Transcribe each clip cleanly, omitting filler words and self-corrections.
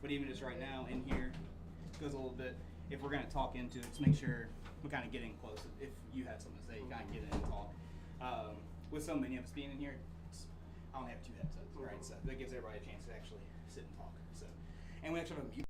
But even just right now in here, goes a little bit. If we're going to talk into it, to make sure we're kind of getting close. If you have something to say, you kind of get in and talk. With so many of us being in here, I only have 2 headsets, right? So that gives everybody a chance to actually sit and talk. So, and we actually have a mute.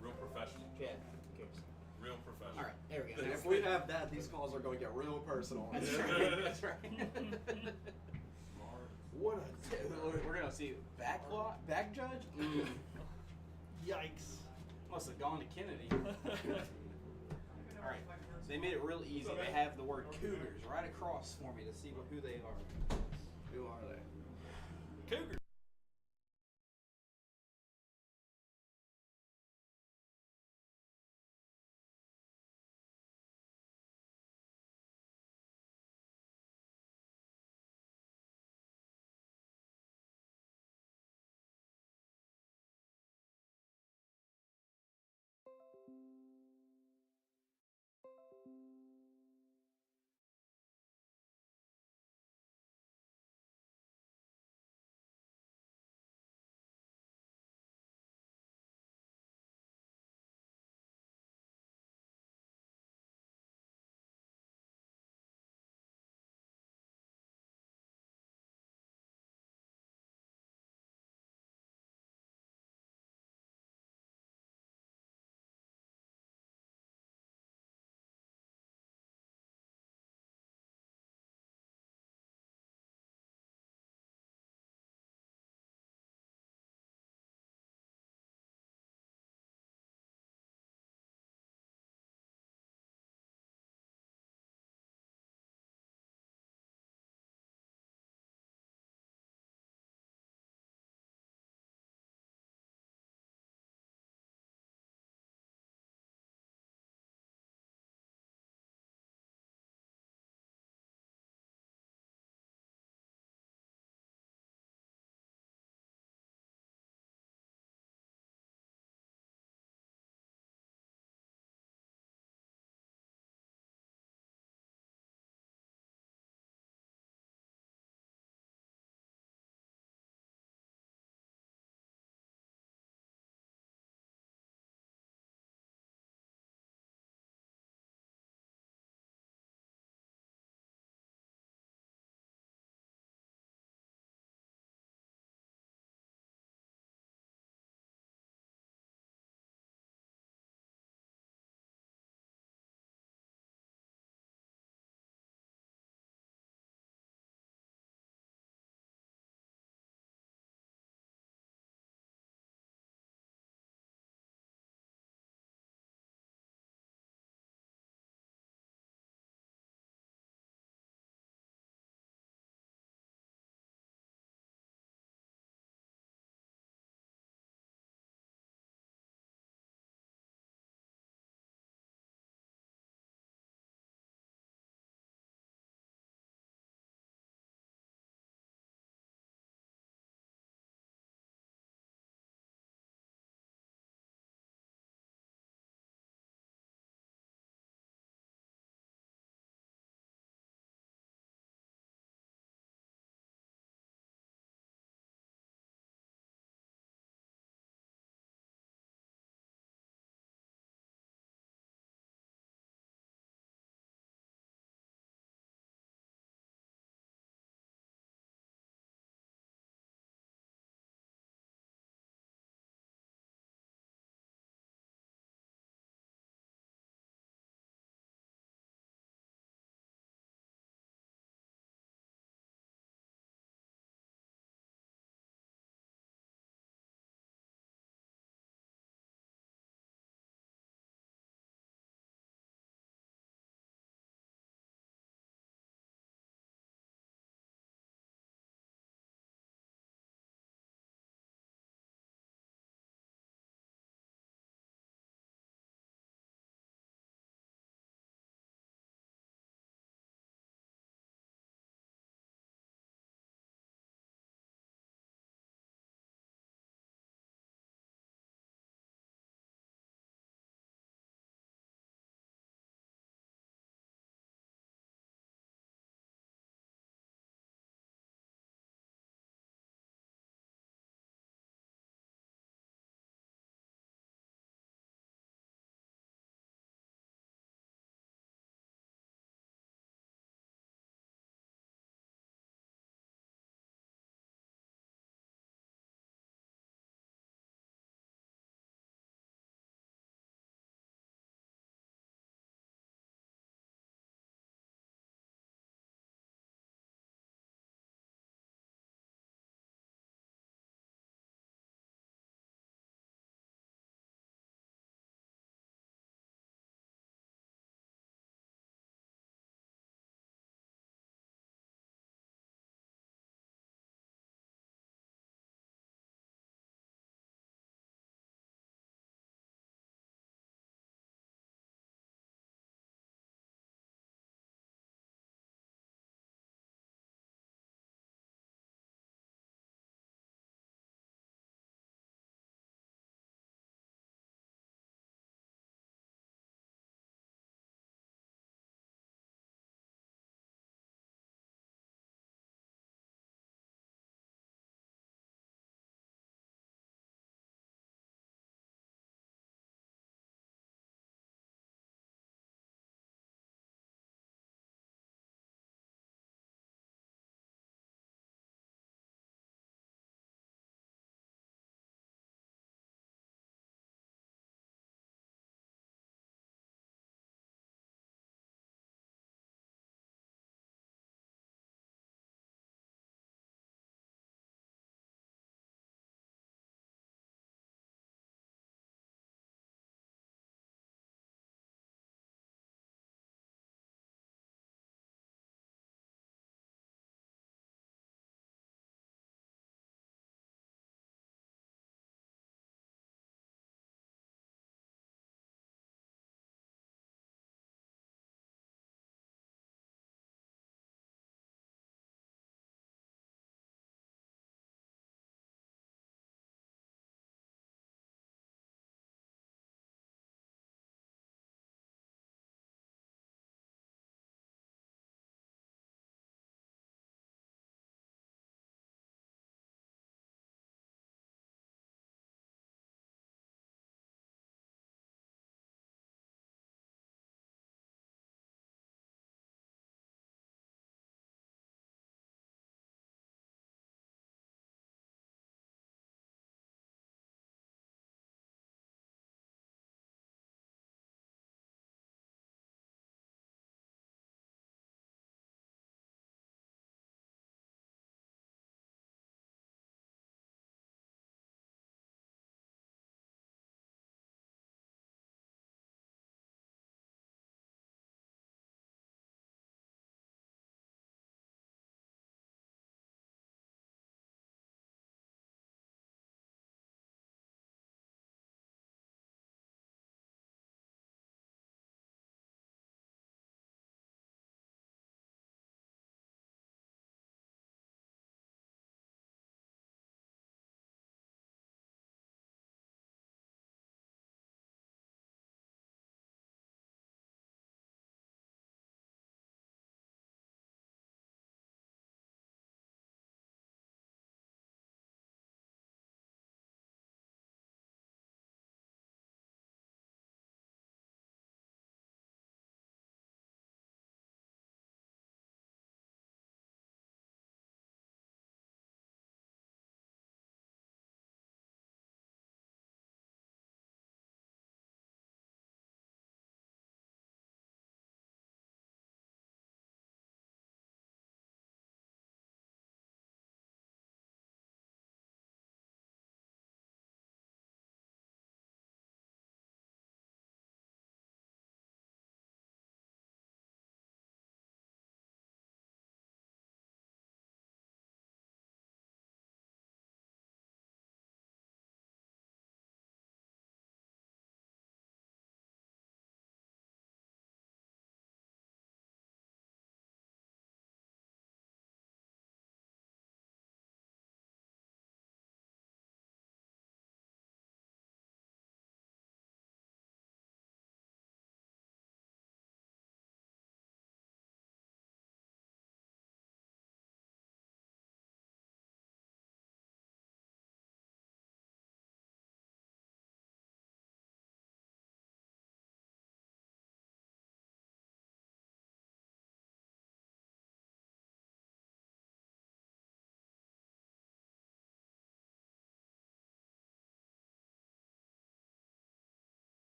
Real professional. Yeah. Who cares? Real professional. All right. There we go. If we have that, these calls are going to get real personal. That's right. That's right. What a We're gonna see back judge. yikes. Must have gone to Kennedy. All right. So they made it real easy. They have the word Cougars right across for me to see who they are. Who are they? Cougars.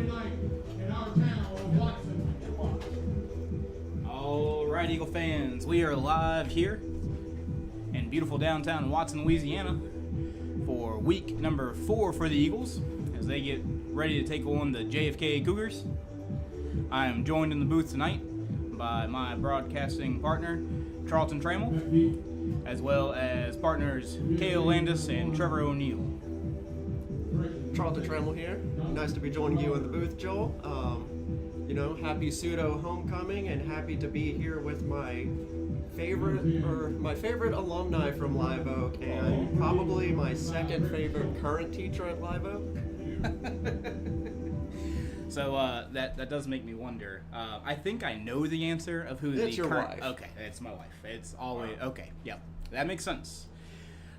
Friday night in our town of Watson and Watts. All right, Eagle fans, we are live here in beautiful downtown Watson, Louisiana for week number 4 for the Eagles as they get ready to take on the JFK Cougars. I am joined in the booth tonight by my broadcasting partner, Charlton Trammell, as well as partners Cale Landis and Trevor O'Neill. Charlton Trammell here. Nice to be joining you in the booth, Joel. Happy pseudo homecoming and happy to be here with my favorite alumni from Live Oak and probably my second favorite current teacher at Live Oak. So that does make me wonder. I think I know the answer of who It's the your current. wife. Okay, it's my wife. It's always okay. Yep, that makes sense.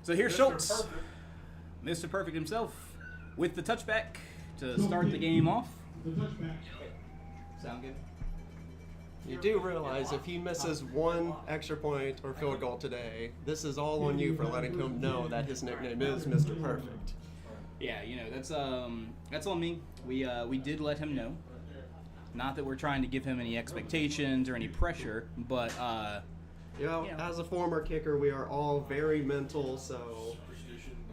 So here's Mr. Schultz, Perfect. Mr. Perfect himself, with the touchback to start the game off. The touchback. Sound good? You do realize if he misses one extra point or field goal today, this is all on you for letting him know that his nickname is Mr. Perfect. Yeah, that's on me. We did let him know. Not that we're trying to give him any expectations or any pressure, but As a former kicker, we are all very mental, so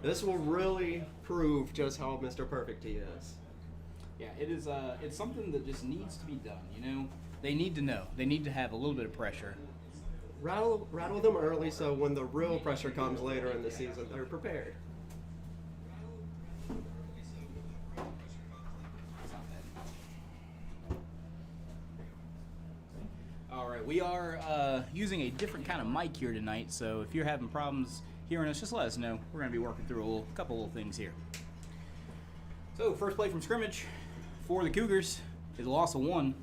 this will really prove just how Mr. Perfect he is. yeah, it is. It's something that just needs to be done. They need to know. They need to have a little bit of pressure. Rattle them early so when the real pressure comes later in the season, they're prepared. All right, we are using a different kind of mic here tonight, so if you're having problems hearing us, just let us know. We're going to be working through a couple little things here. So, first play from scrimmage for the Cougars is a loss of 1.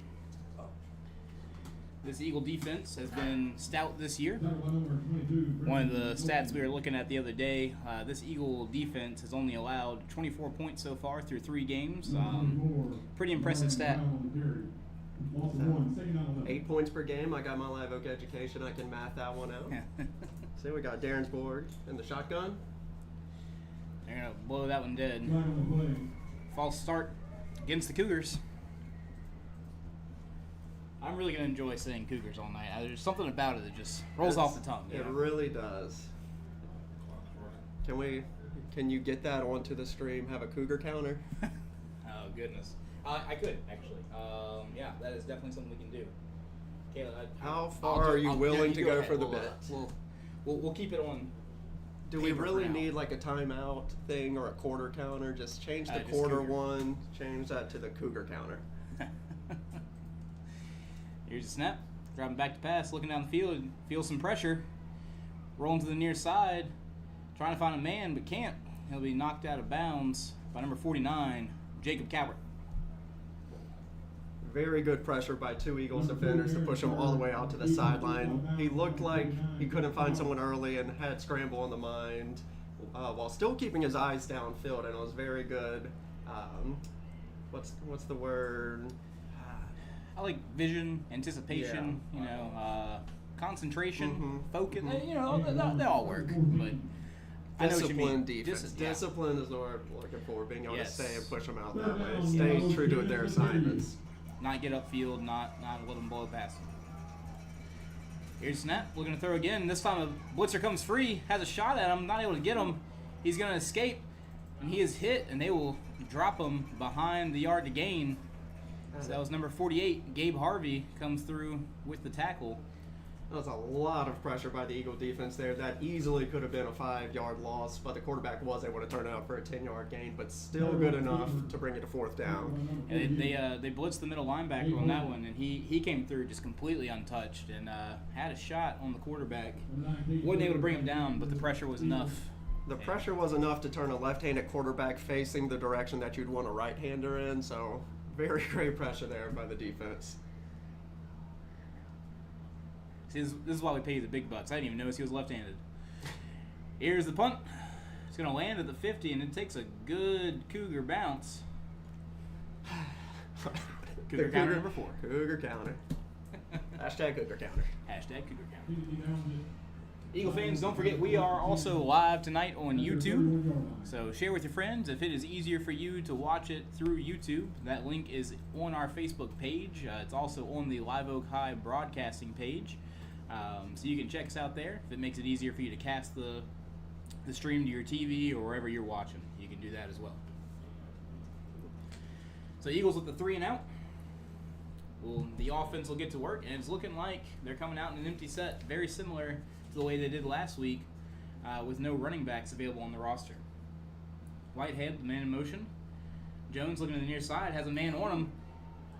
This Eagle defense has been stout this year. One of the stats we were looking at the other day, this Eagle defense has only allowed 24 points so far through 3 games. Pretty impressive stat. 8 points per game. I got my Live Oak education. I can math that one out. See, we got Darrensburg in the shotgun. They're going to blow that one dead. False start against the Cougars. I'm really going to enjoy saying Cougars all night. There's something about it that just rolls off the tongue. It really does. Can you get that onto the stream? Have a Cougar counter? Oh, goodness. I could, actually. Yeah, that is definitely something we can do. Kayla, How far are you willing to go ahead. for the We'll, bet? We'll keep it on. Do we paper for really now. need like a timeout thing or a quarter counter? Just change the Just quarter Cougar. one, change that to the Cougar counter. Here's a snap. Driving back to pass, looking down the field, feels some pressure. Rolling to the near side, trying to find a man, but can't. He'll be knocked out of bounds by number 49, Jacob Cowart. Very good pressure by 2 Eagles defenders to push him all the way out to the sideline. He looked like he couldn't find someone early and had scramble in the mind while still keeping his eyes downfield, and it was very good. What's the word? I like vision, anticipation, concentration, focus. They all work. But I know what you mean. Discipline defense. Discipline is the word I'm looking for, being able to stay and push them out that way. Yeah. Staying true to their assignments. Not get upfield, not let them blow past him. Here's a snap, looking to throw again. This time a blitzer comes free, has a shot at him, not able to get him. He's going to escape, and he is hit, and they will drop him behind the yard to gain. So that was number 48, Gabe Harvey, comes through with the tackle. That was a lot of pressure by the Eagle defense there. That easily could have been a 5-yard loss, but the quarterback was able to turn it out for a 10-yard gain, but still good enough to bring it to 4th down. And they blitzed the middle linebacker on that one, and he came through just completely untouched and had a shot on the quarterback. Wasn't able to bring him down, but the pressure was enough. The pressure was enough to turn a left-handed quarterback facing the direction that you'd want a right-hander in, so very great pressure there by the defense. See, this is why we pay the big bucks. I didn't even notice he was left-handed. Here's the punt. It's going to land at the 50, and it takes a good Cougar bounce. Cougar counter number 4. Cougar counter. Hashtag Cougar counter. Hashtag Cougar counter. Eagle fans, don't forget we are also live tonight on YouTube. So share with your friends. If it is easier for you to watch it through YouTube, that link is on our Facebook page. It's also on the Live Oak High broadcasting page. So you can check us out there. If it makes it easier for you to cast the stream to your TV or wherever you're watching, you can do that as well. So Eagles with the 3 and out. Well, the offense will get to work, and it's looking like they're coming out in an empty set, very similar to the way they did last week, with no running backs available on the roster. Whitehead, the man in motion. Jones looking to the near side, has a man on him.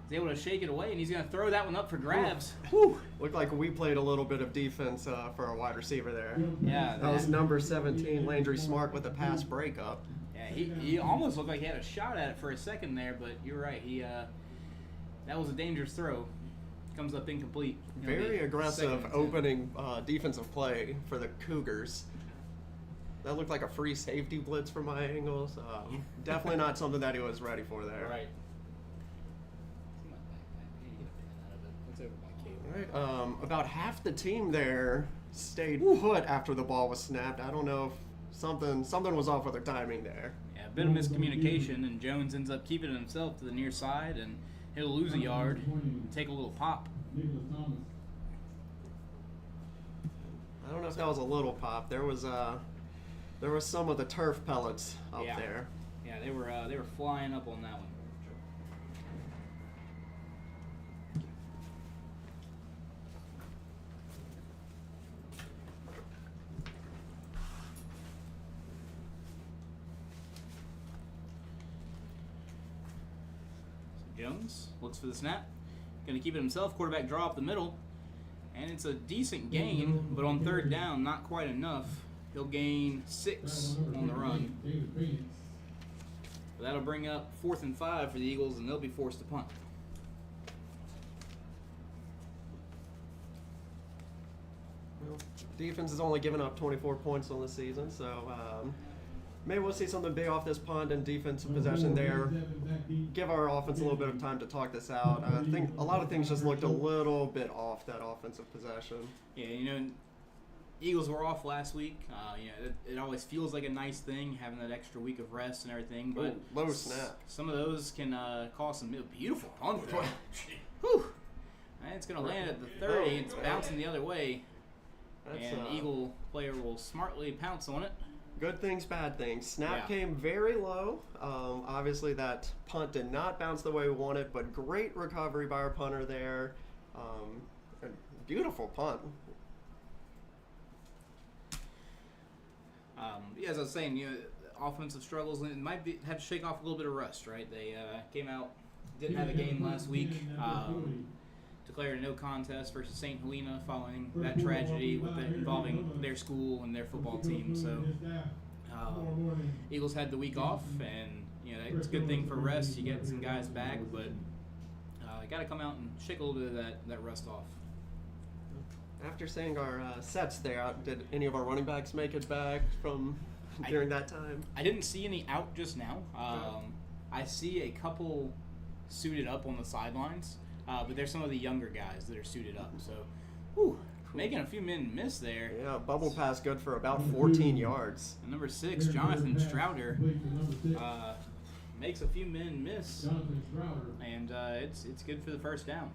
He's able to shake it away, and he's going to throw that one up for grabs. Whew. Looked like we played a little bit of defense for our wide receiver there. Yeah, That was number 17, Landry Smart, with a pass breakup. Yeah, he almost looked like he had a shot at it for a second there, but you're right. That was a dangerous throw. Comes up incomplete. Very aggressive opening defensive play for the Cougars. That looked like a free safety blitz from my angles. Definitely not something that he was ready for there. Right. All right. About half the team there stayed put after the ball was snapped. I don't know if something was off with their timing there. Yeah, a bit of miscommunication, and Jones ends up keeping it himself to the near side, and he'll lose a yard and take a little pop. I don't know if that was a little pop. There was some of the turf pellets up there. Yeah, they were flying up on that one. Jones looks for the snap. Going to keep it himself. Quarterback draw up the middle. And it's a decent gain, but on third down, not quite enough. He'll gain 6 on the run. But that'll bring up 4th and 5 for the Eagles, and they'll be forced to punt. Well, defense has only given up 24 points on the season, so maybe we'll see something big off this punt and defensive possession there. Give our offense a little bit of time to talk this out. I think a lot of things just looked a little bit off that offensive possession. Yeah, Eagles were off last week. It always feels like a nice thing having that extra week of rest and everything, but low snap. Some of those can cause some beautiful punt. Whew. And it's going to land at the 30. It's bouncing the other way, and the Eagle player will smartly pounce on it. Good things, bad things. Snap came very low. Obviously, that punt did not bounce the way we wanted, but great recovery by our punter there. Beautiful punt. As I was saying, offensive struggles, and it might have to shake off a little bit of rust, right? They came out, didn't have a game last week, declared a no contest versus St. Helena following that tragedy involving their school and their football team. So Eagles had the week off, and it's a good thing for rest. You get some guys back, but got to come out and shake a little bit of that rust off. After seeing our sets there, did any of our running backs make it back from during that time? I didn't see any out just now. I see a couple suited up on the sidelines, but there's some of the younger guys that are suited up. So, making a few men miss there. Yeah, bubble pass good for about 14 yards. And number 6, Jonathan Strouder, makes a few men miss, and it's good for the first down.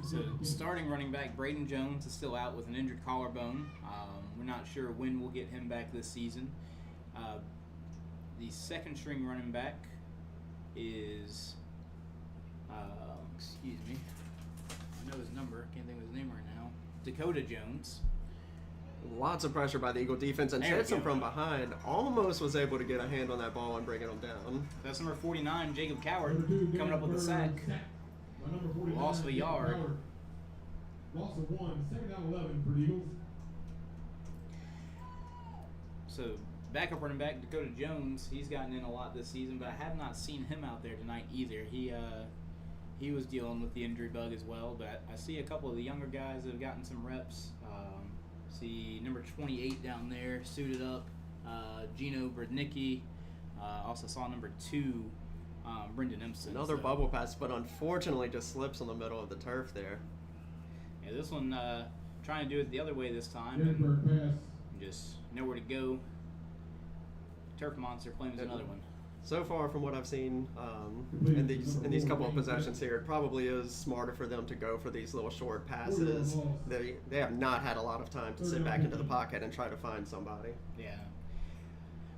So starting running back Braden Jones is still out with an injured collarbone. We're not sure when we'll get him back this season. The second string running back is, excuse me, I know his number, can't think of his name right now, Dakota Jones. Lots of pressure by the Eagle defense, and Jensen from behind almost was able to get a hand on that ball and bring it down. That's number 49, Jacob Coward, coming up with the sack. Loss of a yard. Loss of 1, second down 11 for the Eagles. So backup running back Dakota Jones, he's gotten in a lot this season, but I have not seen him out there tonight either. He was dealing with the injury bug as well, but I see a couple of the younger guys that have gotten some reps. See number 28 down there, suited up, Gino Brodnicki. Also saw number 2, Brendan Empson. Another bubble pass, but unfortunately just slips in the middle of the turf there. Yeah, this one trying to do it the other way this time. Gettysburg pass. Just nowhere to go. Turf Monster claims another one. So far, from what I've seen in these couple of possessions here, it probably is smarter for them to go for these little short passes. They have not had a lot of time to sit back into the pocket and try to find somebody. Yeah.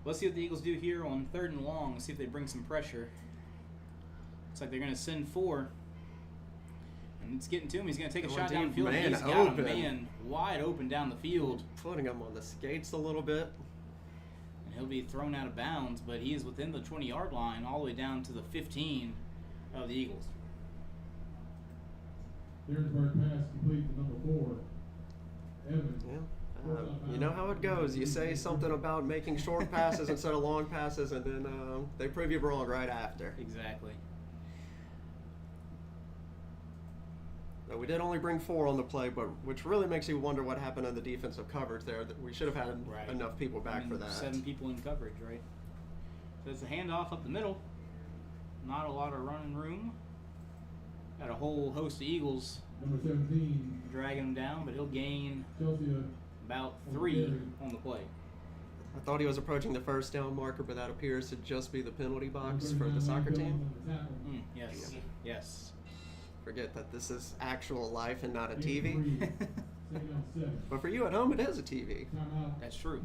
Let's see what the Eagles do here on 3rd and long. See if they bring some pressure. Looks like they're going to send 4. And it's getting to him. He's going to take a shot Going deep, downfield. man He's got open. a man wide open down the field. Putting him on the skates a little bit. And he'll be thrown out of bounds, but he is within the 20-yard line all the way down to the 15 of the Eagles. Gettysburg pass complete to number 4. Evans. Yeah. You know how it goes. You say something about making short passes instead of long passes, and then they prove you wrong right after. Exactly. Now, we did only bring 4 on the play, but which really makes you wonder what happened in the defensive coverage there. That we should have had Right. enough people back for that. 7 people in coverage, right? So it's a handoff up the middle. Not a lot of running room. Got a whole host of Eagles Number 17. dragging him down, but he'll gain Chelsea. about 3 on the play. I thought he was approaching the first down marker, but that appears to just be the penalty box for the soccer team. Yes. Yes. Forget that this is actual life and not a TV. 83. Second down 7. But for you at home, it is a TV. Timeout. That's true.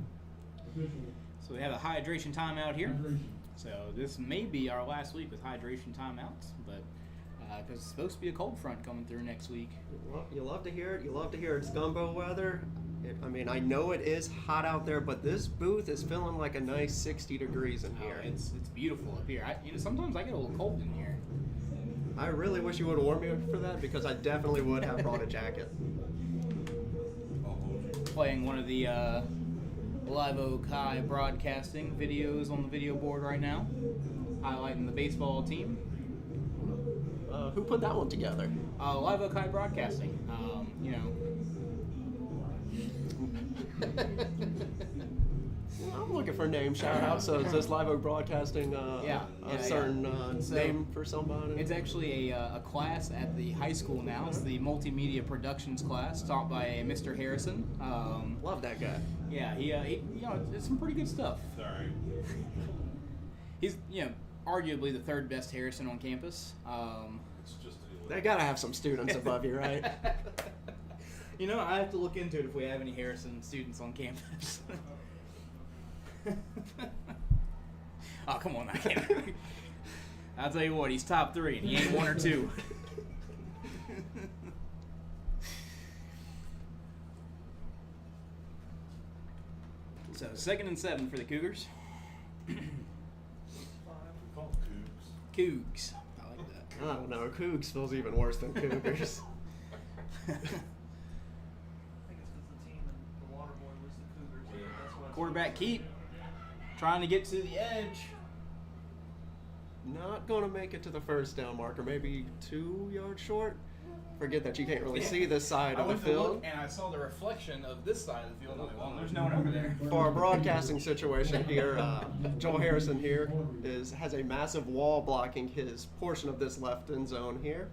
Official. So we have a hydration timeout here. Hydration. So this may be our last week with hydration timeouts, but because it's supposed to be a cold front coming through next week. Well, you love to hear it. You love to hear it's gumbo weather. I mean, I know it is hot out there, but this booth is feeling like a nice 60 degrees in here. It's beautiful up here. Sometimes I get a little cold in here. I really wish you would have warned me for that, because I definitely would have brought a jacket. Playing one of the Live Oak High broadcasting videos on the video board right now, highlighting the baseball team. Who put that one together? Live Oak High Broadcasting. I'm looking for name shout outs. So is this Live Oak Broadcasting a certain name for somebody? It's actually a class at the high school now. It's the multimedia productions class taught by Mr. Harrison. Love that guy. Yeah, he it's some pretty good stuff. Sorry. He's arguably the 3rd best Harrison on campus. It's just They gotta have some students above you, right? I have to look into it if we have any Harrison students on campus. Oh, come on, I can't. I'll tell you what, he's top 3, and he ain't 1 or 2. So 2nd and 7 for the Cougars. we call them Cougs. I like that. I don't know. Cougs feels even worse than Cougars. I think it's because the team and the water boy was the Cougars. That's why it's Quarterback keep trying to get to the edge. Not gonna make it to the first down marker. Maybe 2 yards short. Forget that you can't really see this side of the field. and I saw the reflection of this side of the field. Well, there's no one over there. For our broadcasting situation here, Joel Harrison here has a massive wall blocking his portion of this left end zone here.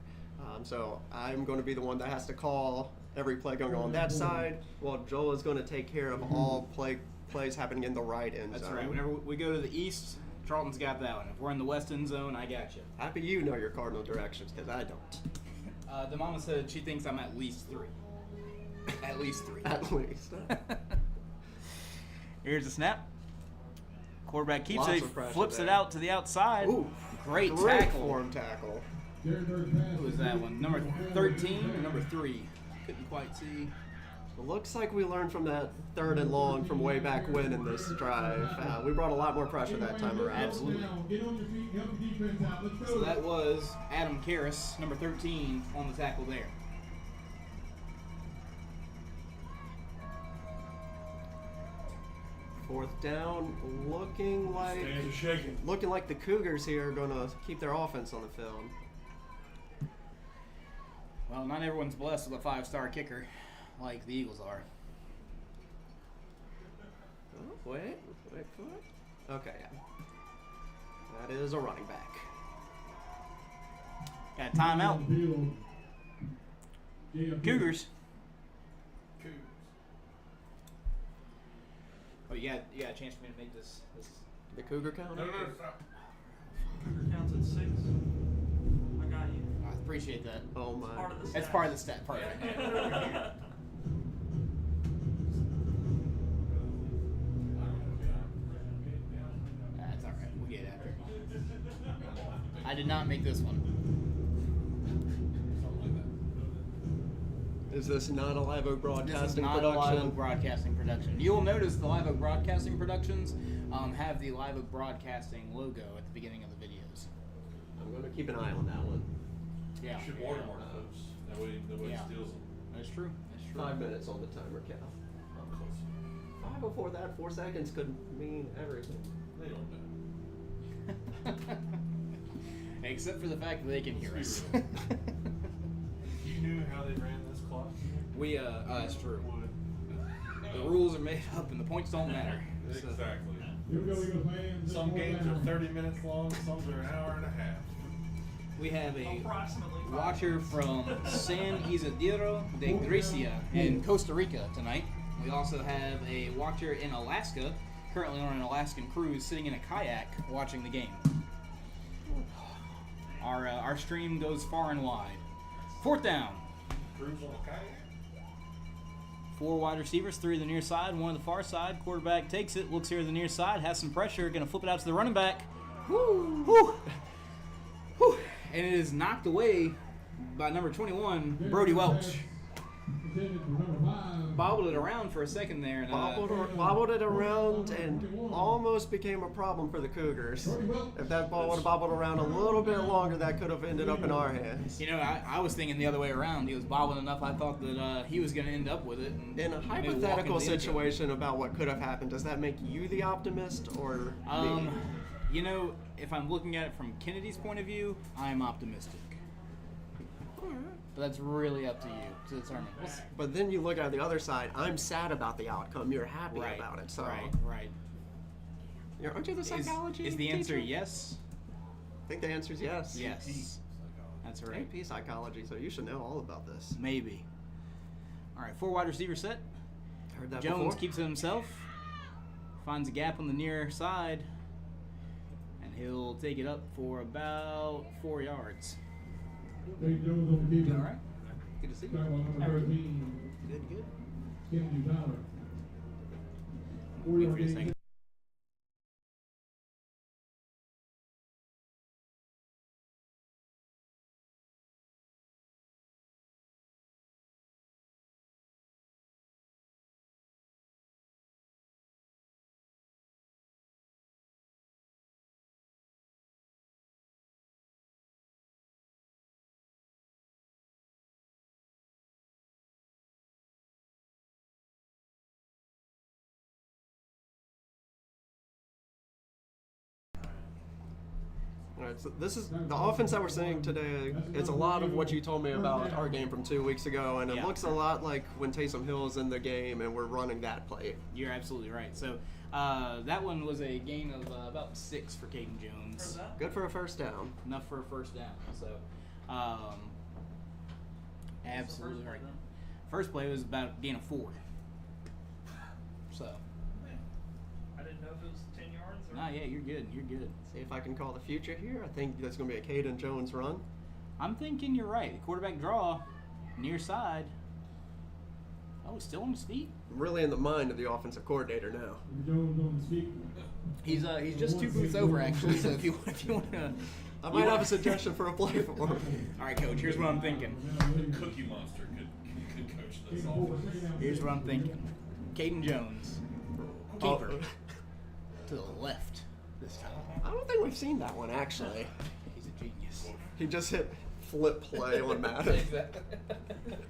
So I'm going to be the one that has to call every play going on that side, while Joel is going to take care of all plays happening in the right end zone. That's right. Whenever we go to the east, Charlton's got that one. If we're in the west end zone, I got you. Happy you know your cardinal directions, because I don't. The mama said she thinks I'm at least 3. At least 3. At least. Here's the snap. Quarterback keeps Lots it, of pressure flips it there. out to the outside. Ooh, Great great tackle. form tackle. Who was that one? Number 13 or number 3? Couldn't quite see. It looks like we learned from that 3rd and long from way back when in this drive. We brought a lot more pressure that time around. Absolutely. Get on your feet, help the defense out. Let's go. So that was Adam Karras, number 13, on the tackle there. Fourth down, looking Stands are shaking. like the Cougars here are going to keep their offense on the field. Well, not everyone's blessed with a 5-star kicker like the Eagles are. Oh, wait for it. Okay, yeah. That is a running back. Got a timeout. Field. Cougars you got a chance for me to make this. The Cougar count? No, stop. Cougar counts at 6. I got you. I appreciate that. Oh my. Part of the That's stats. part of the stat. Perfect. That's all right. We'll get it after. I did not make this one. Is this not a Live Oak This is Broadcasting not a production? Live Oak Broadcasting production. You will notice the Live Oak Broadcasting productions have the Live Oak Broadcasting logo at the beginning of the videos. I'm going to keep an eye on that one. Yeah. You should watermark those. That way nobody Yeah. steals them. That's true. That's true. 5 minutes on the timer, Cal. I'm close. 5 before that, 4 seconds could mean everything. They don't know. Except for the fact that they can hear us. You knew how they ran this clock? That's true. Would. The rules are made up and the points don't matter. So- Exactly. Here we go, Eagles fans. Some games are 30 minutes long, some are an hour and a half. We have a Approximately 5 watcher from San Isidro de Grecia in Costa Rica tonight. We also have a watcher in Alaska, currently on an Alaskan cruise, sitting in a kayak watching the game. Our stream goes far and wide. 4th down. Cruise on a kayak? 4 wide receivers, 3 to the near side, 1 to the far side. Quarterback takes it, looks here to the near side, has some pressure, going to flip it out to the running back. Woo! Woo! Woo! And it is knocked away by number 21, Brody Welch. Intended for number 5. Bobbled it around for a second there. And, Bobbled it around and almost became a problem for the Cougars. If that ball would have bobbled around a little bit longer, that could have ended up in our hands. you know, I was thinking the other way around. He was bobbling enough, I thought that he was going to end up with it. And In a maybe walk hypothetical into the end zone. situation about what could have happened, does that make you the optimist or me? You know, if I'm looking at it from Kennedy's point of view, I'm optimistic. But that's really up to you to determine. But then you look at the other side. I'm sad about the outcome. You're happy Right, about it. So right. Aren't you the psychology Is the answer teacher? yes? I think the answer is yes. Yes. That's right. AP psychology, so you should know all about this. Maybe. All right, 4 wide receiver set. Heard that Jones before? keeps it himself. Finds a gap on the near side. And he'll take it up for about 4 yards. Dave Jones on the keeper. All right. Good to see Start you. by number 13. Good. Kennedy Tyler. Wait for you a second. All right, so this is the offense that we're seeing today. It's a lot of what you told me about our game from 2 weeks ago, and it Yeah. looks a lot like when Taysom Hill's in the game and we're running that play. You're absolutely right. So that one was a gain of about 6 for Caden For Jones. that. Good for a first down. Enough for a first down. So absolutely right. First play was about a gain of 4. So, I didn't know if it was 10 yards or. nah, yeah, you're good. You're good. See if I can call the future here. I think that's going to be a Caden Jones run. I'm thinking you're right. Quarterback draw, near side. Oh, he's still on his feet. I'm really in the mind of the offensive coordinator now. Jones on the keeper. He's just 2 booths over actually. So if you want to, I might have a suggestion for a play for him. All right, coach. Here's what I'm thinking. Cookie Monster could coach this offense. Here's what I'm thinking. Caden Jones, keeper, Oh, to the left this time. I don't think we've seen that one actually. He's a genius. He just hit flip play on Madden.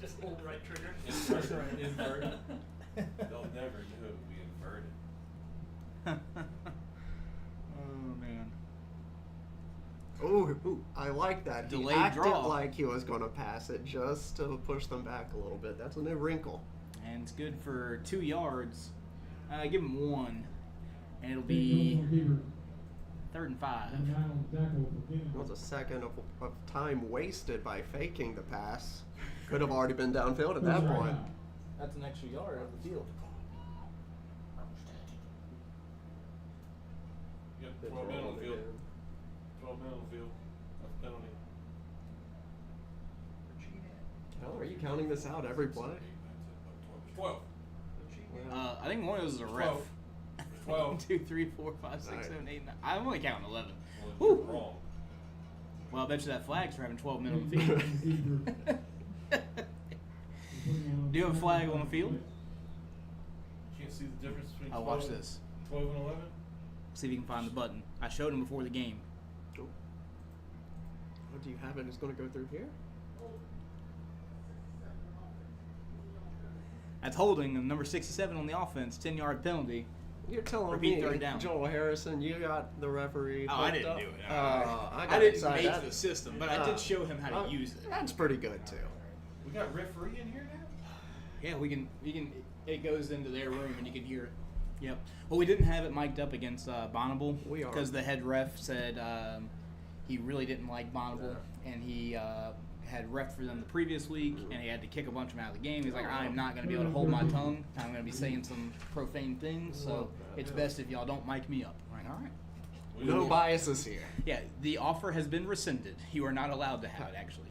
Just hold right trigger. Inverted. They'll never know it would be inverted. Oh man. Ooh, I like that. Delayed he acted draw. like he was going to pass it just to push them back a little bit. That's a new wrinkle. And it's good for 2 yards. Give him 1, and it'll be 3rd and 5. It was a second of time wasted by faking the pass. Could have already been downfield at that point. That's an extra yard of the field. Good 12 men throw on the it field. in. 12 men on the field. That's a penalty. How are you counting this out every play? 12. I think one of those is a ref. 12. 12. 1, 2, 3, 4, 5, 6, Alright. 7, 8, 9. I'm only counting 11. Well, Woo. you're wrong. Well, I bet you that flag's for having 12 men on the field. Do you have a flag on the field? You can't see the difference between I'll 12, watch this. 12 and 11? See if you can find the button. I showed him before the game. Oh, do you have it? It's going to go through here? That's holding and number 67 on the offense, 10-yard penalty. You're telling Repeat me, third down. Joel Harrison, you got the referee. Oh, I hooked didn't up? do it. I got I didn't inside make that. the system, but I did show him how to use it. That's pretty good too. We got referee in here now? Yeah, we can. It goes into their room and you can hear it. Yep. Well, we didn't have it mic'd up against Bonneville We are. because the head ref said he really didn't like Bonneville and he had ref for them the previous week and he had to kick a bunch of them out of the game. He's like, I'm not going to be able to hold my tongue. I'm going to be saying some profane things, so it's best if y'all don't mic me up. I'm like, all right. No biases here. Yeah, the offer has been rescinded. You are not allowed to have it, actually.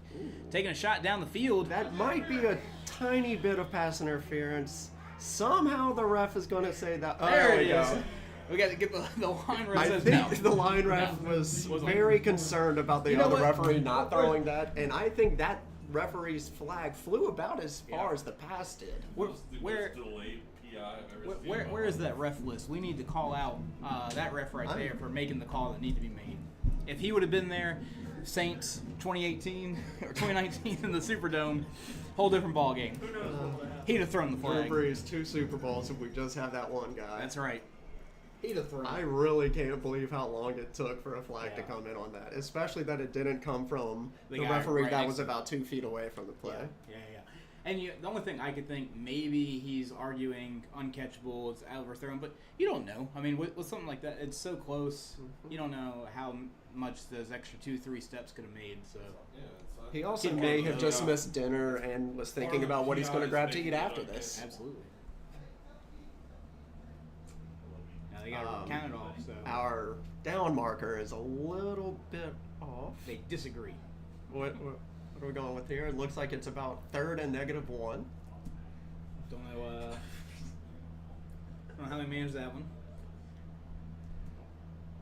Taking a shot down the field. That might be a tiny bit of pass interference. Somehow the ref is going to say that. There we it is. go. We got to get the line ref. I says think no. the line ref No. was like- very concerned about the You know other what? referee not throwing that, and I think that referee's flag flew about as far Yeah. as the pass did. Where- What's the where- delayed PI I've ever seen? Where is that ref list? We need to call out that ref right there for making the call that need to be made. If he would have been there, Saints 2018 or 2019 in the Superdome, whole different ball game. Who knows what would happen? He'd have thrown the flag. Referees 2 Super Bowls if we just have that one guy. That's right. He'd have thrown. I really can't believe how long it took for a flag to Yeah. come in on that, especially that it didn't come from The the guy referee right that next was to about 2 feet away from the play. Yeah. And the only thing I could think, maybe he's arguing uncatchable, it's overthrown, but you don't know. I mean, with something like that, it's so close. You don't know how much those extra 2-3 steps could have made. So Yeah, it's, He also He may might have have just got- missed dinner and was thinking about what he's going to grab to eat after this. absolutely. Now they got to Um, count it off. So Our down marker is a little bit off. they disagree. What are we going with here? It looks like it's about 3rd and -1. Don't know. Don't know how they managed that one.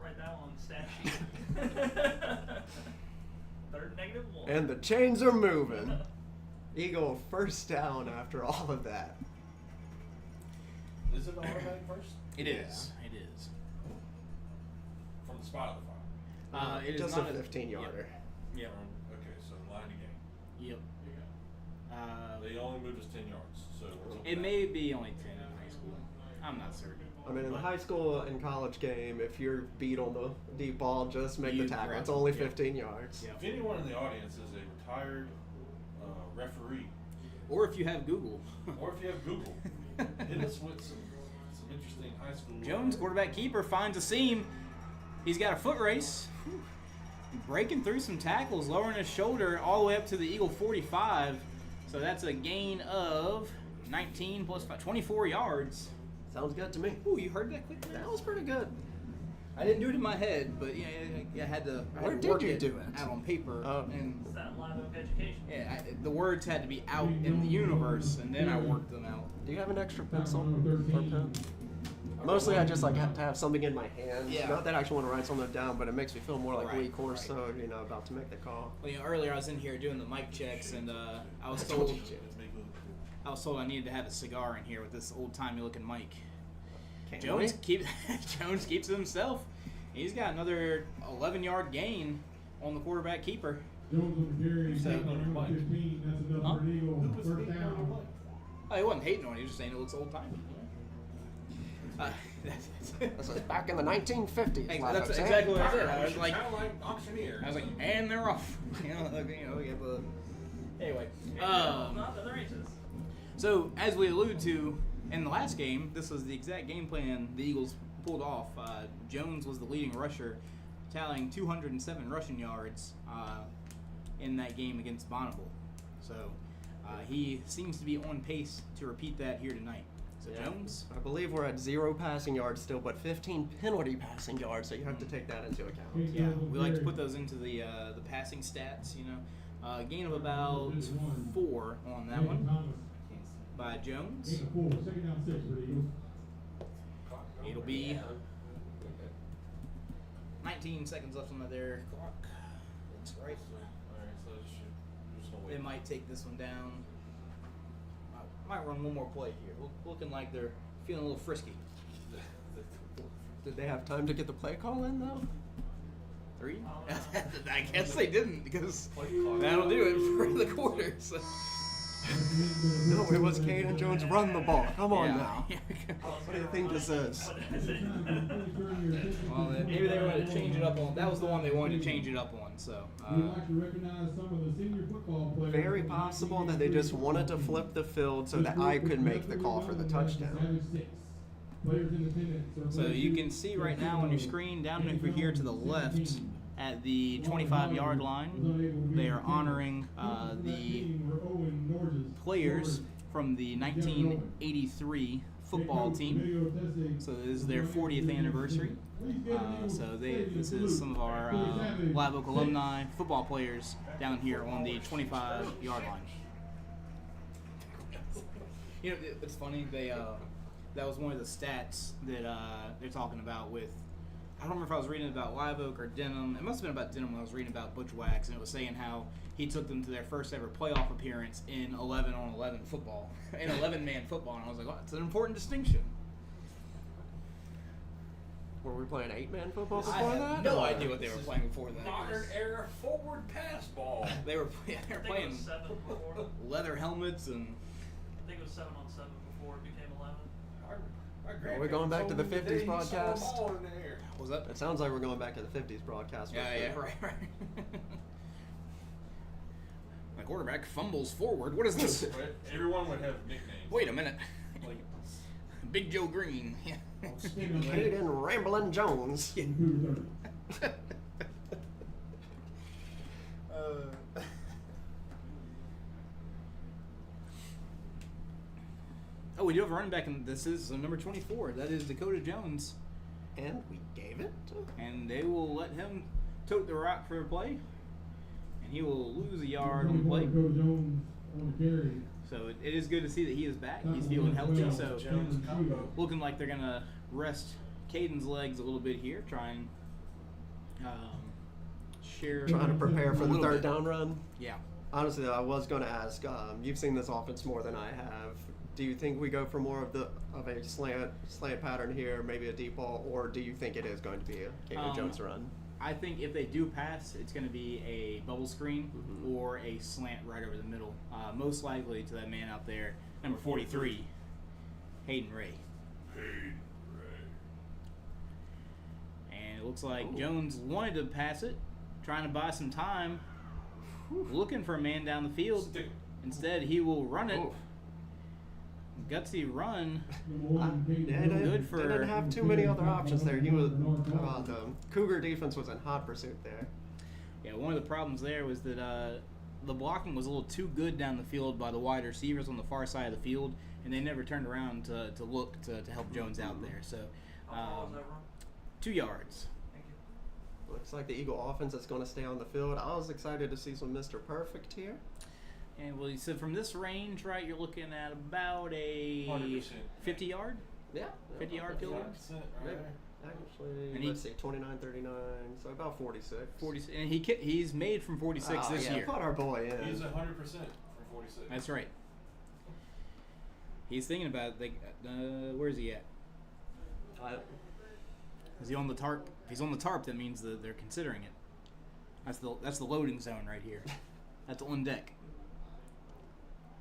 Write that on the stat sheet. Third -1. And the chains are moving. Eagle first down after all of that. Is it automatic first? It is. It is. From the spot of the fire. It is Just not a 15-yarder. Yep. Okay, so line of game. Yep. They only moved us 10 yards, so It may be only 10 in high school. I'm not certain. I mean, in the high school and college game, if you're beat on the deep ball, just make You the tackle. grab It's it, only yeah. 15 yards. Yeah. If anyone in the audience is a retired referee, Or if you have Google. or if you have Google, hit us with some interesting high school. Jones, quarterback keeper, finds a seam. He's got a foot race. Whew. Breaking through some tackles, lowering his shoulder all the way up to the Eagle 45. So that's a gain of 19 plus 5, 24 yards. Sounds good to me. Ooh, you heard that quick? That was pretty good. I didn't do it in my head, but yeah, I had to. I had Where to did work you it do it? out on paper, Oh. and It's that live oak education. yeah, the words had to be out in the universe, and then I worked them out. Do you have an extra pencil or pen? Mostly, I just like have to have something in my hand. Yeah. Not that I actually want to write something down, but it makes me feel more like Right, Lee Corso, right. about to make the call. Well, earlier I was in here doing the mic checks, and I was That's what told you do. Let's make it look cool. I was told I needed to have a cigar in here with this old timey looking mic. Can't Jones wait. Jones keeps it himself. He's got another 11-yard gain on the quarterback keeper. Jones on the carry, Who's taking on your number mic? 15. That's enough Huh? for an Eagle. Who was First beating on your down. mic? Oh, he wasn't hating on it. He was just saying it looks old timey. This is back in the 1950s. Hey, like that's I'm saying. exactly what I said. We I was should like, sound like auctioneers. and they're off. We have a. Anyway, Not the other races. so as we alluded to in the last game, this was the exact game plan the Eagles pulled off. Jones was the leading rusher, tallying 207 rushing yards in that game against Bonneville. So he seems to be on pace to repeat that here tonight. So Yeah. Jones. I believe we're at 0 passing yards still, but 15 penalty passing yards, so you have to take that into account. Yeah, we like to put those into the passing stats. You know, gain of about 4 on that one by Jones. Second down 6 for the Eagles. It'll be 19 seconds left on their clock. Looks right. Alright, so just gonna They wait. might take this one down. Might run one more play here. Looking like they're feeling a little frisky. Did they have time to get the play call in, though? 3? I guess they didn't because that'll do it for the quarter. So. No, it was Caden Jones run the ball. Come on Yeah. now. What do you think this is? Well, maybe they wanted to change it up on. That was the one they wanted to change it up on. So. We'd like to recognize some of the senior football players. Very possible that they just wanted to flip the field so that I could make the call for the touchdown. So you can see right now on your screen down over here to the left at the 25-yard line, they are honoring the players from the 1983 football team. So this is their 40th anniversary. This is some of our Live Oak alumni football players down here on the 25-yard line. You know, it's funny. That was one of the stats that they're talking about with. I don't remember if I was reading about Live Oak or Denham. It must have been about Denham when I was reading about Butch Wax, and it was saying how he took them to their first ever playoff appearance in 11-on-11 football, in 11-man football, and I was like, "Wow, it's an important distinction." Were we playing 8-man football I before had that? no or- idea what they were playing before that. Modern era forward pass ball. They were I think it playing was 7 before. leather helmets and. I think it was 7-on-7 before it became 11. Are we going back to the 50s broadcast? What was that? It sounds like we're going back to the 50s broadcast. Yeah, right. My quarterback fumbles forward. What is this? Everyone would have nicknames. Wait a minute. Big Joe Green. Yeah. Caden Ramblin' Jones. Oh, we do have a running back, and this is number 24. That is Dakota Jones. And we gave it to And they will let him tote the rock for a play. And he will lose a yard on the play. So it is good to see that he is back. He's feeling healthy. So Jones combo. looking like they're going to rest Caden's legs a little bit here. Try and share. trying to prepare for A the little third bit. down run. Yeah. Honestly, though, I was going to ask. You've seen this offense more than I have. Do you think we go for more of a slant pattern here, maybe a deep ball, or do you think it is going to be a Caden Jones run? I think if they do pass, it's going to be a bubble screen or a slant right over the middle. Most likely to that man out there, number 43, Hayden Ray. And it looks like Jones wanted to pass it, trying to buy some time, looking for a man down the field. Stick. Instead, he will run it. Oof. Gutsy run. Good for- didn't have too many other options there. He was the Cougar defense was in hot pursuit there. Yeah, one of the problems there was that the blocking was a little too good down the field by the wide receivers on the far side of the field, and they never turned around to look to help Jones out there. So, How far was that run? 2 yards. Thank you. Looks like the Eagle offense is going to stay on the field. I was excited to see some Mr. Perfect here. And well, so from this range, right, you're looking at about a 100%. 50-yard. Yeah. 50-yard field goal. 100% right there. Actually, And he- let's see, 29, 39, so about 46. 40, and he's made from 46 this year. Put our boy in. He's 100% from 46. That's right. He's thinking about where's he at? Is he on the tarp? If he's on the tarp, that means that they're considering it. That's the loading zone right here. That's on deck.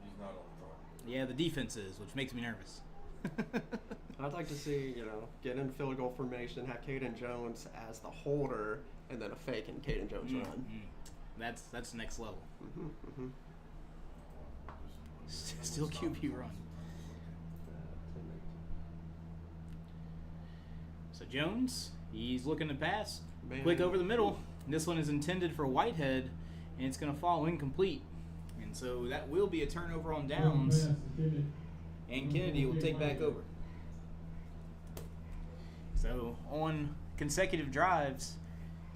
He's not on the top. Yeah, the defense is, which makes me nervous. I'd like to see, get in field goal formation, have Caden Jones as the holder, and then a fake and Caden Jones run. That's next level. Mm-hmm. Still QB run. So Jones, he's looking to pass. Man. Quick over the middle. This one is intended for Whitehead, and it's going to fall incomplete. And so that will be a turnover on downs. and Kennedy will take back over. So on consecutive drives,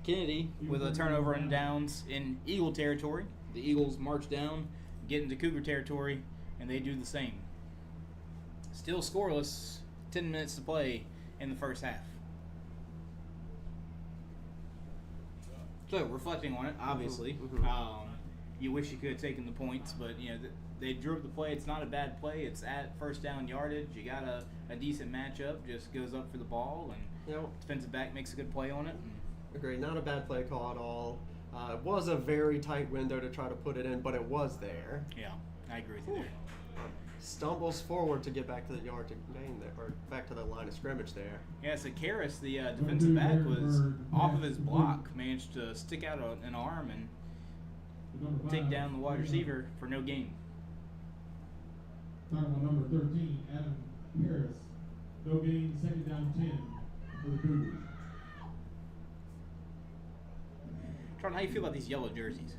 Kennedy with a turnover and downs in Eagle territory. The Eagles march down, get into Cougar territory, and they do the same. Still scoreless, 10 minutes to play in the first half. So reflecting on it, obviously, you wish you could have taken the points, but they drove the play. It's not a bad play. It's at first down yardage. You got a decent matchup. Just goes up for the ball, and defensive back makes a good play on it. Agree. Not a bad play call at all. It was a very tight window to try to put it in, but it was there. Yeah, I agree with you there. Stumbles forward to get back to the yard to gain there, or back to the line of scrimmage there. Yeah, so Karras, the defensive back, was off of his block, managed to stick out an arm and take down the wide receiver for no gain. Talking about number 13, Adam Harris. No gain, second down 10 for the Cougars. Tron, how you feel about these yellow jerseys?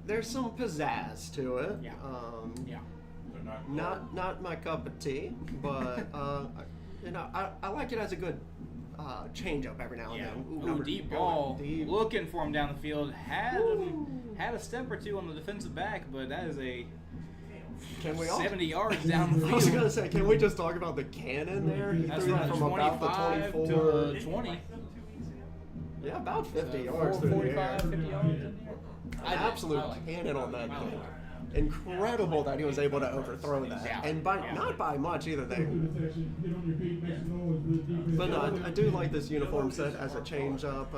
There's some pizzazz to it. Yeah. Yeah. They're not Not my cup of tea, but I like it as a good change up every now and Yeah. then. Ooh, deep going ball. deep. Looking for him down the field. Had a step or two on the defensive back, but that is a Can we all? 70 yards down the I was field. gonna say, can we just talk about the cannon there? He That's threw right, it from about the 25 24. to 20. Yeah, about 50 So yards through the 45, air. 50 yards in there. An absolute cannon on that thing. Incredible that he was able to overthrow that, Yeah. and Yeah. not by much either. Get on your feet, make some noise for the defense. But no, I do like this uniform set as a change up.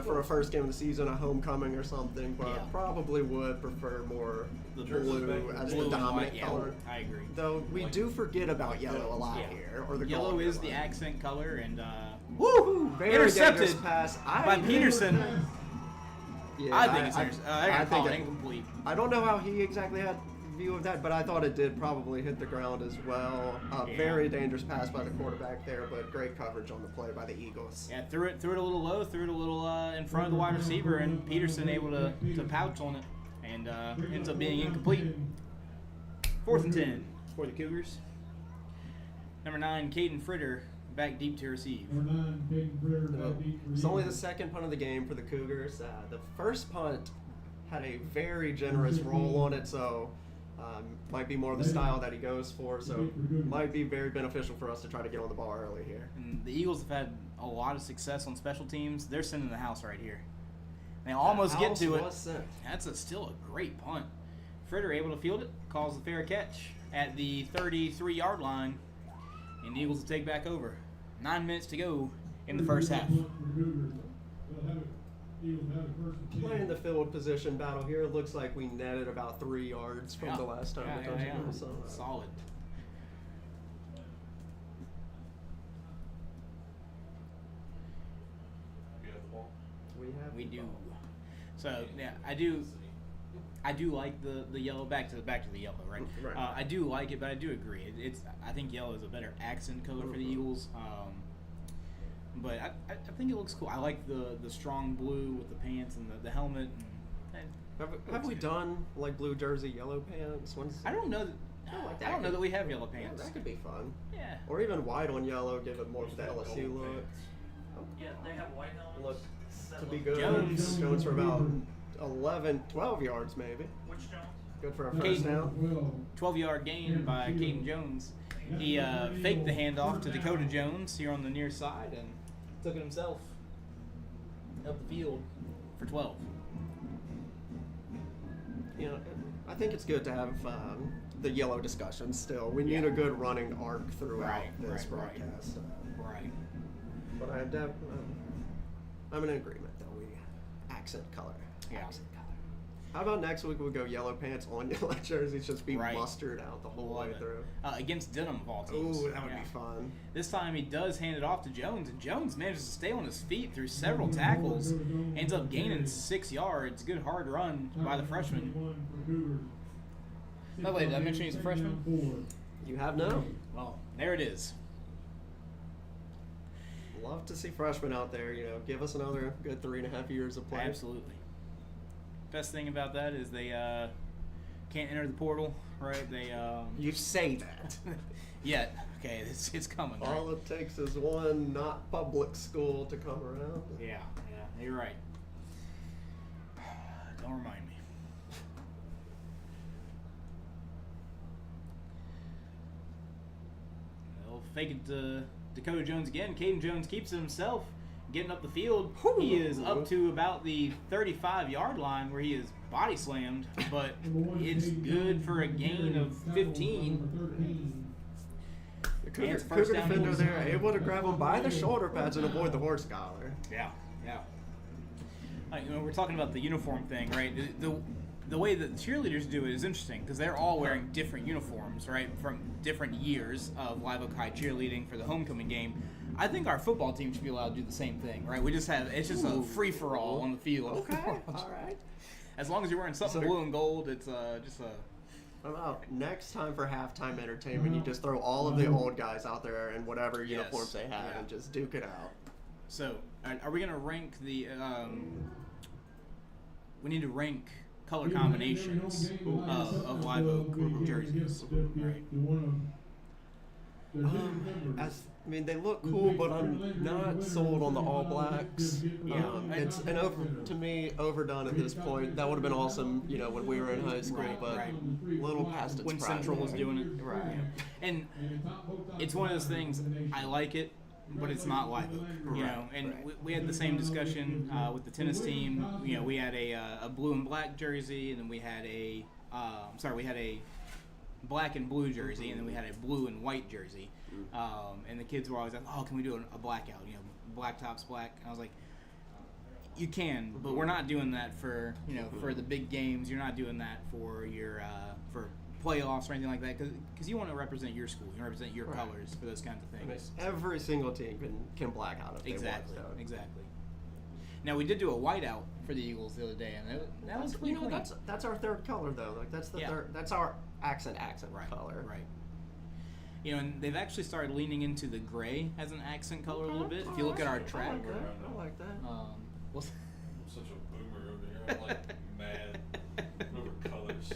For a first game of the season, a homecoming or something. But Yeah. probably would prefer more the Jersey blue back. as Blue the and dominant white, yeah, color. I agree. Though we do forget about yellow a lot Yeah. here, or the Yellow color is the line. accent color, and Woo! Very intercepted dangerous pass. by Peterson. Yeah, I think it's they're I gonna call think it incomplete. I don't know how he exactly had view of that, but I thought it did probably hit the ground as well. Yeah. Very dangerous pass by the quarterback there, but great coverage on the play by the Eagles. Yeah, threw it a little low, threw it a little in front of the wide receiver, and Peterson able to pouch on it, and ends up being incomplete. 4th and 10 for the Cougars. Number 9, Caden Fritter, back deep to receive. Number 9, Peyton Britter, back deep for It's only the Eagles. second punt of the game for the Cougars. The first punt had a very generous roll on it, so might be more of the style that he goes for, so might be very beneficial for us to try to get on the ball early here. And the Eagles have had a lot of success on special teams. They're sending the house right here. They almost get to it. Was sent. That's still a great punt. Fritter able to field it, calls the fair catch at the 33-yard line, and the Eagles will take back over. 9 minutes to go in the first half. Playing the field position battle here, it looks like we netted about 3 yards from the last time we touched it. So, Solid. You have the ball. We do. So yeah, I do like the yellow. Back to the yellow, right? Right. I do like it, but I do agree. I think yellow is a better accent color for the Eagles. But I think it looks cool. I like the strong blue with the pants and the helmet. And Have we done like blue jersey, yellow pants? I don't know. I don't know that we have yellow Yeah, pants. that could be fun. Yeah. Or even white on yellow, give it more of the LSU look. Yeah, they have white helmets. Look to be Jones. good. Jones for about 11, 12 yards maybe. Which Jones? Good for a first down. 12-yard gain by Caden Jones. He faked the handoff to Dakota Jones here on the near side and took it himself up the field for 12. You know, I think it's good to have the yellow discussion still. We need a good running arc throughout this broadcast. Right. But I'm in agreement that we accent color. Yeah. Accent color. How about next week we go yellow pants on yellow jerseys, just be Right. mustard out the whole Love way it. through. Against Denham of all teams. Ooh, that would Yeah. be fun. This time he does hand it off to Jones, and Jones manages to stay on his feet through several tackles. Ends up gaining 6 yards. Good hard run by the freshman. Oh, wait, did I mention he's a freshman? You have no. Well, there it is. Love to see freshmen out there. You know, give us another good 3.5 years of play. Absolutely. Best thing about that is they can't enter the portal, right? They You say that. yet. Okay, it's coming. Right? All it takes is one not public school to come around. Yeah, you're right. Don't remind me. They'll fake it to Dakota Jones again. Caden Jones keeps it himself, getting up the field. He is up to about the 35-yard line where he is body slammed, but it's good for a gain of 15. The Cougar, it's first down defender Eagles. there able to grab him by the shoulder pads and avoid the horse collar. Yeah. Like, we're talking about the uniform thing, right? The way that the cheerleaders do it is interesting because they're all wearing different uniforms, right, from different years of Live Oak High cheerleading for the homecoming game. I think our football team should be allowed to do the same thing, right? It's just a free for all on the field. Okay, all right. As long as you're wearing something blue and gold, it's just a. What about next time for halftime entertainment? You just throw all of the old guys out there in whatever uniforms they have and just duke it out. So, are we gonna rank the? We need to rank color combinations of Live Oak jerseys, right? They look cool, but I'm not sold on the all blacks. It's to me overdone at this point. That would have been awesome, when we were in high school, but a little past its when prime. Central was doing it, Right. And it's one of those things. I like it, but it's not Live Oak, And we had the same discussion with the tennis team. We had a blue and black jersey, and then we had a black and blue jersey, and then we had a blue and white jersey. And the kids were always like, "Oh, can we do a blackout? Black tops, black." And I was like, "You can, but we're not doing that for for the big games. You're not doing that for your for playoffs or anything like that because you want to represent your school. You want to represent your colors for those kinds of things." Every single team can black out if they want. Exactly. Now we did do a whiteout for the Eagles the other day, and that was pretty clean. That's our third color though. Like that's the third. That's our accent color. Right. And they've actually started leaning into the gray as an accent color a little bit. If you look at our track, I like that. I'm such a boomer over here. I'm like mad over colors.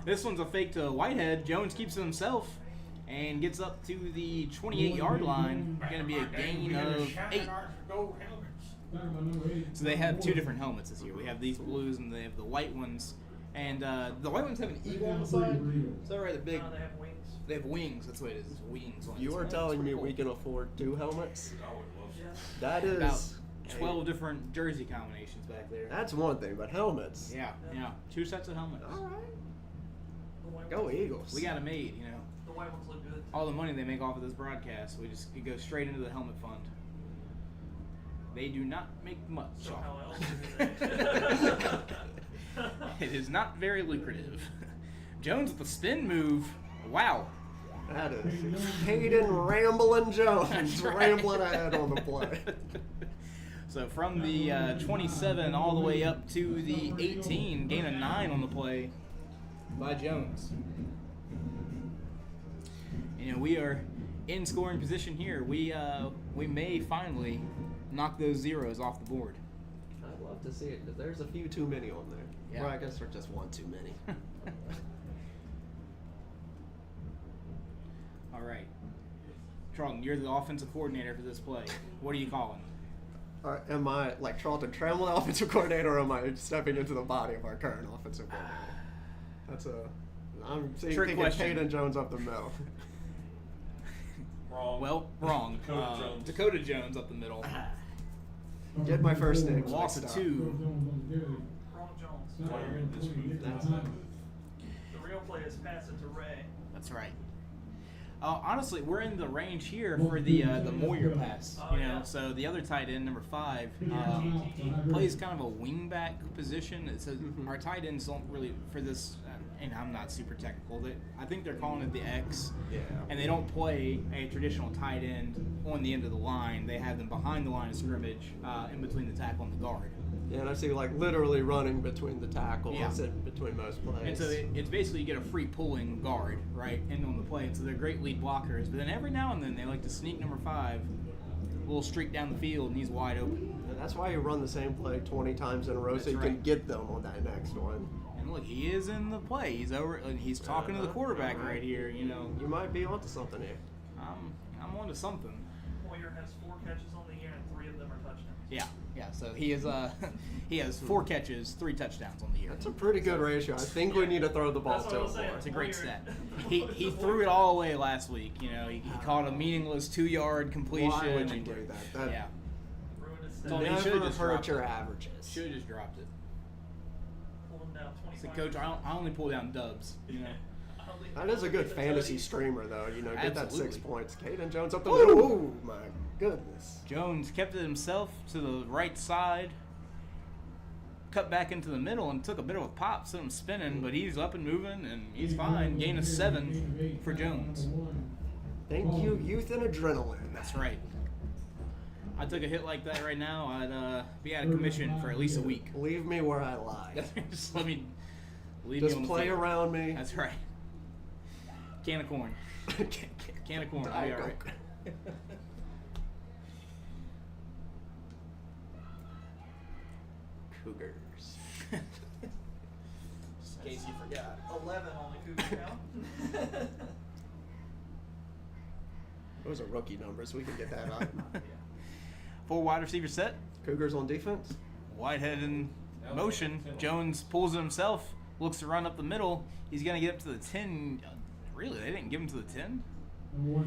This one's a fake to Whitehead. Jones keeps it himself and gets up to the 28-yard line. Going to be a gain of 8. So they have 2 different helmets this year. We have these blues and they have the white ones. And the white ones have an eagle on the side. Is that right? The big. They have wings. They have wings. That's what it is. It's wings. On You it. are telling me we can afford 2 helmets? I would love Yes. That is About 12 different jersey combinations back there. That's one thing, but helmets. Yeah. 2 sets of helmets. All right. The white Go ones, Eagles. We got it made. The white ones look good. All the money they make off of this broadcast, it goes straight into the helmet fund. They do not make much. So off how of else it. do It is not very lucrative. Jones with the spin move. Wow. That is Hayden Ramblin' Jones That's right. rambling ahead on the play. So from the 27 all the way up to the 18, gain of 9 on the play by Jones. We are in scoring position here. We may finally knock those zeros off the board. I'd love to see it, because there's a few too many on there. Yeah. Or I guess there's just one too many. All right. Charlton, you're the offensive coordinator for this play. What are you calling? Am I like Charlton Trammell, the offensive coordinator, or am I stepping into the body of our current offensive coordinator? I'm thinking question. Hayden Jones up the middle. Wrong. Well, wrong. Dakota Jones up the middle. Get my first name. Loss of 2. Wrong Jones. Why you're in this booth. The real play is pass it to Ray. That's right. Honestly, we're in the range here for the Moyer pass. So the other tight end, number 5, plays kind of a wingback position. So our tight ends don't really for this. And I'm not super technical. I think they're calling it the X. Yeah. And they don't play a traditional tight end on the end of the line. They have them behind the line of scrimmage, in between the tackle and the guard. Yeah, and I see literally running between the tackles Yeah. and between most plays. And so it's basically you get a free pulling guard, right, in on the play. And so they're great lead blockers. But then every now and then they like to sneak number 5, a little streak down the field, and he's wide open. And that's why you run the same play 20 times in a row, so That's you right. can get them on that next one. And look, he is in the play. He's over. He's talking to the quarterback right here. You know, You might be onto something here. I'm onto something. Moyer has 4 catches on the year and 3 of them are touchdowns. Yeah. So he is. He has 4 catches, 3 touchdowns on the year. That's a pretty good ratio. I think we need to throw the ball That's what to I him was saying. more. It's a great stat. He threw it all away last week. You know, he caught a meaningless 2-yard completion. Why would you and- do that? Yeah. Ruined his Told me stat. he should've Never just hurt dropped your it. averages. Should have just dropped it. Pulled him down So, 25. coach, I only pull down dubs. You know. That is a good fantasy streamer, though. You know, get that 6 Absolutely. points. Caden Jones up the Woo! middle. Oh my goodness. Jones kept it himself to the right side, cut back into the middle, and took a bit of a pop, sent him spinning, but he's up and moving, and he's fine. Gain of 7 for Jones. Thank you, youth and adrenaline. That's right. I took a hit like that right now, I'd be out of commission for at least a week. Leave me where I lie. Just let me leave me Just on the play field. around me. That's right. Can of corn. Can of corn. I'll be all right. Cougars. In case you forgot. 11 on the Cougar count. Those are rookie numbers. We can get that out. 4 wide receiver set. Cougars on defense. Whitehead in motion. Jones pulls it himself. Looks to run up the middle. He's going to get up to the 10. Really? They didn't give him to the 10?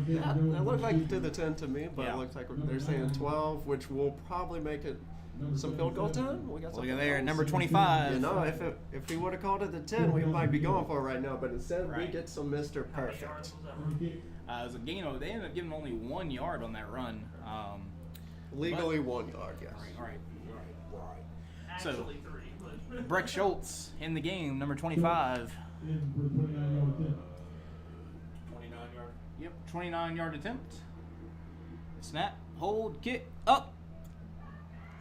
Yeah, it looked like to the 10 to me, but Yeah. it looks like they're saying 12, which will probably make it some field goal time. We got Look something at there, else. number 25. You know, if he would have called it the 10, we might be going for it right now. But instead, we Right. get some Mr. How many Perfect. yards was that? It was a gain of, they ended up giving only 1 yard on that run. Legally 1 yard, yes. All right. Actually 3. But Breck Schultz in the game, number 25. 29 yard. Yep, 29-yard attempt. Snap, hold, kick, up.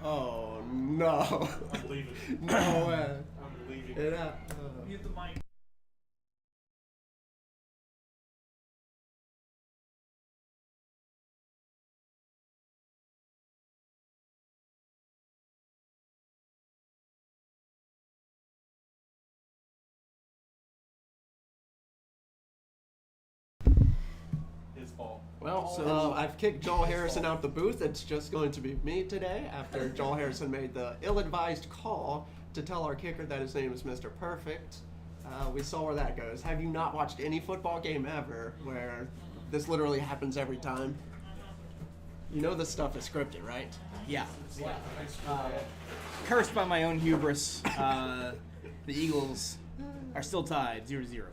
Oh no! I'm leaving. No way! I'm leaving. Mute the mic. His fault. Well, so I've kicked Joel Harrison out the booth. It's just going to be me today after Joel Harrison made the ill-advised call to tell our kicker that his name is Mr. Perfect. We saw where that goes. Have you not watched any football game ever where this literally happens every time? You know this stuff is scripted, right? Yeah. Cursed by my own hubris, the Eagles are still tied 0-0.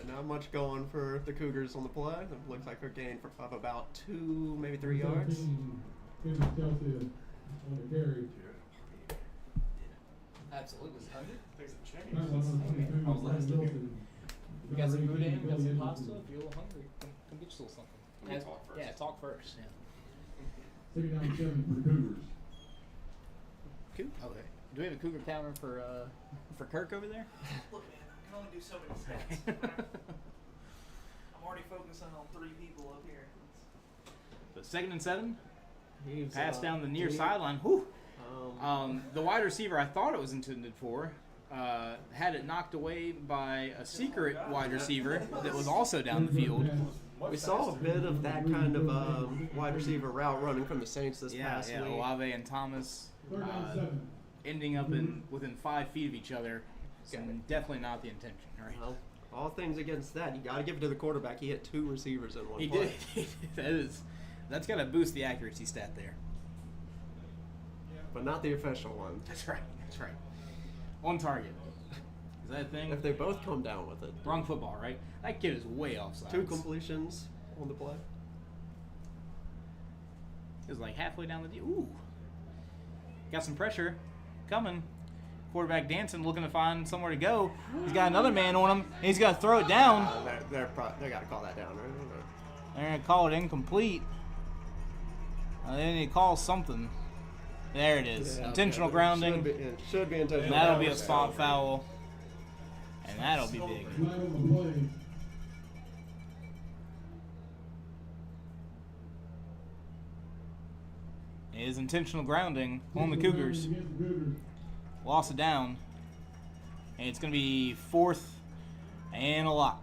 Not much going for the Cougars on the play. It looks like a gain of about 2, maybe 3 yards. Absolutely. There's a change. You got some boudin, you got some pasta. If you're a little hungry, come get yourself something. Let me talk first. Yeah, talk first. Yeah. 7 for the Cougars. Okay. Do we have a Cougar counter for Kirk over there? Look, man, I can only do so many stats. I'm already focusing on 3 people up here. So 2nd and 7. He's, Pass down the near deep. sideline. Whew. Um, The wide receiver I thought it was intended for had it knocked away by a secret wide receiver that was also down the field. we saw a bit of that kind of wide receiver route running from the Saints this past week. Olave and Thomas Third down 7. ending up within 5 feet of each other. So definitely not the intention, right? Well, all things against that, you got to give it to the quarterback. He hit 2 receivers in one He play. did. That's got to boost the accuracy stat there. But not the official one. That's right. That's right. On target. Is that a thing? If they both come down with it. Wrong football, right? That kid is way offside. 2 completions on the play. It was like halfway down the ooh. Got some pressure coming. Quarterback dancing, looking to find somewhere to go. He's got another man on him, and he's got to throw it down. They got to call that down, right? They're going to call it incomplete. They need to call something. There it is. Yeah, Intentional okay. grounding. It should be intentional. And that'll be a grounding. spot foul. And that'll be big. Flag on the play. is intentional grounding on the Cougars. Lost it down. And it's going to be 4th and a lot.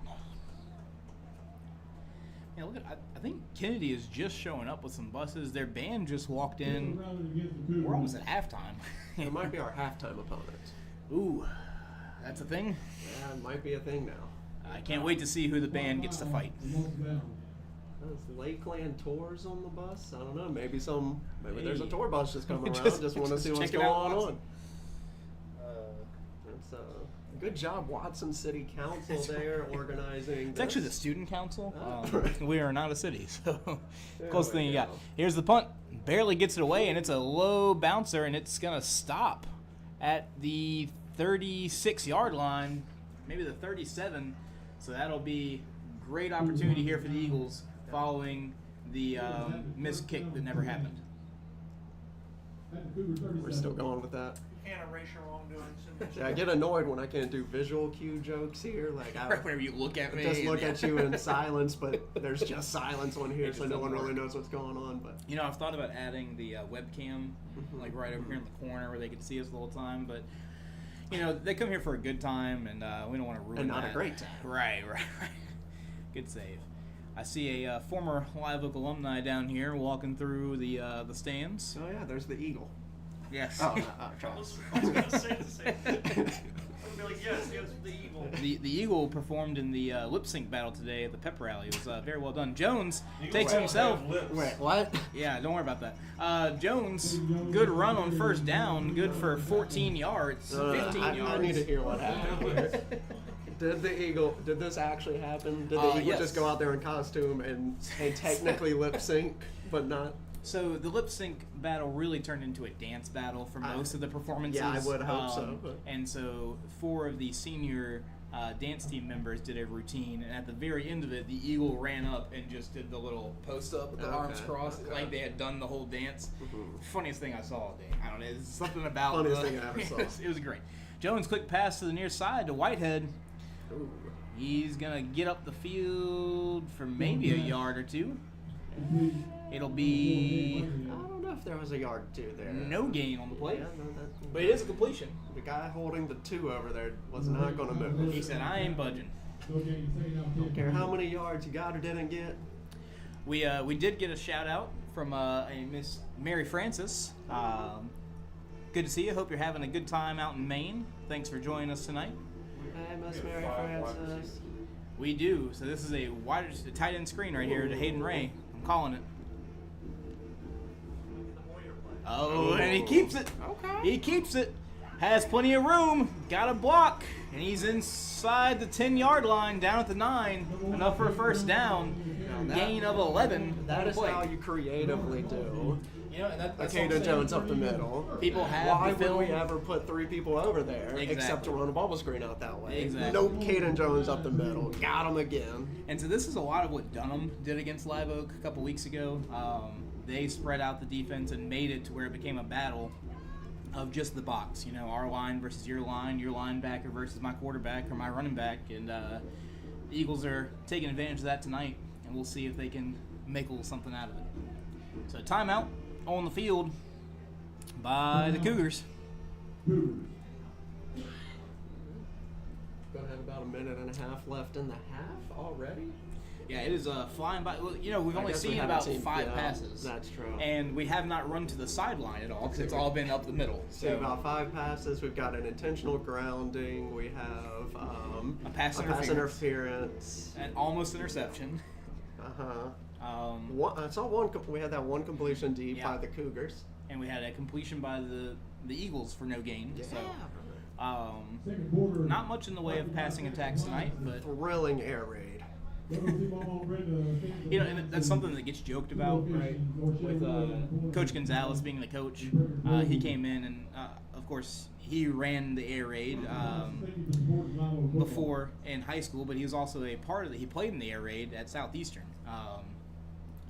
Yeah, look at, I think Kennedy is just showing up with some buses. Their band just walked in. We're almost at halftime. It might be our halftime opponent. Ooh, that's a thing? Yeah, it might be a thing now. I can't wait to see who the band gets to fight. Those Lakeland tours on the bus? I don't know. Maybe there's a tour bus just coming around. Just- Just want to just see what's check it going out, on. Watson. It's good job, Watson City Council there organizing. It's actually the student council. Oh. We are not a city, so There closest we thing you got. go. Here's the punt. Barely gets it away, and it's a low bouncer, and it's going to stop at the 36-yard line, maybe the 37. So that'll be great opportunity here for the Eagles following the missed kick that never happened. We're still going with that. Can't erase your wrongdoings. Yeah, I get annoyed when I can't do visual cue jokes here. Like I Whenever you look at me. just look and- at you in silence, but there's just silence on here, It so just no one doesn't really work. knows what's going on. But You know, I've thought about adding the webcam, like right over here in the corner where they can see us the whole time, but you know, they come here for a good time, and we don't want to ruin And not a that. great time. Right. Good save. I see a former Live Oak alumni down here walking through the stands. oh yeah, there's the eagle. Yes. Oh, I was going to say the same thing. I would be like, yes, the Eagle. The Eagle performed in the lip sync battle today at the pep rally. It was very well done. Jones Eagles takes have himself. lips. Wait, what? Yeah, don't worry about that. Jones, good run on first down, good for 14 yards, 15 I yards. need to hear what happened here. Did this actually happen? Did the eagle yes. just go out there in costume and technically lip sync, but not? So the lip sync battle really turned into a dance battle for most of the performances. Yeah, I would hope so, but- And so 4 of the senior dance team members did a routine, and at the very end of it, the eagle ran up and just did the little post up with the arms Okay, crossed, okay. like they had done the whole dance. Mhm. Funniest thing I saw all day. I don't know. It's something about Funniest the- thing I ever saw. it was great. Jones quick pass to the near side to Whitehead. Ooh. He's gonna get up the field for maybe a yard or two. It'll be I don't know if there was a yard or two there. no gain on the play, Yeah, no, that, but it is a completion. the guy holding the 2 over there was not going to move. He said, "I ain't budging." Don't care how many yards you got or didn't get. We did get a shout out from a Miss Mary Francis. Good to see you. Hope you're having a good time out in Maine. Thanks for joining us tonight. Hey, Miss We have Mary 5 wide Francis. receivers. We do. So this is a tight end screen right here to Hayden Ray. I'm calling it. Oh, and he keeps it. Okay. He keeps it. Has plenty of room. Got a block. And he's inside the 10-yard line, down at the 9. Enough for a first down. Gain of 11. That on the is play. how you creatively do. You know, that's what I'm Akeda saying. Jones up the middle. People have Why the would film. we ever put 3 people over there except Exactly. to run a bubble screen out that way? Exactly. Nope, Caden Jones up the middle. Got him again. And so this is a lot of what Dunham did against Live Oak a couple weeks ago. They spread out the defense and made it to where it became a battle of just the box. You know, our line versus your linebacker versus my quarterback or my running back. And the Eagles are taking advantage of that tonight, and we'll see if they can make a little something out of it. So timeout on the field by the Cougars. Gonna have about a minute and a half left in the half already. Yeah, it is flying by. Well, you know, we've I only guess we seen haven't about seen- 5 yeah, passes. that's true. And we have not run to the sideline at all because it's all been up the middle. So about 5 passes. We've got an intentional grounding. We have A pass interference. and almost interception. I saw one. We had that one completion deep Yeah. by the Cougars. And we had a completion by the Eagles for no gain. So, Second not much in the way of passing attacks tonight, but Thrilling air raid. you know, and that's something that gets joked about, right? With Coach Gonzalez being the coach, he came in and, of course, he ran the air raid before in high school, but he was also a part of it. He played in the air raid at Southeastern.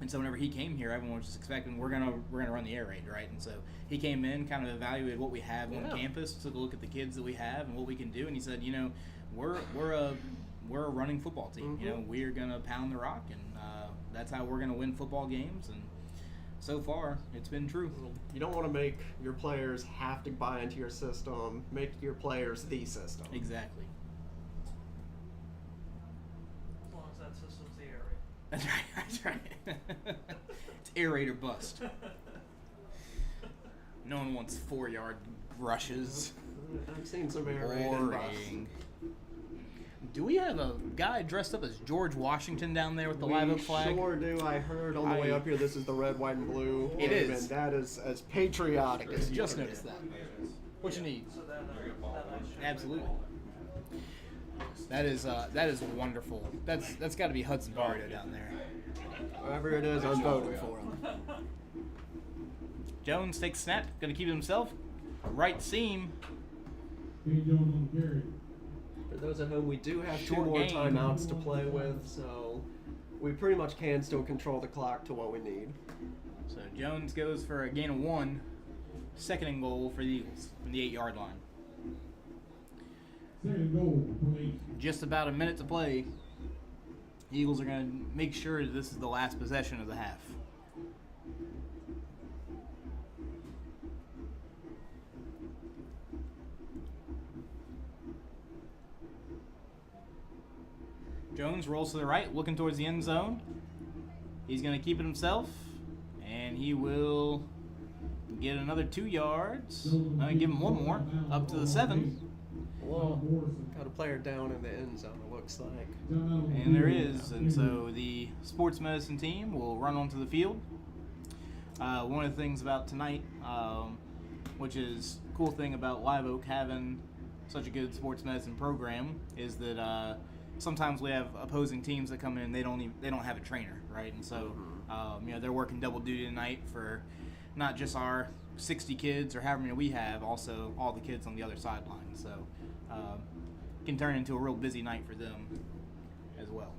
And so whenever he came here, everyone was just expecting we're gonna run the air raid, right? And so he came in, kind of evaluated what we have on campus, took a look at the kids that we have and what we can do, and he said, you know, we're a running football team. You know, we're gonna pound the rock, and that's how we're gonna win football games. And So far, it's been true. You don't want to make your players have to buy into your system. Make your players the system. Exactly. As long as that system's the area. That's right. That's right. It's air raid or bust. No one wants 4-yard rushes. I've seen some air raid and bust. Boring. Do we have a guy dressed up as George Washington down there with the Live Oak flag? Sure do. I heard on the way up here this is the red, white, and blue. It is. And that is as patriotic as Just you noticed that. What you need? So that nice shirt. Absolutely. That is wonderful. That's got to be Hudson Bardo down there. Whoever it is, I'm voting for him. Jones takes snap, gonna keep it himself. Right seam. St. Jones on the carry. For those at home, we do have 2 Short more game. timeouts to play with, so we pretty much can still control the clock to what we need. So Jones goes for a gain of 1. Second and goal for the Eagles from the 8-yard line. Second goal from 8. Just about a minute to play. The Eagles are gonna make sure that this is the last possession of the half. Jones rolls to the right, looking towards the end zone. He's going to keep it himself, and he will get another 2 yards. I'm going to give him 1 more, up to the 7. Well, got a player down in the end zone, it looks like. And there is, and so the sports medicine team will run onto the field. One of the things about tonight, which is a cool thing about Live Oak having such a good sports medicine program, is that sometimes we have opposing teams that come in and they don't have a trainer, right? And so they're working double duty tonight for not just our 60 kids or however many we have, also all the kids on the other sideline. So it can turn into a real busy night for them as well.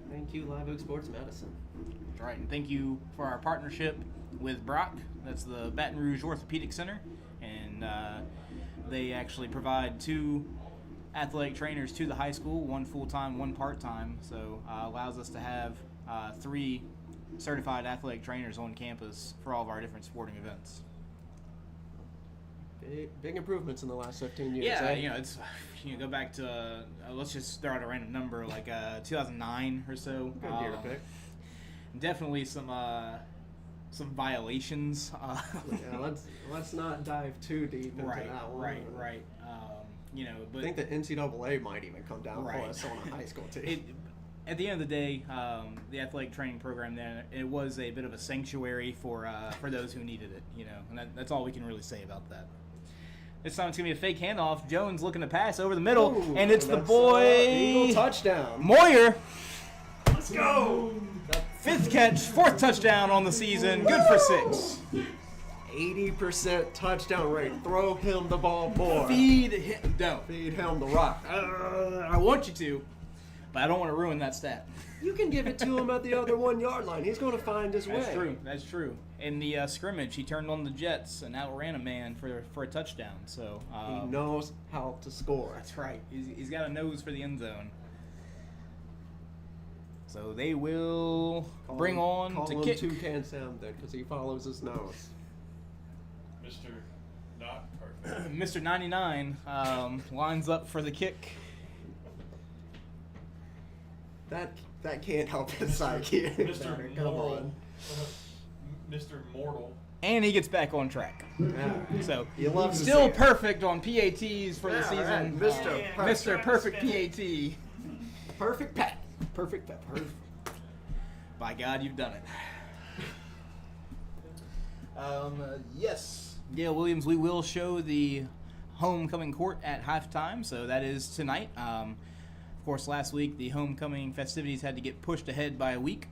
Thank you, Live Oak Sports Medicine. All right, and thank you for our partnership with Brock. That's the Baton Rouge Orthopedic Center, and they actually provide 2 athletic trainers to the high school, 1 full-time, 1 part-time, so allows us to have 3 certified athletic trainers on campus for all of our different sporting events. Big improvements in the last 15 years. Yeah, eh? it's go back to let's just throw out a random number like 2009 or so. Good year to pick. Definitely some violations. Yeah, let's not dive too deep into that one. Right. But I think the NCAA might even come down Right. for us on a high school team. At the end of the day, the athletic training program there, it was a bit of a sanctuary for those who needed it, and that's all we can really say about that. This time it's going to be a fake handoff. Jones looking to pass over the middle, Ooh, and it's the that's, boy, Eagle touchdown. Moyer. Let's go! 5th catch, 4th touchdown on the season. Good for 6. 80% touchdown rate. Throw him the ball, boy. Feed him. Don't. Feed him the rock. I want you to, but I don't want to ruin that stat. You can give it to him at the other 1-yard line. He's going to find his way. That's true. In the scrimmage, he turned on the Jets and outran a man for a touchdown. So He knows how to score. that's right. He's got a nose for the end zone. So they will bring on call to him kick. Toucan Sam then, because he follows his nose. Mr. Not Perfect. Mr. 99 lines up for the kick. That can't help his psyche. Mr. Come Moral. on. Mr. Mortal. And he gets back on track. Yeah. So You love to still see it. perfect on PATs for the Yeah, season. right. Mr. Mr. Perfect PAT. Perfect pat. Perfect pat. By God, you've done it. Yes. Gail Williams, we will show the homecoming court at halftime, so that is tonight. Of course, last week the homecoming festivities had to get pushed ahead by a week.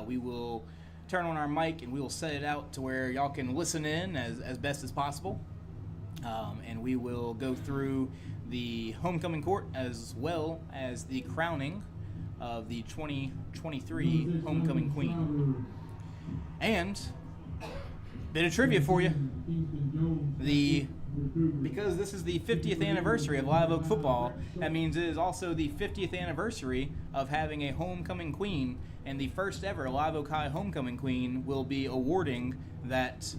We will turn on our mic and we will set it out to where y'all can listen in as best as possible. And we will go through the homecoming court as well as the crowning of the 2023 homecoming queen. And bit of trivia for you. The because this is the 50th anniversary of Live Oak football, that means it is also the 50th anniversary of having a homecoming queen, and the first ever Live Oak High homecoming queen will be awarding that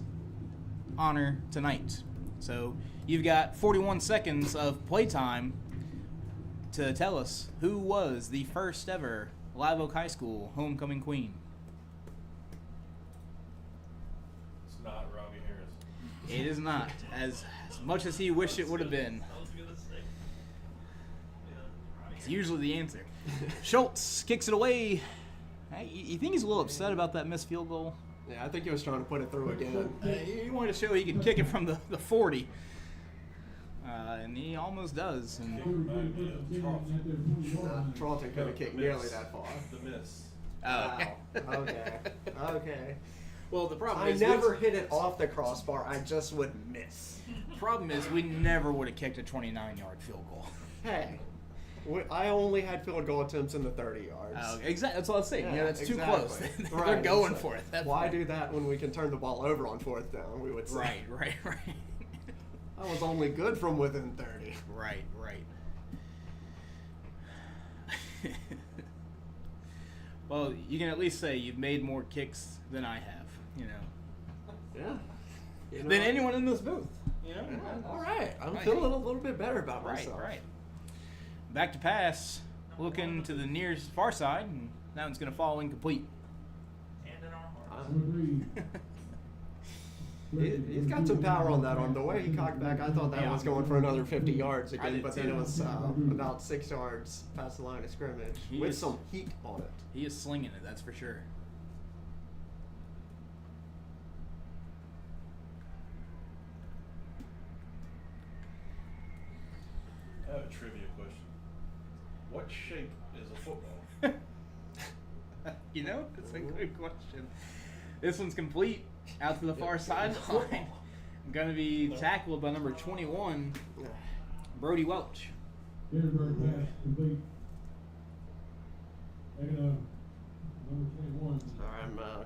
honor tonight. So you've got 41 seconds of playtime to tell us who was the first ever Live Oak High School homecoming queen. It's not Robbie Harris. It is not, as much as he wished it would have been. I was gonna say. Yeah. It's usually the answer. Schultz kicks it away. Hey, you think he's a little upset about that missed field goal? Yeah, I think he was trying to put it through again. He wanted to show he could kick it from the 40. And he almost does. And Charlton could have kicked nearly that far. The miss. oh, Wow. Okay. Okay. well, the problem I is never hit it off the crossbar. I just would miss. problem is we never would have kicked a 29-yard field goal. Hey, I only had field goal attempts in the 30 yards. Exactly. That's what I was saying. Yeah, that's exactly. too close. They're Right, going so for it. That's why right. do that when we can turn the ball over on 4th down? We would say. Right. I was only good from within 30. Right. Well, you can at least say you've made more kicks than I have, Yeah. You know, than anyone in this booth, Yeah, all right. I'm Right. feeling a little bit better about myself. Right. Back to pass, looking to the nearest far side, and that one's going to fall incomplete. And in our hearts. He's got some power on that arm. The way he cocked back, I thought that Yeah. was going for another 50 yards I again, did but then too. it was about 6 yards past the line of scrimmage He with is- some heat on it. He is slinging it, that's for sure. I have a trivia question. What shape is a football? It's a good question. This one's complete, out to the far sideline. Going to be tackled by number 21, Brody Welch. Denver pass complete. Taking number 21. I'm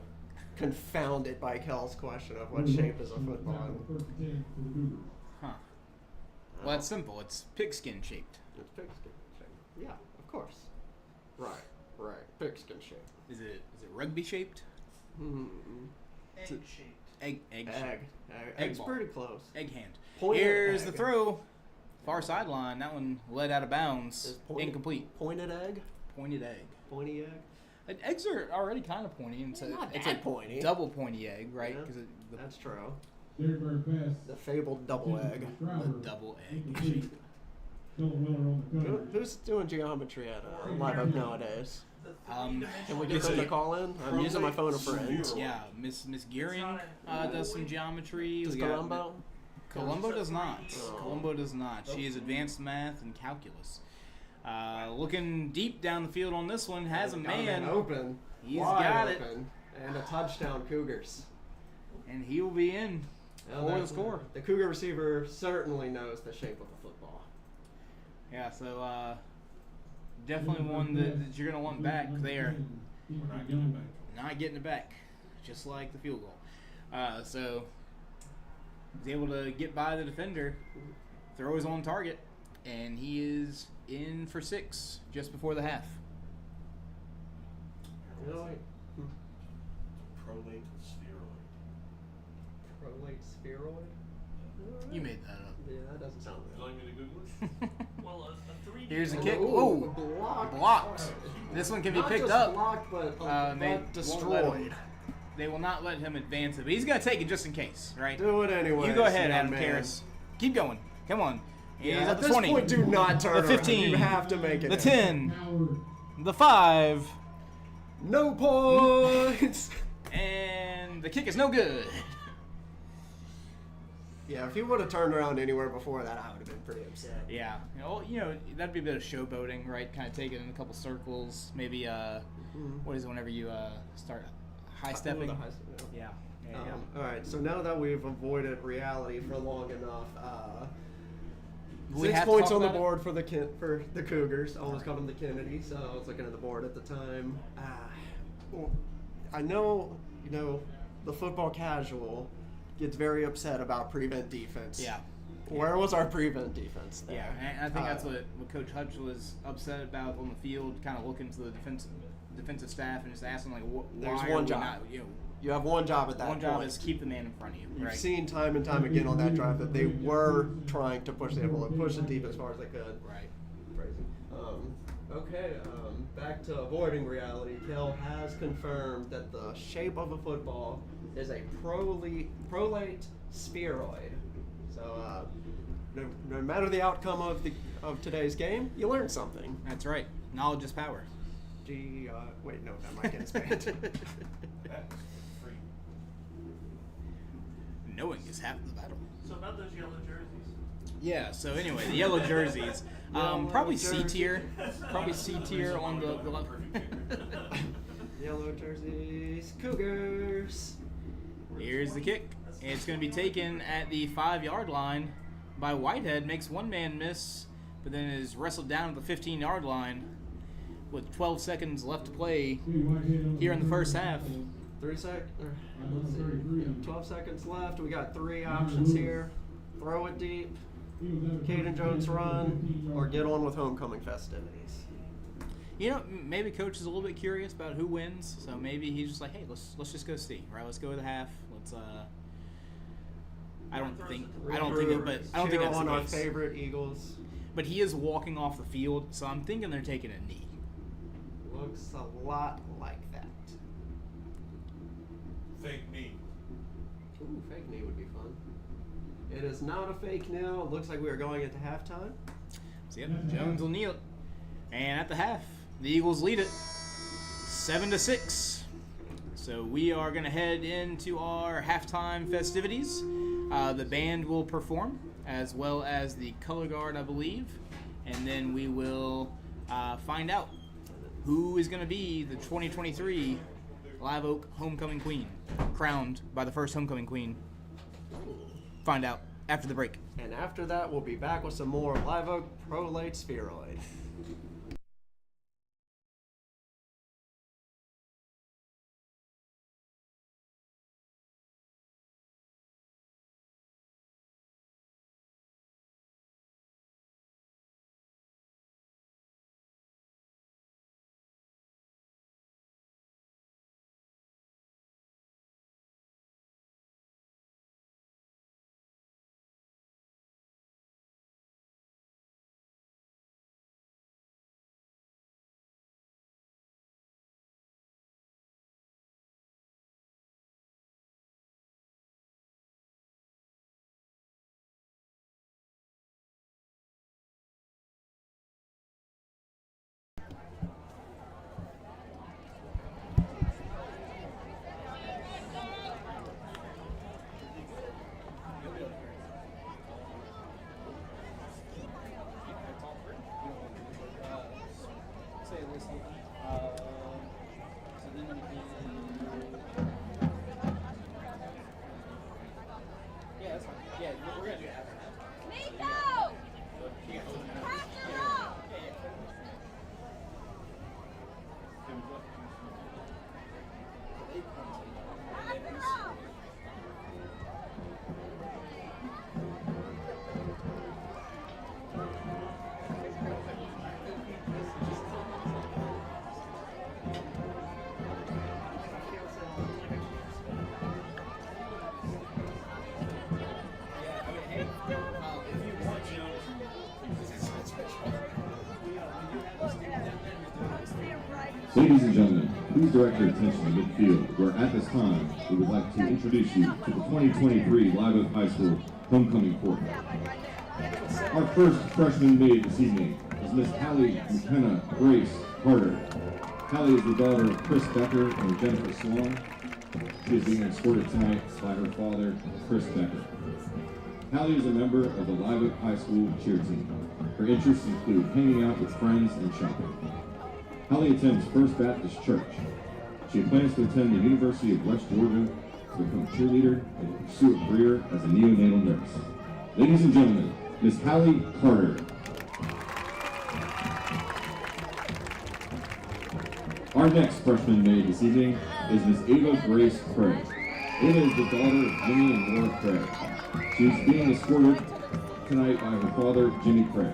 confounded by Kel's question of what shape is a football. First and 10 for the Cougars. Huh. Well, it's simple. It's pigskin shaped. It's pigskin shape. Yeah, of course. Right. Pigskin shape. Is it rugby shaped? Egg shaped. Egg Egg's ball. pretty close. Egg hand. Pointed Here's egg. the throw. Far sideline. That one led out of bounds. Is pointed- Incomplete. Pointed egg? Pointed egg. Pointy egg? Eggs are already kind of pointy. And so Not it's that a pointy. double pointy egg, right? Yeah, Because That's true. Denver pass. The fabled double egg. the double egg Incomplete. shape. Dylan Willer on the cover. Who's doing geometry at Live Oak nowadays? The Um, Can we three-dimensional get them to call in? I'm using my phone a friend. Yeah, Miss Gearing not does some geometry. Does We got Columbo? Columbo does not. Oh. Columbo does not. She is advanced math and calculus. Looking deep down the field on this one, has a Got a man, open. He's Wide got it. open. And a touchdown, Cougars. and he will be in for the score. The Cougar receiver certainly knows the shape of a football. Yeah, so definitely one that you're going to want back. They are We're not getting it back. not getting it back, just like the field goal. So he's able to get by the defender, throw his on target, and he is in for 6 just before the half. Really? Prolate spheroid. Prolate spheroid? You made that up. Yeah, that doesn't sound Would you real. like me to Google it? Well, a 3D. Here's the kick. Ooh, Ooh, blocked. blocked. This one can be Not picked just up. blocked, but, They but won't let him- destroyed. They will not let him advance it, but he's going to take it just in case, right? Do it anyway. You go ahead, young Adam man. Karras. Keep going. Come on. He's Yeah, at at the this 20. point, do not turn The around. 15. You have to make it. The in. 10. Howard. The 5. No points. And the kick is no good. Yeah, if he would have turned around anywhere before that, I would have been pretty upset. Yeah. That'd be a bit of showboating, right? Kind of take it in a couple circles. Maybe, what is it whenever you start high stepping? Oh, the high step, yeah. Yeah. All right, so now that we've avoided reality for long enough, We 6 have to points talk on the about it? board for the Cougars. I almost called them the Kennedy, so I was looking at the board at the time. Well, I know, the football casual gets very upset about prevent defense. Yeah. Where was our prevent defense there? Yeah, and I think that's what Coach Hutch was upset about on the field, kind of looking to the defensive staff and just asking, like, There's why one are we job. not, You have one job at that one point. job is keep the man in front of you. You've right? seen time and time again on that drive that they were trying to push the envelope, push it deep as far as they could. Right. Crazy. Okay, back to avoiding reality. Kel has confirmed that the shape of a football is a prolate spheroid. So, no matter the outcome of today's game, you learn something. That's right. Knowledge is power. Wait, no, that might get us banned. That was free. Knowing is half the battle. So about those yellow jerseys. Yeah, so anyway, the yellow jerseys. Probably C jerseys. tier. Probably C tier on the Yellow jerseys, Cougars. Here's the kick. It's going to be taken at the 5-yard line by Whitehead. Makes one man miss, but then is wrestled down at the 15-yard line with 12 seconds left to play here in the first half. 12 seconds left. We got 3 options here. Throw it deep, Caden Jones run, or get on with homecoming festivities. You know, maybe coach is a little bit curious about who wins, so maybe he's just like, hey, let's just go see. Right, let's go with the half. Let's I don't think that's on the our case. favorite Eagles. But he is walking off the field, so I'm thinking they're taking a knee. Looks a lot like that. Fake knee. Ooh, fake knee would be fun. It is not a fake knee. It looks like we are going into halftime. So yep, Jones will kneel. And at the half, the Eagles lead it 7-6. So we are going to head into our halftime festivities. The band will perform, as well as the color guard, I believe. And then we will find out who is going to be the 2023 Live Oak Homecoming Queen, crowned by the first Homecoming Queen. Find out after the break. And after that, we'll be back with some more Live Oak Prolate Spheroid. Ladies and gentlemen, please direct your attention to midfield, where at this time, we would like to introduce you to the 2023 Live Oak High School Homecoming Court. Our first freshman maid this evening is Miss Hallie McKenna Grace Carter. Hallie is the daughter of Chris Becker and Jennifer Swan. She is being escorted tonight by her father, Chris Becker. Hallie is a member of the Live Oak High School cheer team. Her interests include hanging out with friends and shopping. Hallie attends First Baptist Church. She plans to attend the University of West Georgia to become a cheerleader and pursue a career as a neonatal nurse. Ladies and gentlemen, Miss Hallie Carter. Our next freshman maid this evening is Miss Ava Grace Craig. Ava is the daughter of Jimmy and Laura Craig. She is being escorted tonight by her father, Jimmy Craig.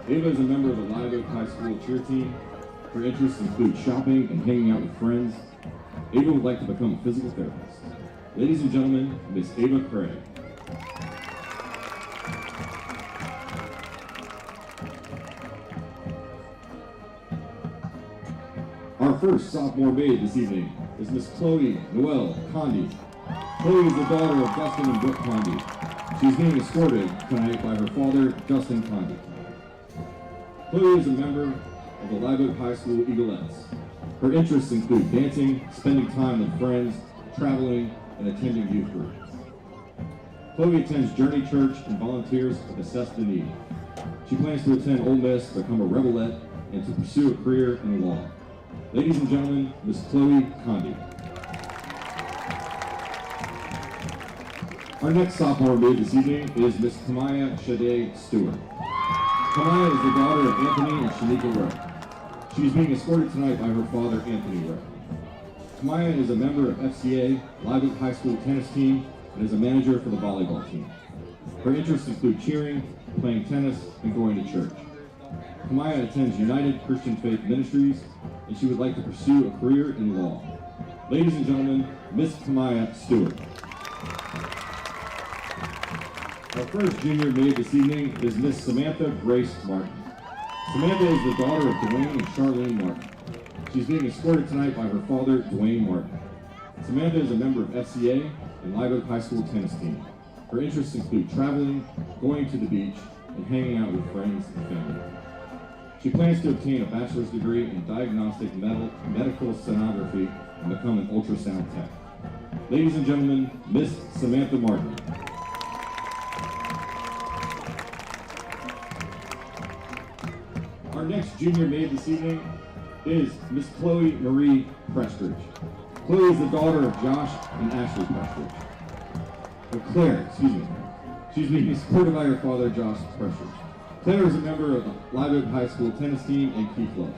Ava is a member of the Live Oak High School cheer team. Her interests include shopping and hanging out with friends. Ava would like to become a physical therapist. Ladies and gentlemen, Miss Ava Craig. Our first sophomore maid this evening is Miss Chloe Noelle Condi. Chloe is the daughter of Dustin and Brooke Condi. She is being escorted tonight by her father, Dustin Condi. Chloe is a member of the Live Oak High School Eaglettes. Her interests include dancing, spending time with friends, traveling, and attending youth groups. Chloe attends Journey Church and volunteers with Assess the Need. She plans to attend Ole Miss, become a Rebelette, and to pursue a career in law. Ladies and gentlemen, Miss Chloe Condi. Our next sophomore maid this evening is Miss Kamaya Shade Stewart. Kamaya is the daughter of Anthony and Shanika Rowe. She is being escorted tonight by her father, Anthony Rowe. Kamaya is a member of FCA, Live Oak High School tennis team, and is a manager for the volleyball team. Her interests include cheering, playing tennis, and going to church. Kamaya attends United Christian Faith Ministries, and she would like to pursue a career in law. Ladies and gentlemen, Miss Kamaya Stewart. Our first junior maid this evening is Miss Samantha Grace Martin. Samantha is the daughter of Dwayne and Charlene Martin. She's being escorted tonight by her father, Dwayne Martin. Samantha is a member of FCA and Live Oak High School tennis team. Her interests include traveling, going to the beach, and hanging out with friends and family. She plans to obtain a bachelor's degree in diagnostic medical sonography and become an ultrasound tech. Ladies and gentlemen, Miss Samantha Martin. Our next junior maid this evening is Miss Chloe Marie Prestridge. Chloe is the daughter of Josh and Ashley Prestridge. She's being escorted by her father, Josh Prestridge. Claire is a member of the Live Oak High School tennis team and Key Club.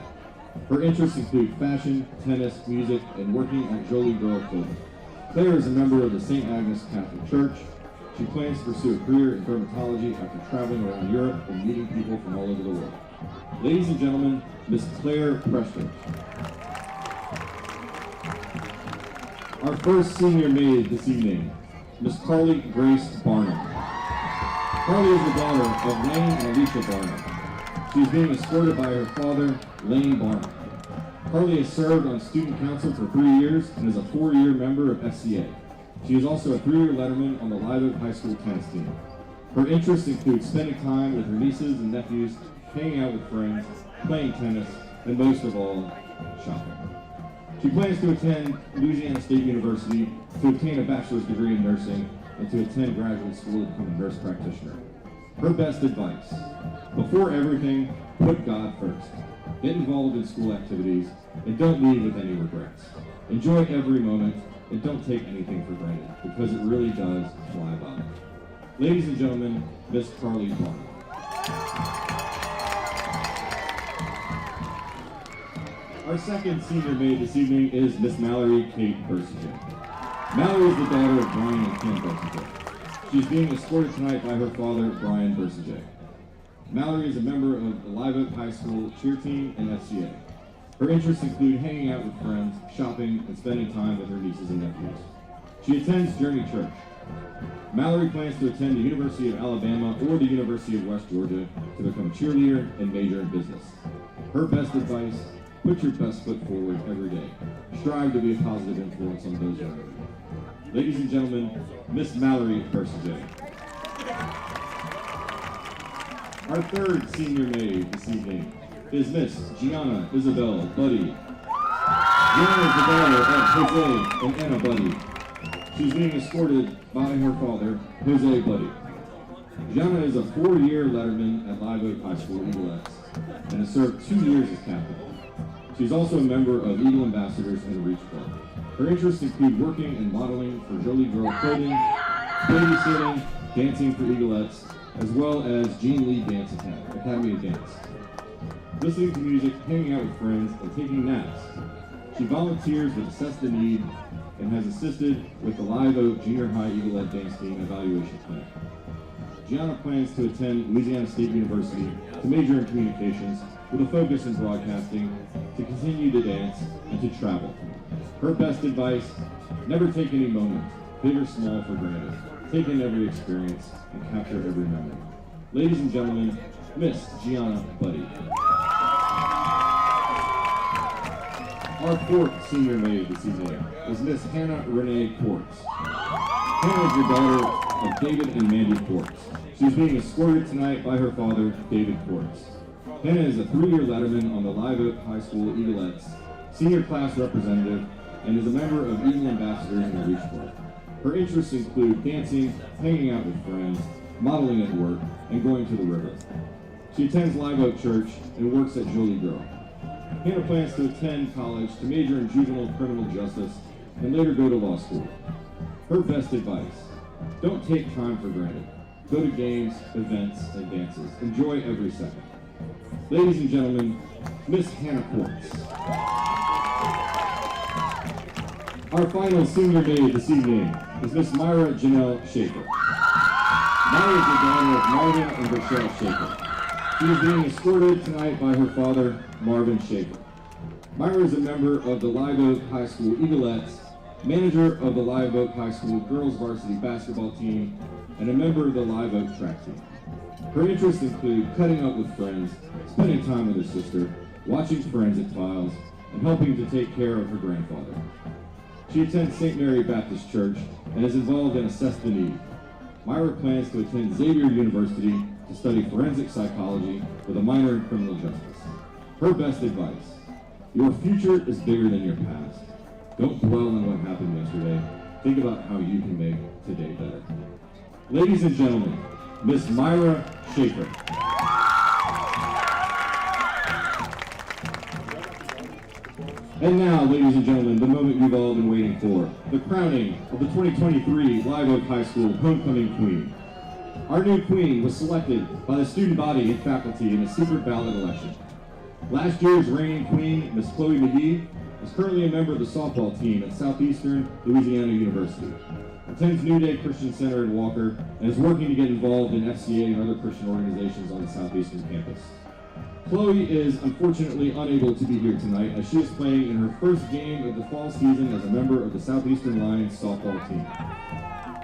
Her interests include fashion, tennis, music, and working at Jolie Girl Clothing. Claire is a member of the St. Agnes Catholic Church. She plans to pursue a career in dermatology after traveling around Europe and meeting people from all over the world. Ladies and gentlemen, Miss Claire Prestridge. Our first senior maid this evening, Miss Carly Grace Barnum. Carly is the daughter of Lane and Alicia Barnum. She is being escorted by her father, Lane Barnum. Carly has served on student council for 3 years and is a 4-year member of FCA. She is also a 3-year letterman on the Live Oak High School tennis team. Her interests include spending time with her nieces and nephews, hanging out with friends, playing tennis, and most of all, shopping. She plans to attend Louisiana State University to obtain a bachelor's degree in nursing and to attend graduate school to become a nurse practitioner. Her best advice: before everything, put God first. Get involved in school activities and don't leave with any regrets. Enjoy every moment and don't take anything for granted because it really does fly by. Ladies and gentlemen, Miss Carly Barnum. Our second senior maid this evening is Miss Mallory Kate Bursinger. Mallory is the daughter of Brian and Kim Bursinger. She's being escorted tonight by her father, Brian Bursinger. Mallory is a member of the Live Oak High School cheer team and FCA. Her interests include hanging out with friends, shopping, and spending time with her nieces and nephews. She attends Journey Church. Mallory plans to attend the University of Alabama or the University of West Georgia to become a cheerleader and major in business. Her best advice: put your best foot forward every day. Strive to be a positive influence on those around you. Ladies and gentlemen, Miss Mallory Bursinger. Our third senior maid this evening is Miss Gianna Isabel Buddy. Gianna is the daughter of Jose and Anna Buddy. She's being escorted by her father, Jose Buddy. Gianna is a 4-year letterman at Live Oak High School Eaglettes and has served 2 years as captain. She's also a member of Eagle Ambassadors and the Reach Club. Her interests include working and modeling for Jolie Girl Clothing, babysitting, dancing for Eaglettes, as well as Jean Lee Dance Academy of Dance. Listening to music, hanging out with friends, and taking naps. She volunteers with Assess the Need and has assisted with the Live Oak Junior High Eaglette Dance Team evaluation clinic. Gianna plans to attend Louisiana State University to major in communications with a focus in broadcasting, to continue to dance, and to travel. Her best advice: never take any moment, big or small, for granted. Take in every experience and capture every memory. Ladies and gentlemen, Miss Gianna Buddy. Our fourth senior maid this evening is Miss Hannah Renee Quartz. Hannah is the daughter of David and Mandy Quartz. She is being escorted tonight by her father, David Quartz. Hannah is a 3-year letterman on the Live Oak High School Eaglettes, senior class representative, and is a member of Eagle Ambassadors in the Reach Club. Her interests include dancing, hanging out with friends, modeling at work, and going to the river. She attends Live Oak Church and works at Jolie Girl. Hannah plans to attend college to major in juvenile criminal justice and later go to law school. Her best advice: don't take time for granted. Go to games, events, and dances. Enjoy every second. Ladies and gentlemen, Miss Hannah Quartz. Our final senior maid this evening is Miss Myra Janelle Schaefer. Myra is the daughter of Marvin and Rochelle Schaefer. She is being escorted tonight by her father, Marvin Schaefer. Myra is a member of the Live Oak High School Eaglettes, manager of the Live Oak High School girls varsity basketball team, and a member of the Live Oak track team. Her interests include cutting up with friends, spending time with her sister, watching forensic files, and helping to take care of her grandfather. She attends St. Mary Baptist Church and is involved in Assess the Need. Myra plans to attend Xavier University to study forensic psychology with a minor in criminal justice. Her best advice: your future is bigger than your past. Don't dwell on what happened yesterday. Think about how you can make today better. Ladies and gentlemen, Miss Myra Schaefer. And now, ladies and gentlemen, the moment you've all been waiting for, the crowning of the 2023 Live Oak High School Homecoming Queen. Our new queen was selected by the student body and faculty in a secret ballot election. Last year's reigning queen, Miss Chloe McGee, is currently a member of the softball team at Southeastern Louisiana University, attends New Day Christian Center in Walker, and is working to get involved in FCA and other Christian organizations on the Southeastern campus. Chloe is unfortunately unable to be here tonight as she is playing in her first game of the fall season as a member of the Southeastern Lions softball team.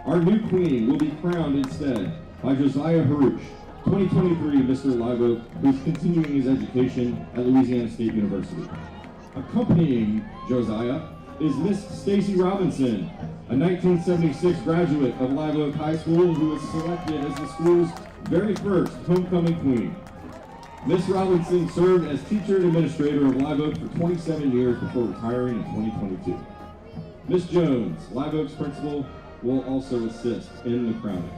Our new queen will be crowned instead by Josiah Haruch, 2023 Mr. Live Oak, who is continuing his education at Louisiana State University. Accompanying Josiah is Miss Stacy Robinson, a 1976 graduate of Live Oak High School who was selected as the school's very first homecoming queen. Miss Robinson served as teacher and administrator of Live Oak for 27 years before retiring in 2022. Miss Jones, Live Oak's principal, will also assist in the crowning.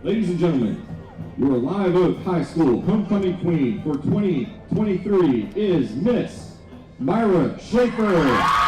Ladies and gentlemen, your Live Oak High School homecoming queen for 2023 is Miss Myra Schaefer.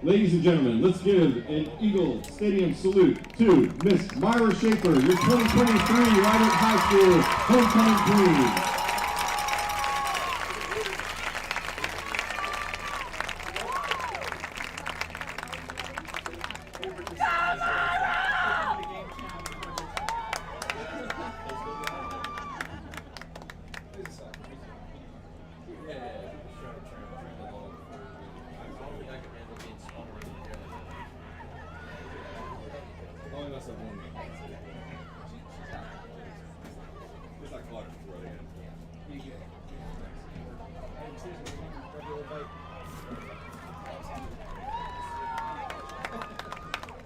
Ladies and gentlemen, let's give an Eagle Stadium salute to Miss Myra Schaefer, your 2023 Live Oak High School homecoming queen. It's like water. Regular bite.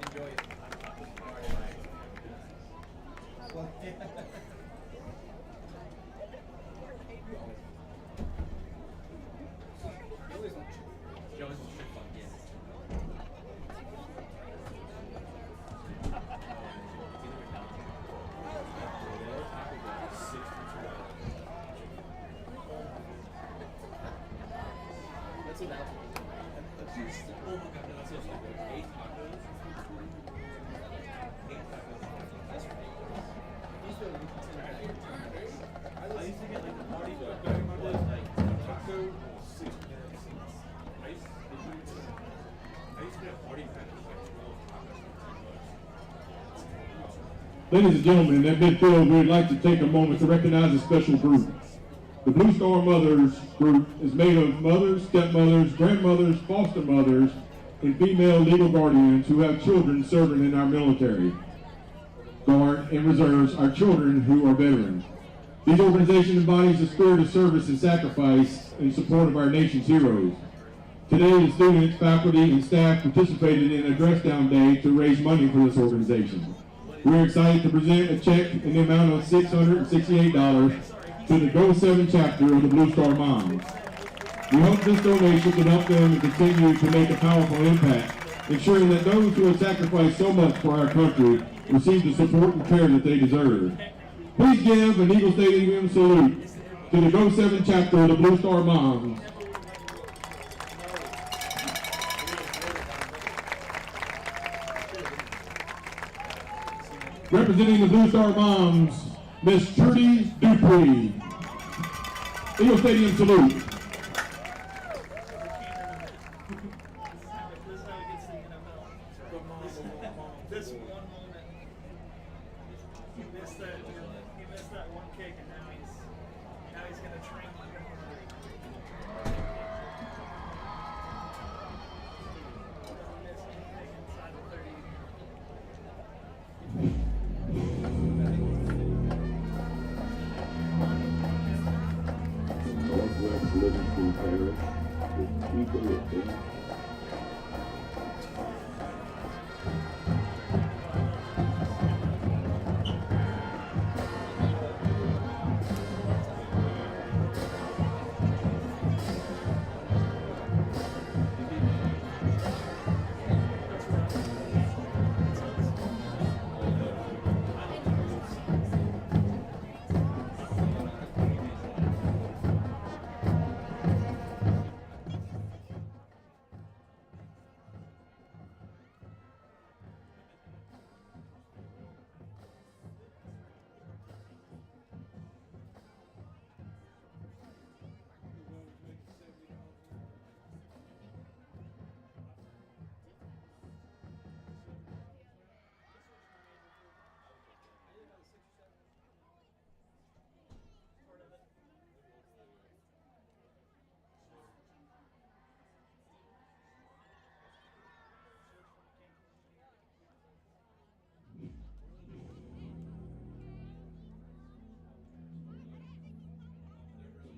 Enjoy it. Well, That's what else. Oh my god, no, that's so stupid. 8 tacos? 8 tacos. That's ridiculous. I used to get like the party food back in my day, like taco, 6 minutes. I used to get a party pack of like 12 tacos for $10. Ladies and gentlemen, in that midfield, we'd like to take a moment to recognize a special group. The Blue Star Mothers group is made of mothers, stepmothers, grandmothers, foster mothers, and female legal guardians who have children serving in our military, Guard, and reserves, our children who are veterans. These organizations embodies the spirit of service and sacrifice in support of our nation's heroes. Today, the students, faculty, and staff participated in a dress down day to raise money for this organization. We're excited to present a check in the amount of $668 to the Go 7 chapter of the Blue Star Moms. We hope this donation can help them to continue to make a powerful impact, ensuring that those who have sacrificed so much for our country receive the support and care that they deserve. Please give an Eagle Stadium salute to the Go 7 chapter of the Blue Star Moms. Representing the Blue Star Moms, Miss Trudy Dupree. Eagle Stadium salute. This is how it gets to the NFL. This one moment. He missed that one kick, and now he's gonna train even harder. Doesn't miss anything inside the 30. Northwest Livingston Parish, the people of them.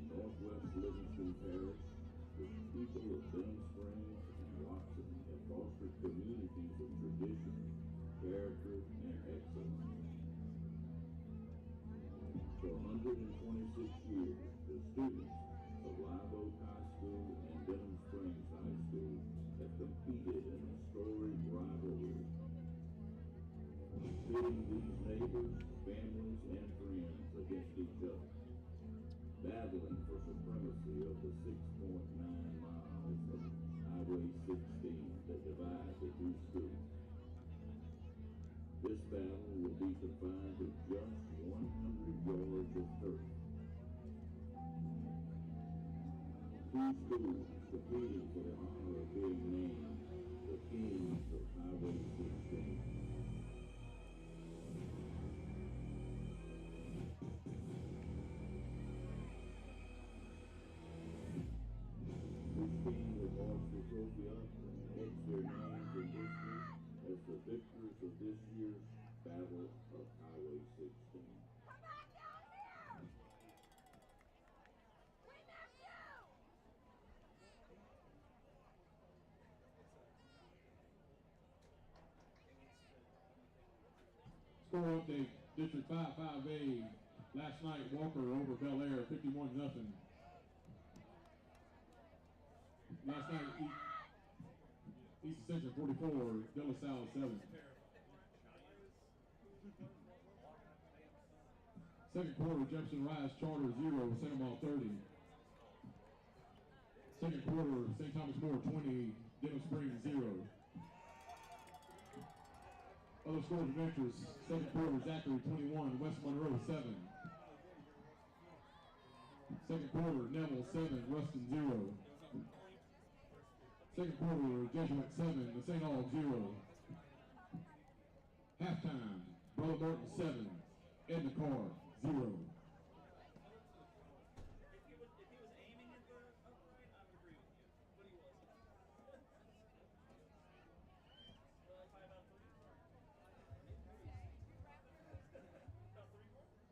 Northwest Livingston Parish, the people of Benham Springs and Watson have fostered communities of tradition, character, and excellence. For 126 years, the students of Live Oak High School and Benham Springs High School have competed in a storied rivalry, pitting these neighbors, families, and friends against each other, battling for supremacy of the 6.9 miles of Highway 16 that divide the two schools. This battle will be confined to just 100 yards of turf. Two schools competing for the honor of being named the Kings of Highway 16. The trophy up and etch their names in history as the victors of this year's Battle of Highway 16. Score update, District 5-5A. Last night, Walker over Bel Air, 51-0. Last night, East Ascension 44, De La Salle 7. Second quarter, Jefferson Rise Charter 0, Cinema 30. Second quarter, St. Thomas More 20, Denham Springs 0. Other scores of interest, second quarter, Zachary 21, West Monroe 7. Second quarter, Neville 7, Ruston 0. Second quarter, Jesuit 7, the St. Aug 0. Halftime, Brother Martin 7, Edna Carr 0. If he was aiming at the upright, I would agree with you, but he wasn't. Well, if I about 3. About 3 more?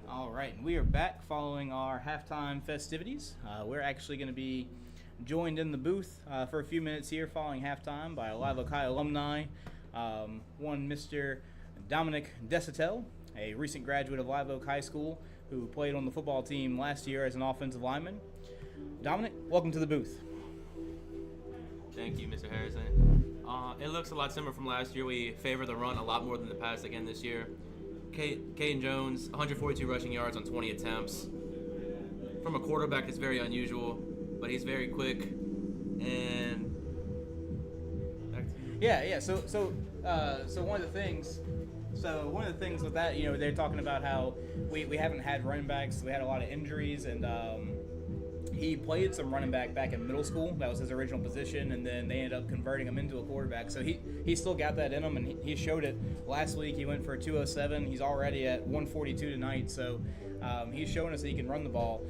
All right, and we are back following our halftime festivities. We're actually going to be joined in the booth for a few minutes here following halftime by a Live Oak High alumni. One Mr. Dominic Desatel, a recent graduate of Live Oak High School who played on the football team last year as an offensive lineman. Dominic, welcome to the booth. Thank you, Mr. Harrison. It looks a lot similar from last year. We favor the run a lot more than the pass again this year. Caden Jones, 142 rushing yards on 20 attempts. From a quarterback, it's very unusual, but he's very quick. And Yeah. So one of the things with that, they're talking about how we haven't had running backs. We had a lot of injuries, and he played some running back in middle school. That was his original position, and then they ended up converting him into a quarterback. So he still got that in him, and he showed it last week. He went for 207. He's already at 142 tonight. So he's showing us that he can run the ball.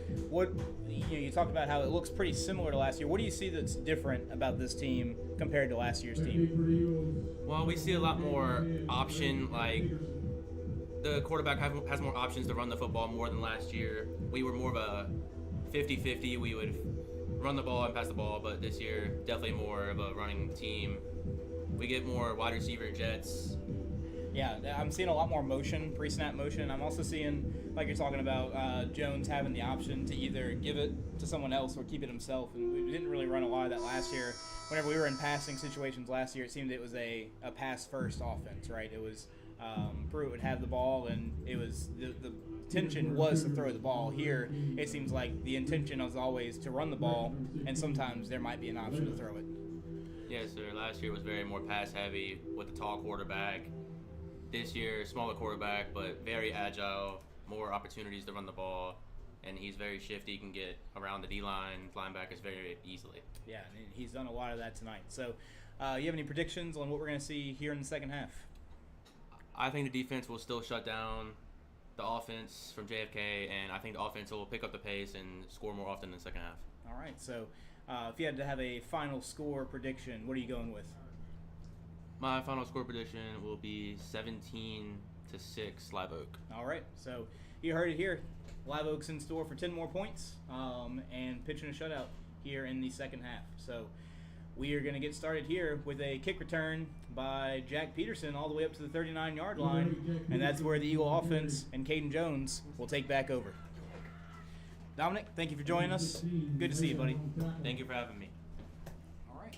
You talked about how it looks pretty similar to last year. What do you see that's different about this team compared to last year's team? well, we see a lot more option. Like the quarterback has more options to run the football more than last year. We were more of a 50-50. We would run the ball and pass the ball, but this year definitely more of a running team. We get more wide receiver jets. Yeah, I'm seeing a lot more motion, pre-snap motion. I'm also seeing, like you're talking about, Jones having the option to either give it to someone else or keep it himself. And we didn't really run a lot of that last year. Whenever we were in passing situations last year, it seemed it was a pass-first offense, right? It was Pruitt would have the ball, and it was the intention was to throw the ball. Here, it seems like the intention was always to run the ball, and sometimes there might be an option to throw it. Yes, sir. Last year was very more pass-heavy with the tall quarterback. This year, smaller quarterback, but very agile, more opportunities to run the ball, and he's very shifty. He can get around the D-line, linebackers very easily. Yeah, and he's done a lot of that tonight. So you have any predictions on what we're going to see here in the second half? I think the defense will still shut down the offense from JFK, and I think the offense will pick up the pace and score more often in the second half. All right, so if you had to have a final score prediction, what are you going with? My final score prediction will be 17-6 Live Oak. All right, so you heard it here. Live Oak's in store for 10 more points and pitching a shutout here in the second half. So we are going to get started here with a kick return by Jack Peterson all the way up to the 39-yard line, and that's where the Eagle offense and Caden Jones will take back over. Dominic, thank you for joining us. Good to see you, buddy. Thank you for having me. All right.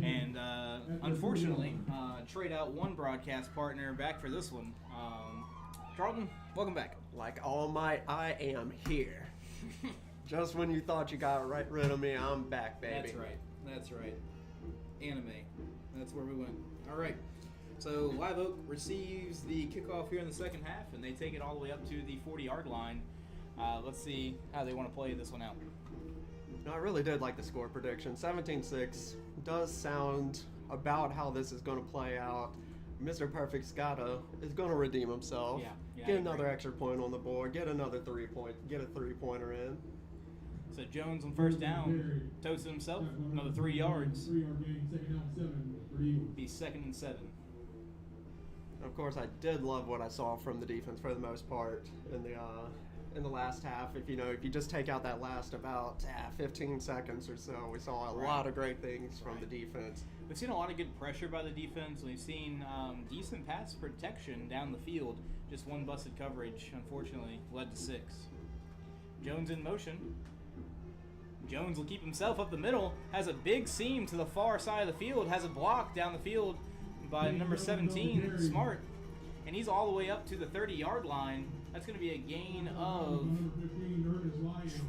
And unfortunately, trade out one broadcast partner back for this one. Charlton, welcome back. Like All Might, I am here. Just when you thought you got rid of me, I'm back, baby. That's right. Anime. That's where we went. All right. So Live Oak receives the kickoff here in the second half, and they take it all the way up to the 40-yard line. Let's see how they want to play this one out. No, I really did like the score prediction. 17-6 does sound about how this is going to play out. Mr. Perfect Scotto is going to redeem himself. Yeah, get another extra point on the board. Get another get a three-pointer in. So Jones on first down toasted himself another 3 yards. Be 2nd and 7. Of course, I did love what I saw from the defense for the most part in the last half. If you just take out that last about 15 seconds or so, we saw a lot of great things from the defense. We've seen a lot of good pressure by the defense. We've seen decent pass protection down the field. Just one busted coverage, unfortunately, led to 6. Jones in motion. Jones will keep himself up the middle, has a big seam to the far side of the field, has a block down the field by number 17, Smart, and he's all the way up to the 30-yard line. That's going to be a gain of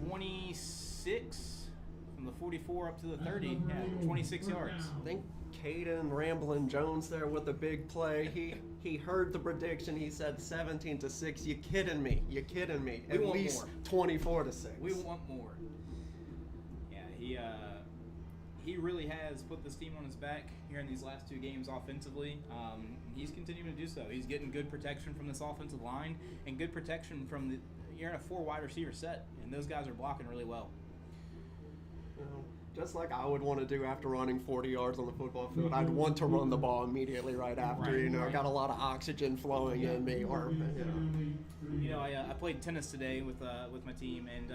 26 from the 44 up to the 30. Yeah, 26 yards. I think Caden Ramblin' Jones there with the big play. He heard the prediction. He said 17-6. You kidding me? At least 24-6. We want more. Yeah, he really has put this team on his back here in these last 2 games offensively. He's continuing to do so. He's getting good protection from this offensive line and good protection you're in a 4 wide receiver set, and those guys are blocking really well. just like I would want to do after running 40 yards on the football field. I'd want to run the ball immediately right after. Got a lot of oxygen flowing in me, or I played tennis today with my team, and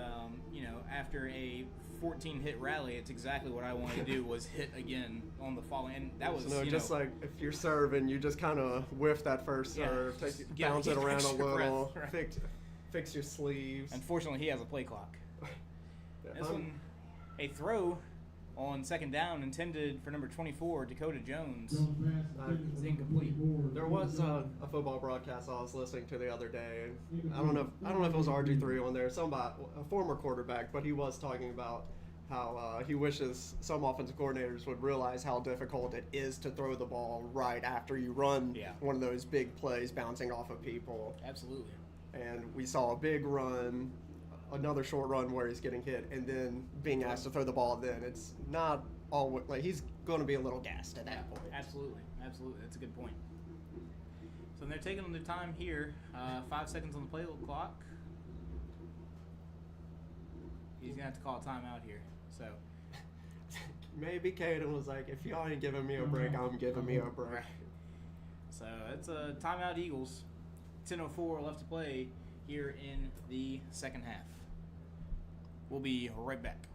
after a 14 hit rally, it's exactly what I wanted to do was hit again on the following, and that was just like if you're serving, you just kind of whiff that first serve, bounce it around a little, breath, right. fix your sleeves. Unfortunately, he has a play clock. Yeah, This one, a throw on second down intended for number 24, Dakota Jones. It's incomplete. There was a football broadcast I was listening to the other day, and I don't know if it was RG3 on there, a former quarterback, but he was talking about how he wishes some offensive coordinators would realize how difficult it is to throw the ball right after you run one of those big plays bouncing off of people. Absolutely. And we saw a big run, another short run where he's getting hit, and then being asked to throw the ball. Then it's not all like he's going to be a little gassed at that point. Absolutely. That's a good point. So they're taking their time here. 5 seconds on the play clock. He's gonna have to call a timeout here. So maybe Caden was like, "If y'all ain't giving me a break, I'm giving me a break." Right. So it's a timeout, Eagles. 10:04 left to play here in the second half. We'll be right back.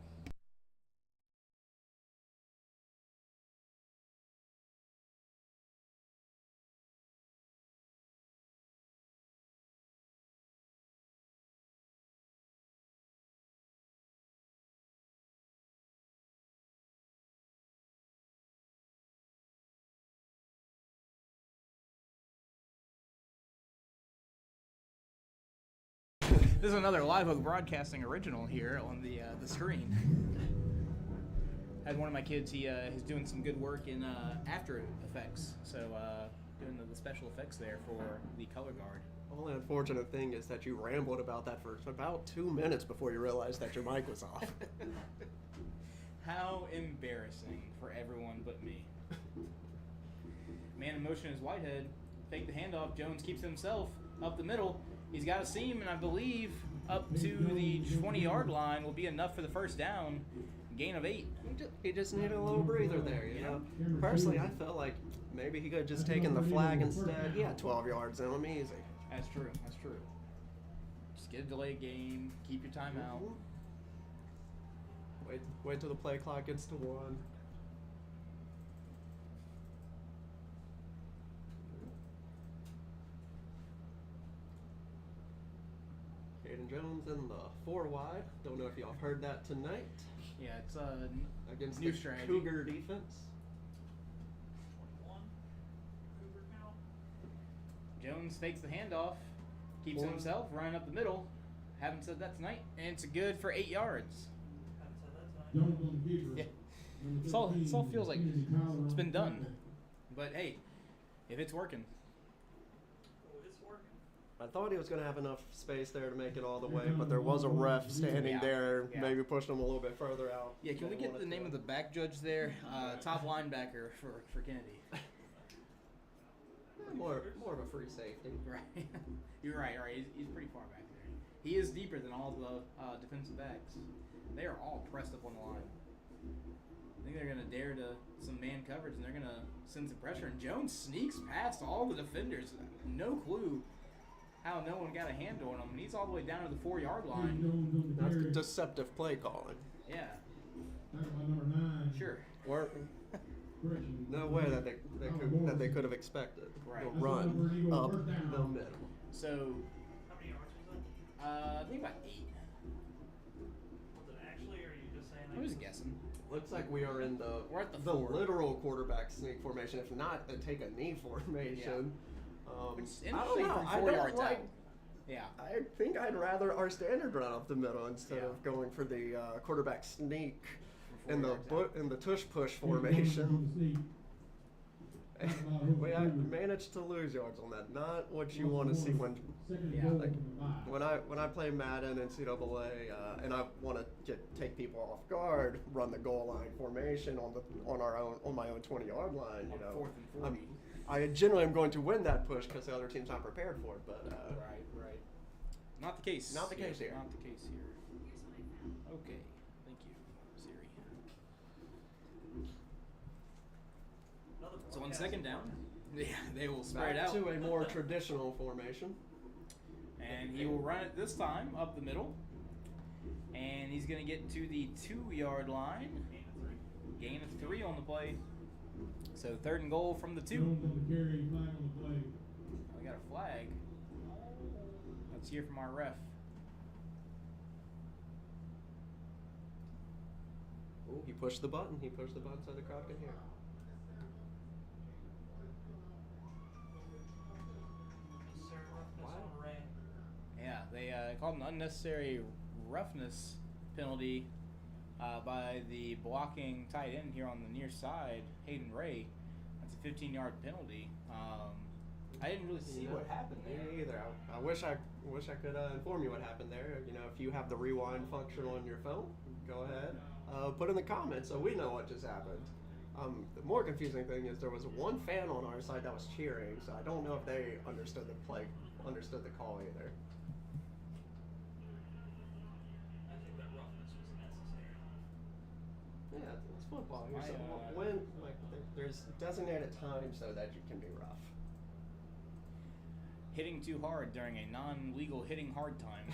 This is another Live Oak Broadcasting original here on the screen. Had one of my kids, he's doing some good work in After Effects, so doing the special effects there for the color guard. Only unfortunate thing is that you rambled about that for about 2 minutes before you realized that your mic was off. How embarrassing for everyone but me. Man in motion is Whitehead. Fake the handoff. Jones keeps himself up the middle. He's got a seam, and I believe up to the 20-yard line will be enough for the first down. Gain of 8. He just needed a little breather there, you know. Personally, I felt like maybe he could have just taken the flag instead. He had 12 yards in him, easy. That's true. Just get a delayed game. Keep your time out. Wait till the play clock gets to 1. Caden Jones in the 4 wide. Don't know if y'all heard that tonight. Yeah, it's against new the strategy. Cougar defense. 21. Cougar count. Jones fakes the handoff, keeps himself running up the middle. Haven't said that tonight, and it's good for 8 yards. Haven't said that tonight. Yeah, it all feels like it's been done. But hey, if it's working. Oh, it's working. I thought he was going to have enough space there to make it all the way, but there was a ref standing there, maybe pushing him a little bit further out. Yeah, can we get the name of the back judge there? Top linebacker for Kennedy. More of a free safety. Right. You're right. He's pretty far back there. He is deeper than all the defensive backs. They are all pressed up on the line. I think they're going to dare to some man coverage, and they're going to send some pressure. And Jones sneaks past all the defenders. No clue how no one got a hand on him. And he's all the way down to the 4-yard line. That's deceptive play calling. Yeah. Sure. No way that they could have expected Right. the run up the middle. So, How many yards was that? I think about 8. Was it actually, or are you just saying? I was guessing. Looks like we are in We're at the the 4. literal quarterback sneak formation. If not, the take a knee formation. It's I don't interesting know. from I 4 don't yards like. out. Yeah. I think I'd rather our standard run up the middle instead of going for the quarterback sneak in the tush push formation. We managed to lose yards on that. Not what you want to see when I play Madden and NCAA and I want to take people off guard, run the goal line formation on my own 20-yard line. You know, 4th and 40. I generally am going to win that push because the other team's not prepared for it. But Right. Not the case. Not the case here. Not the case here. Okay. Thank you, Siri. So on second down, yeah, they will spread Back out. to a more traditional formation. And he will run it this time up the middle. And he's going to get to the 2-yard line. Gain of 3 on the play. So 3rd and goal from the 2. We got a flag. Let's hear from our ref. Ooh, he pushed the button. He pushed the button so the crowd can hear. Yeah, they called an unnecessary roughness penalty by the blocking tight end here on the near side, Hayden Ray. That's a 15-yard penalty. I didn't really see what happened there. Me either. I wish I could inform you what happened there. You know, if you have the rewind function on your phone, go ahead. Put in the comments so we know what just happened. The more confusing thing is there was one fan on our side that was cheering, so I don't know if they understood the call either. I think that roughness was necessary. Yeah, it's football. There's designated times so that you can be rough. Hitting too hard during a non-legal hitting hard time.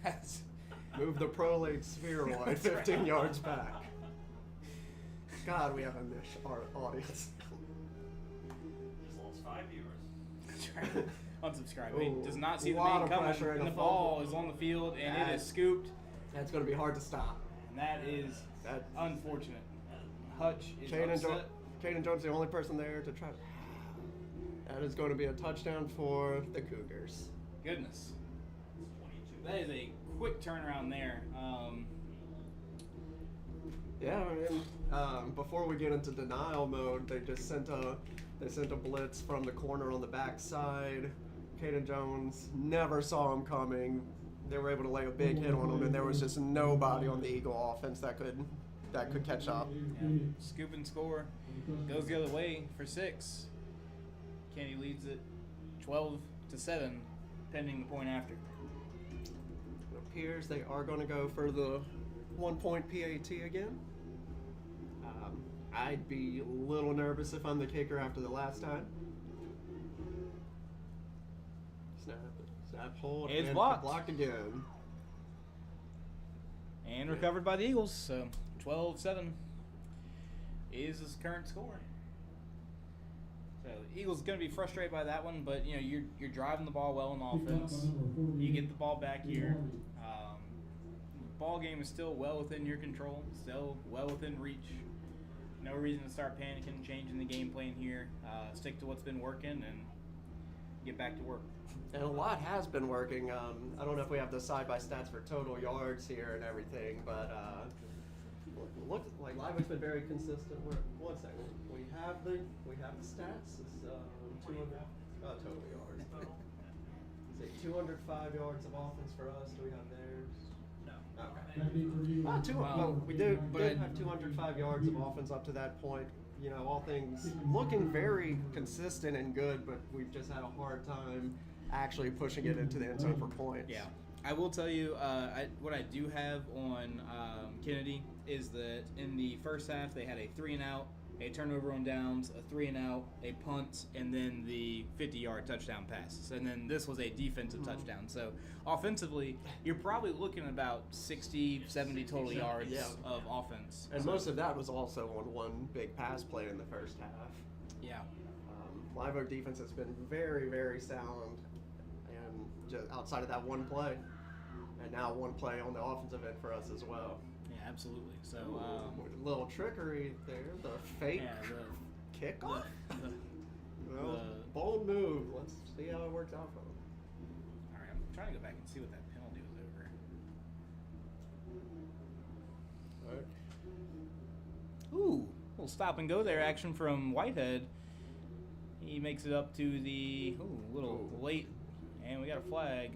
That's Move the prolate spheroid 15 yards back. God, we have a niche audience. Just lost 5 viewers. unsubscribe. Ooh, He does not see the lot main of coming, pressure and and a the ball fumble. is on the field, and That- it is scooped, That's going to be hard to stop. and that is unfortunate. Hutch is Caden upset. Jones, the only person there to try to. That is going to be a touchdown for the Cougars. Goodness. 22. That is a quick turnaround there. Yeah, and before we get into denial mode, they just sent a blitz from the corner on the backside. Caden Jones never saw him coming. They were able to lay a big hit on him, and there was just nobody on the Eagle offense that could catch up. Yeah. Scoop and score. Goes the other way for 6. Kenny leads it 12-7, pending the point after. It appears they are going to go for the 1-point PAT again. I'd be a little nervous if I'm the kicker after the last time. Snap, hold, It's and blocked. again. And recovered by the Eagles, so 12-7 is his current score. So the Eagles going to be frustrated by that one, but you're driving the ball well in offense. You get the ball back here. The ball game is still well within your control, still well within reach. No reason to start panicking, changing the game plan here. Stick to what's been working and get back to work. And a lot has been working. I don't know if we have the side-by stats for total yards here and everything, but look like Live's been very consistent. One second, we have the stats. It's 200 total yards. Say 205 yards of offense for us. Do we have theirs? No. Okay. We did have 205 yards of offense up to that point. You know, all things looking very consistent and good, but we've just had a hard time actually pushing it into the end zone for points. Yeah. I will tell you, what I do have on Kennedy is that in the first half they had a 3-and-out, a turnover on downs, a 3-and-out, a punt, and then the 50-yard touchdown pass. And then this was a defensive touchdown. So offensively, you're probably looking at about 60, 70 total yards of offense. And most of that was also on one big pass play in the first half. Yeah. Live Oak defense has been very, very sound, and just outside of that one play, and now one play on the offensive end for us as well. Yeah, absolutely. So a little trickery there, the fake kickoff. Bold move. Let's see how it works out for them. All right, I'm trying to go back and see what that penalty was over. All right. Ooh, little stop and go there action from Whitehead. He makes it up to the little late, and we got a flag.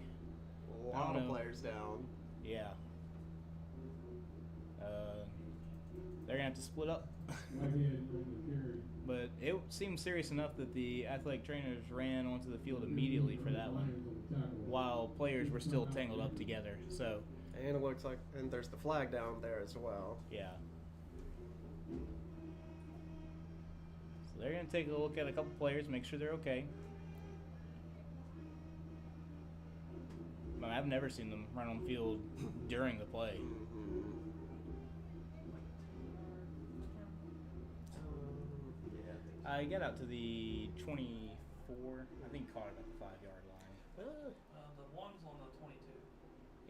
A lot of players down. Yeah. They're gonna have to split up. But it seemed serious enough that the athletic trainers ran onto the field immediately for that one, while players were still tangled up together. So. And it looks like, and there's the flag down there as well. Yeah. they're going to take a look at a couple players, make sure they're okay. I've never seen them run on field during the play. He got out to the 24. I think he caught it at the 5-yard line. The one's on the 22.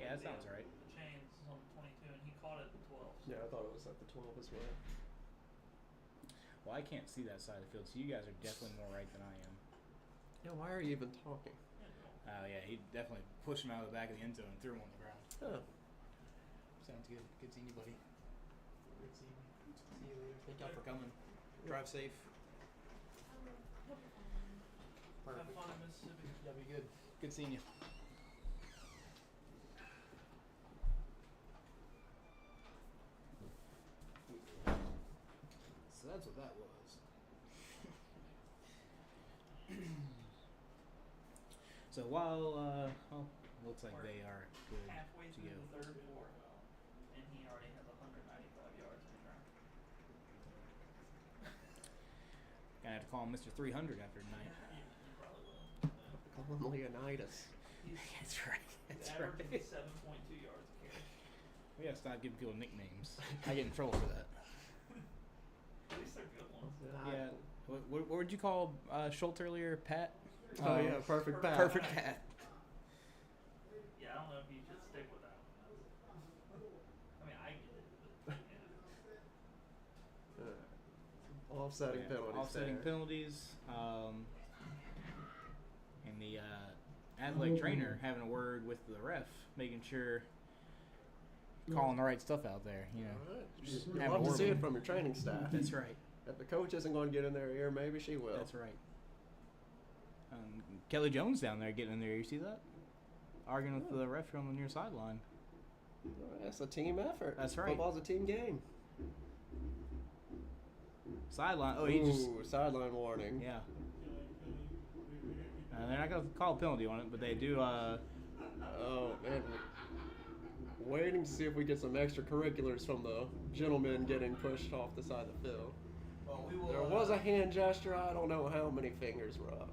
Yeah, that sounds right. The chains is on the 22, and he caught it at the 12. Yeah, I thought it was at the 12 as well. Well, I can't see that side of the field, so you guys are definitely more right than I am. Yeah, why are you even talking? Oh, yeah, he definitely pushed him out of the back of the end zone and threw him on the ground. Oh. Sounds good. Good seeing you, buddy. Good seeing you. See you later. Thank y'all for coming. Drive safe. Have fun in Mississippi. Y'all be good. Good seeing you. So that's what that was. So while, looks like they are good Halfway to through go. the third quarter, and he already has 195 yards in the ground. Gonna have to call him Mr. 300 after tonight. You probably will. Call him Leonidas. That's right. That's His right. average is 7.2 yards a carry. We gotta stop giving people nicknames. I get in trouble for that. At least they're good ones. Yeah. What would you call Schultz earlier? Pat? Oh, yeah, perfect Pat. Perfect Pat. Yeah, I don't know if you should stick with that one. I mean, I get it, but yeah. Offsetting penalties. Offsetting there. penalties. And the athletic trainer having a word with the ref, making sure calling the right stuff out there. You know, All right. just You'd having a love to word see with it him. from your training staff. That's right. If the coach isn't going to get in their ear, maybe she will. That's right. Kelly Jones down there getting in there. You see that? Arguing with the ref on the near sideline. That's a team effort. That's right. Football's a team game. Sideline. Oh, he just. Ooh, sideline warning. Yeah. They're not going to call a penalty on it, but they do. Oh, man. Waiting to see if we get some extracurriculars from the gentleman getting pushed off the side of the field. Well, we will. There was a hand gesture. I don't know how many fingers were up.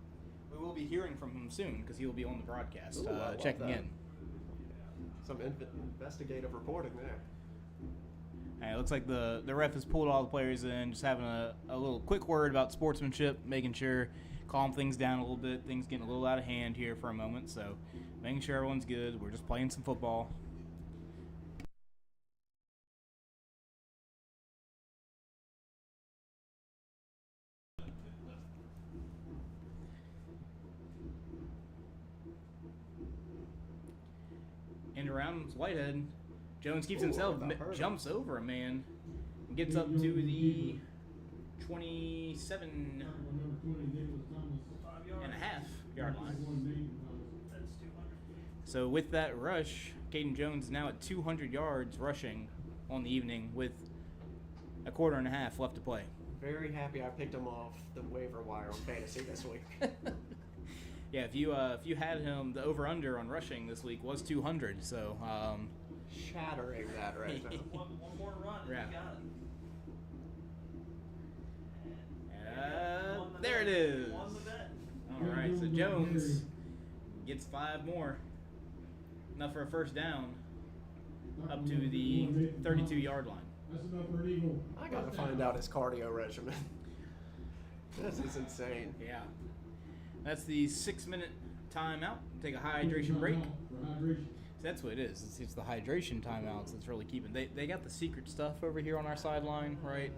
We will be hearing from him soon because he will be on the broadcast, Ooh, I love checking that. in. Some investigative reporting there. And it looks like the ref has pulled all the players in, just having a little quick word about sportsmanship, making sure, calm things down a little bit. Things getting a little out of hand here for a moment, so making sure everyone's good. We're just playing some football. End around Whitehead. Jones keeps himself, jumps over a man, and gets up to the 27 and a half yard line. That's 200. So with that rush, Caden Jones is now at 200 yards rushing on the evening with a quarter and a half left to play. Very happy I picked him off the waiver wire on fantasy this week. Yeah, if you had him, the over/under on rushing this week was 200. So Shattering that right now. One more run, and Yeah. you got it. And there it is. Won the bet. All right, so Jones gets 5 more, enough for a first down, up to the 32-yard line. That's enough for an eagle. I got to find out his cardio regimen. This is insane. Yeah, that's the 6-minute timeout. Take a hydration break. For hydration. That's what it is. It's the hydration timeouts that's really keeping. They got the secret stuff over here on our sideline, right?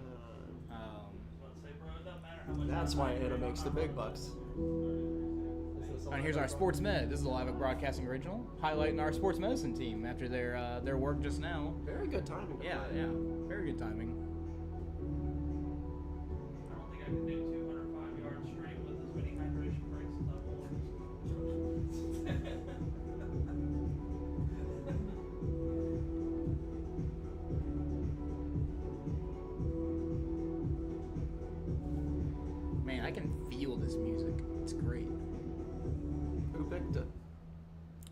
Let's say, bro, it doesn't matter how much. That's why Anna makes the big bucks. And here's our sports med. This is a live broadcasting original, highlighting our sports medicine team after their work just now. Very good timing. to Yeah, play. yeah, very good timing. I don't think I can do 205 yards straight with as many hydration breaks as I want. Man, I can feel this music. It's great. Who picked it?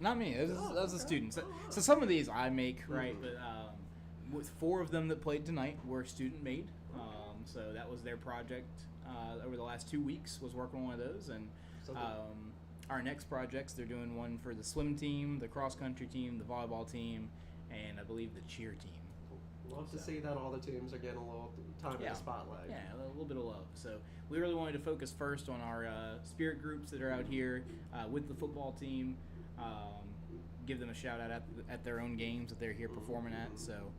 Not me. That's a student. So some of these I make, right? But with 4 of them that played tonight were student made. So that was their project over the last 2 weeks, was working on one of those. And So our next projects, they're doing one for the swim team, the cross country team, the volleyball team, and I believe the cheer team. Love to see that all the teams are getting a little time in the spotlight. Yeah, a little bit of love. So we really wanted to focus first on our spirit groups that are out here with the football team. Give them a shout out at their own games that they're here performing at. So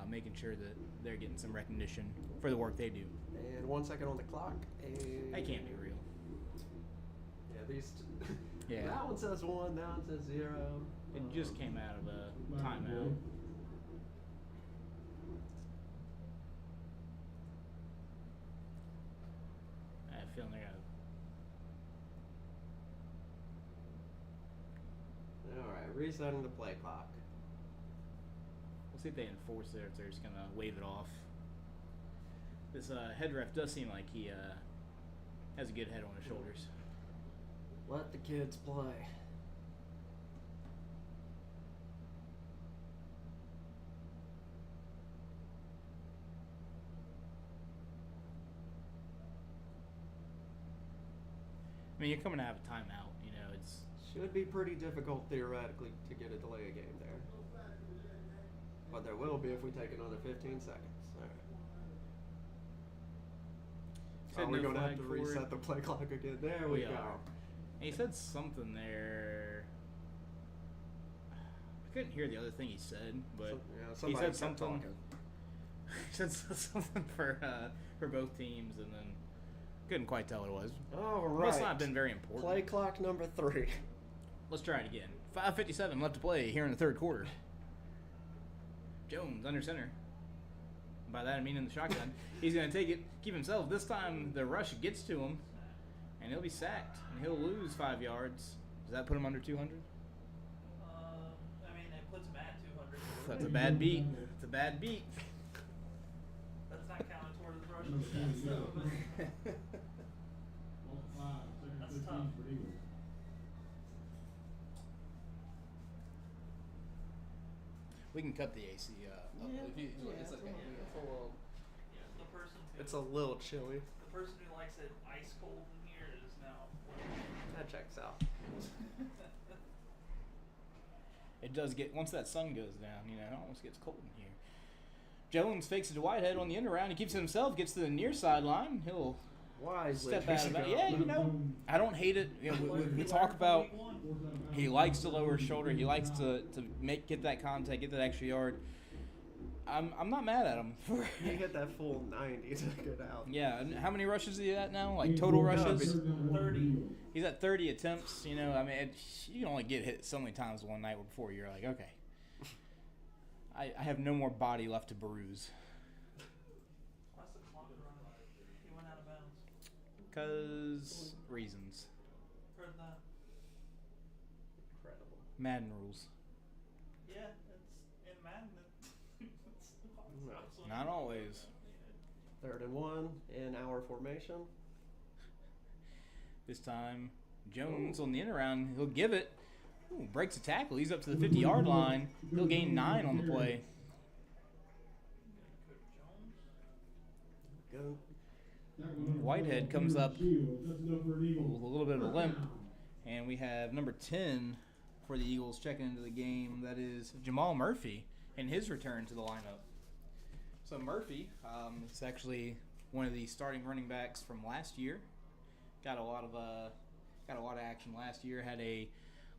making sure that they're getting some recognition for the work they do. And 1 second on the clock. That can't be real. Yeah, these. Yeah. That one says 1. That one says 0. It just came out of a timeout. I have a feeling they're gonna. All right, resetting the play clock. We'll see if they enforce it or if they're just gonna wave it off. This head ref does seem like he has a good head on his shoulders. Let the kids play. I mean, you're coming out of a timeout. You know, it's Should be pretty difficult theoretically to get a delay of game there. But there will be if we take another 15 seconds. All right. Said Are we no going to have flag to for it. reset the play clock again? There we go. are. And he said something there. I couldn't hear the other thing he said, but he somebody said kept something. talking. He said something for both teams, and then couldn't quite tell what it was. All right. Must not have been very important. Play clock number 3. Let's try it again. 5:57 left to play here in the third quarter. Jones under center. By that I mean in the shotgun. He's going to take it, keep himself. This time the rush gets to him, and he'll be sacked, and he'll lose 5 yards. Does that put him under 200? I mean, it puts him at 200. That's a bad beat. It's a bad beat. That's not counted toward his rushing stats, though. That's tough. We can cut the AC up if you, it's okay. The person who, It's a little chilly. the person who likes it ice cold in here is now. That checks out. It does get, once that sun goes down, you know, it almost gets cold in here. Jones fakes it to Whitehead on the end around. He keeps it himself, gets to the near sideline. He'll Wisely. step out of it. Yeah, you know, I don't hate it. You know, we talk about he likes to lower his shoulder. He likes to get that contact, get that extra yard. I'm not mad at him. He hit that full 90 to get out. Yeah, and how many rushes is he at now? Like total rushes? 30. He's at 30 attempts. You know, I mean, you can only get hit so many times one night before you're like, okay, I have no more body left to bruise. Why's the clock running? He went out of bounds. Because reasons. Heard that. Incredible. Madden rules. Yeah, it's in Madden. Not always. 3rd and 1 in our formation. This time, Jones on the end around, he'll give it. Ooh, breaks a tackle. He's up to the 50-yard line. He'll gain 9 on the play. Go. Whitehead comes up with a little bit of a limp. And we have number 10 for the Eagles checking into the game. That is Jamal Murphy in his return to the lineup. So Murphy is actually one of the starting running backs from last year. Got a lot of action last year. Had a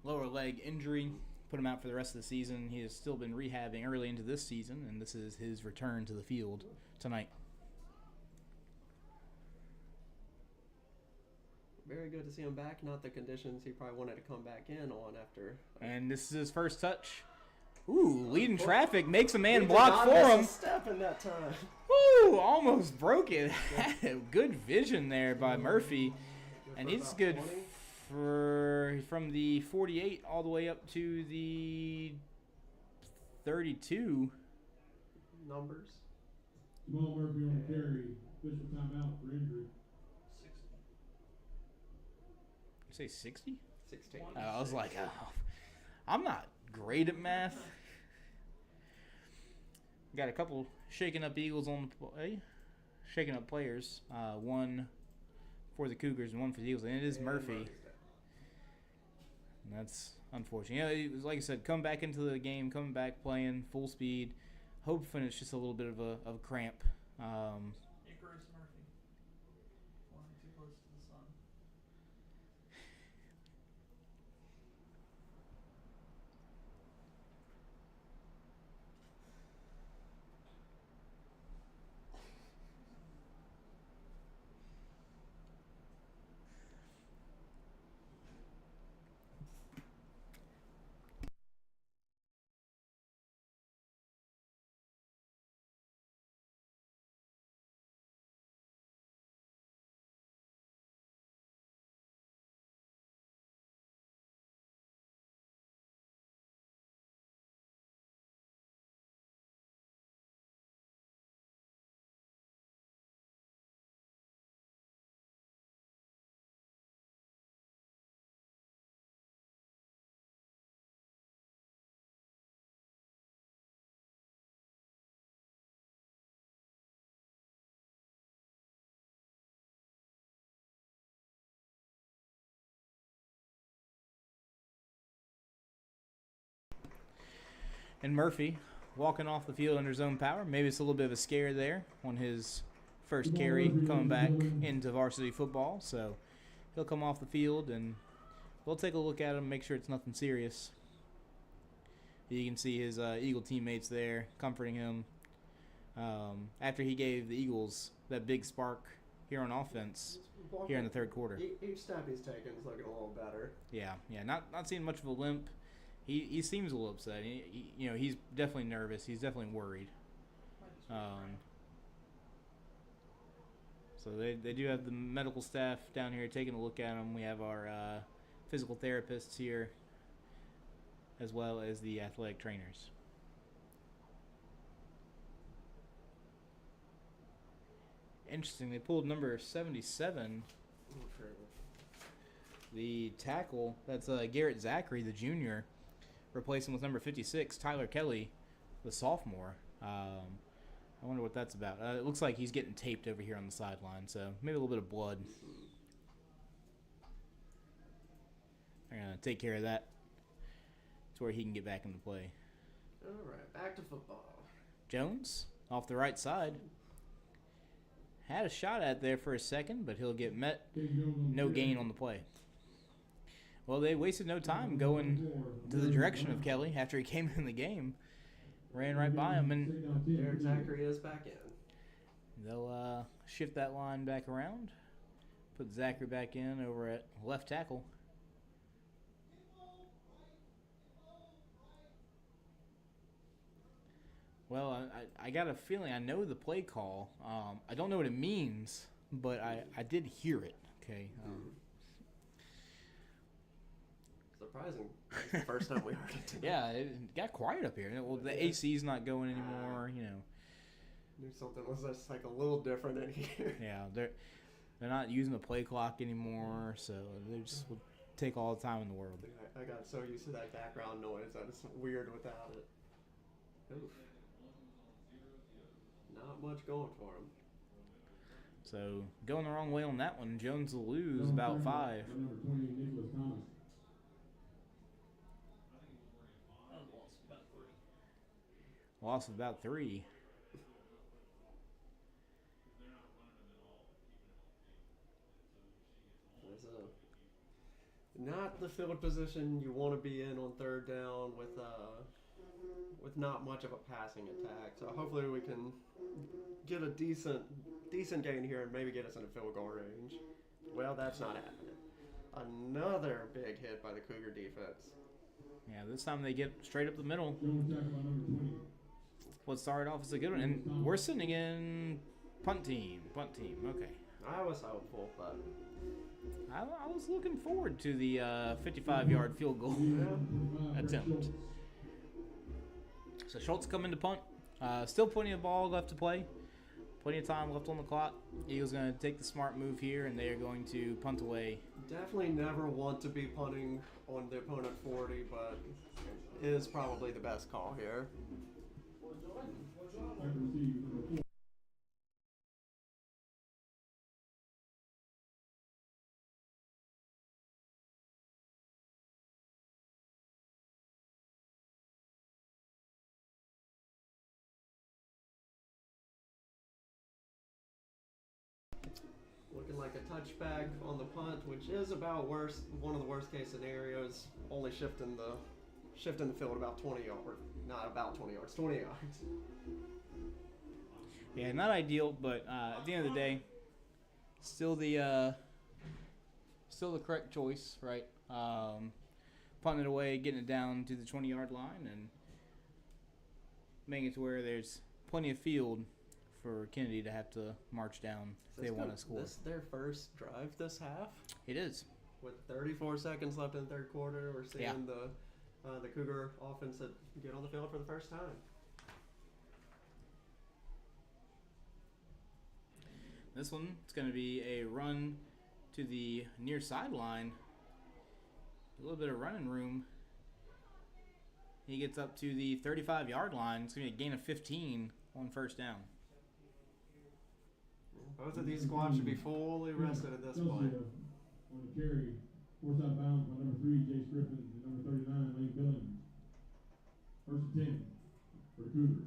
lower leg injury, put him out for the rest of the season. He has still been rehabbing early into this season, and this is his return to the field tonight. Very good to see him back. Not the conditions he probably wanted to come back in on after. And this is his first touch. Ooh, leading traffic, makes a man He did block not for miss him. a step in that time. Woo, almost broke it. Good vision there by Murphy. And he's about good 20. for from the 48 all the way up to the 32. Numbers. Jamal Murphy on the carry. Official timeout for injury. 60. You say 60? 16. I was like, oh, I'm not great at math. Got a couple shaking up Eagles on the play. shaking up players. One for the Cougars and one for the Eagles, and it is Murphy. And that's unfortunate. You know, it was, like I said, come back into the game, coming back playing full speed. Hoping it's just a little bit of a cramp. Icarus Murphy. Flying too close to the sun. And Murphy walking off the field under his own power. Maybe it's a little bit of a scare there on his first carry coming back into varsity football. So he'll come off the field and we'll take a look at him, make sure it's nothing serious. You can see his Eagle teammates there comforting him after he gave the Eagles that big spark here on offense here in the third quarter. Each step he's taken is looking a little better. Yeah, not seeing much of a limp. He seems a little upset. He's definitely nervous. He's definitely worried. So they do have the medical staff down here taking a look at him. We have our physical therapists here, as well as the athletic trainers. Interesting. They pulled number 77. The tackle. That's Garrett Zachary, the junior, replacing with number 56, Tyler Kelly, the sophomore. I wonder what that's about. It looks like he's getting taped over here on the sideline, so maybe a little bit of blood. They're going to take care of that to where he can get back into play. All right, back to football. Jones, off the right side. Had a shot at there for a second, but he'll get met. No gain on the play. Well, they wasted no time going to the direction of Kelly after he came in the game. Ran right by him, and Derek Zachary is back in. They'll shift that line back around. Put Zachary back in over at left tackle. Well, I got a feeling I know the play call. I don't know what it means, but I did hear it. Okay. Surprising. It's the first time we heard it today. Yeah, it got quiet up here. Well, the AC's not going anymore. Knew something was just like a little different in here. Yeah, they're not using the play clock anymore, so they just will take all the time in the world. I got so used to that background noise that it's weird without it. Oof. Not much going for him. So going the wrong way on that one. Jones will lose about 5. Loss of about 3. Not the field position you want to be in on third down with not much of a passing attack. So hopefully we can get a decent gain here and maybe get us into field goal range. Well, that's not happening. Another big hit by the Cougar defense. Yeah, this time they get straight up the middle. What started off as a good one, and we're sitting in punt team. Okay. I was hopeful, but I was looking forward to the 55-yard field goal attempt. So Schultz coming to punt. Still plenty of ball left to play. Plenty of time left on the clock. Eagles going to take the smart move here, and they are going to punt away. Definitely never want to be punting on the opponent 40, but it is probably the best call here. like a touchback on the punt, which is about one of the worst case scenarios, only shifting the field about 20 yards, not about 20 yards, 20 yards. Yeah, not ideal, but at the end of the day, still the correct choice, right? Punting it away, getting it down to the 20-yard line, and making it to where there's plenty of field for Kennedy to have to march down if they want to score. This is their first drive this half. It is. With 34 seconds left in the third quarter, we're seeing the Cougar offense get on the field for the first time. This one, it's going to be a run to the near sideline. A little bit of running room. He gets up to the 35-yard line. It's going to be a gain of 15 on first down. Both of these squads should be fully rested at this point. On the carry, forced out of bounds by number 3, Jace Griffin, and number 39, Lane Billings. First and 10 for the Cougars.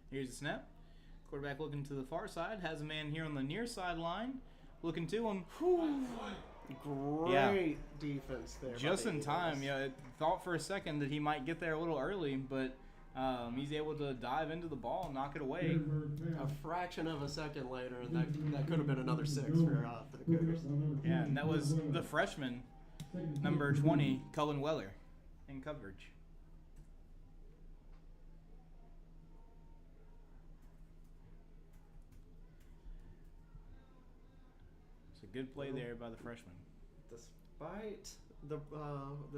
Here's the snap. Quarterback looking to the far side. Has a man here on the near sideline. Looking to him. Great defense there. Just in time. Yeah, it thought for a second that he might get there a little early, but he's able to dive into the ball and knock it away. A fraction of a second later, and that could have been another 6 for the Cougars. Yeah, and that was the freshman, number 20, Cullen Weller, in coverage. Good play there by the freshman. Despite the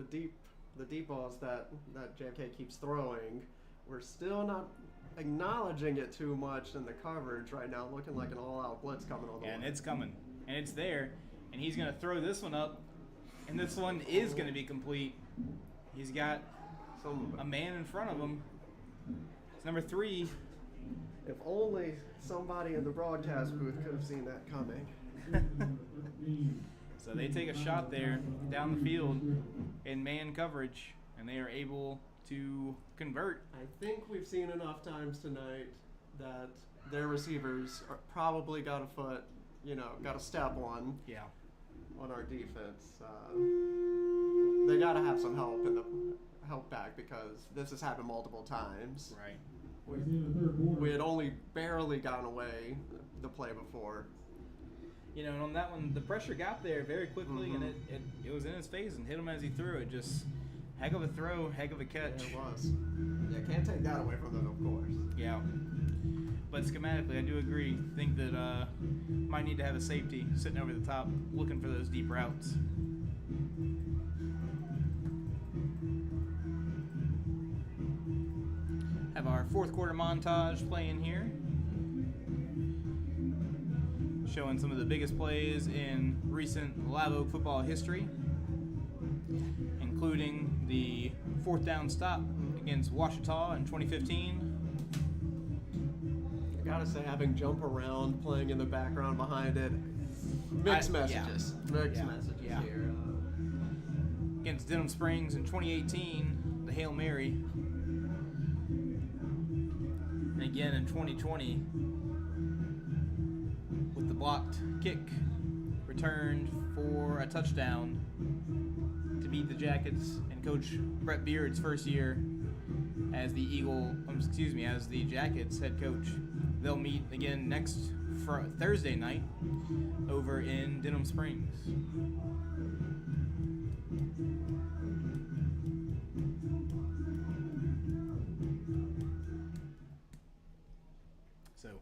deep balls that JFK keeps throwing, we're still not acknowledging it too much in the coverage right now. Looking like an all-out blitz coming on the way. And it's coming, and it's there, and he's gonna throw this one up, and this one is gonna be complete. He's got a man in front of him. It's number 3. If only somebody in the broadcast booth could have seen that coming. So they take a shot there down the field in man coverage, and they are able to convert. I think we've seen enough times tonight that their receivers probably got a foot, got a step on. Yeah. On our defense. They got to have some help back because this has happened multiple times. Right. We had only barely gotten away the play before. And on that one, the pressure got there very quickly, and it was in his face and hit him as he threw it. Just heck of a throw, heck of a catch. It was. Yeah, can't take that away from them, of course. Yeah. But schematically, I do agree. Think that might need to have a safety sitting over the top looking for those deep routes. Have our fourth quarter montage playing here. Showing some of the biggest plays in recent Live Oak football history, including the 4th down stop against Ouachita in 2015. I gotta say, having jump around playing in the background behind it, mixed messages. Mixed messages here. Against Denham Springs in 2018, the Hail Mary. And again in 2020, with the blocked kick returned for a touchdown to beat the Jackets and Coach Brett Beard's first year as the Jackets head coach. They'll meet again next Thursday night over in Denham Springs. So,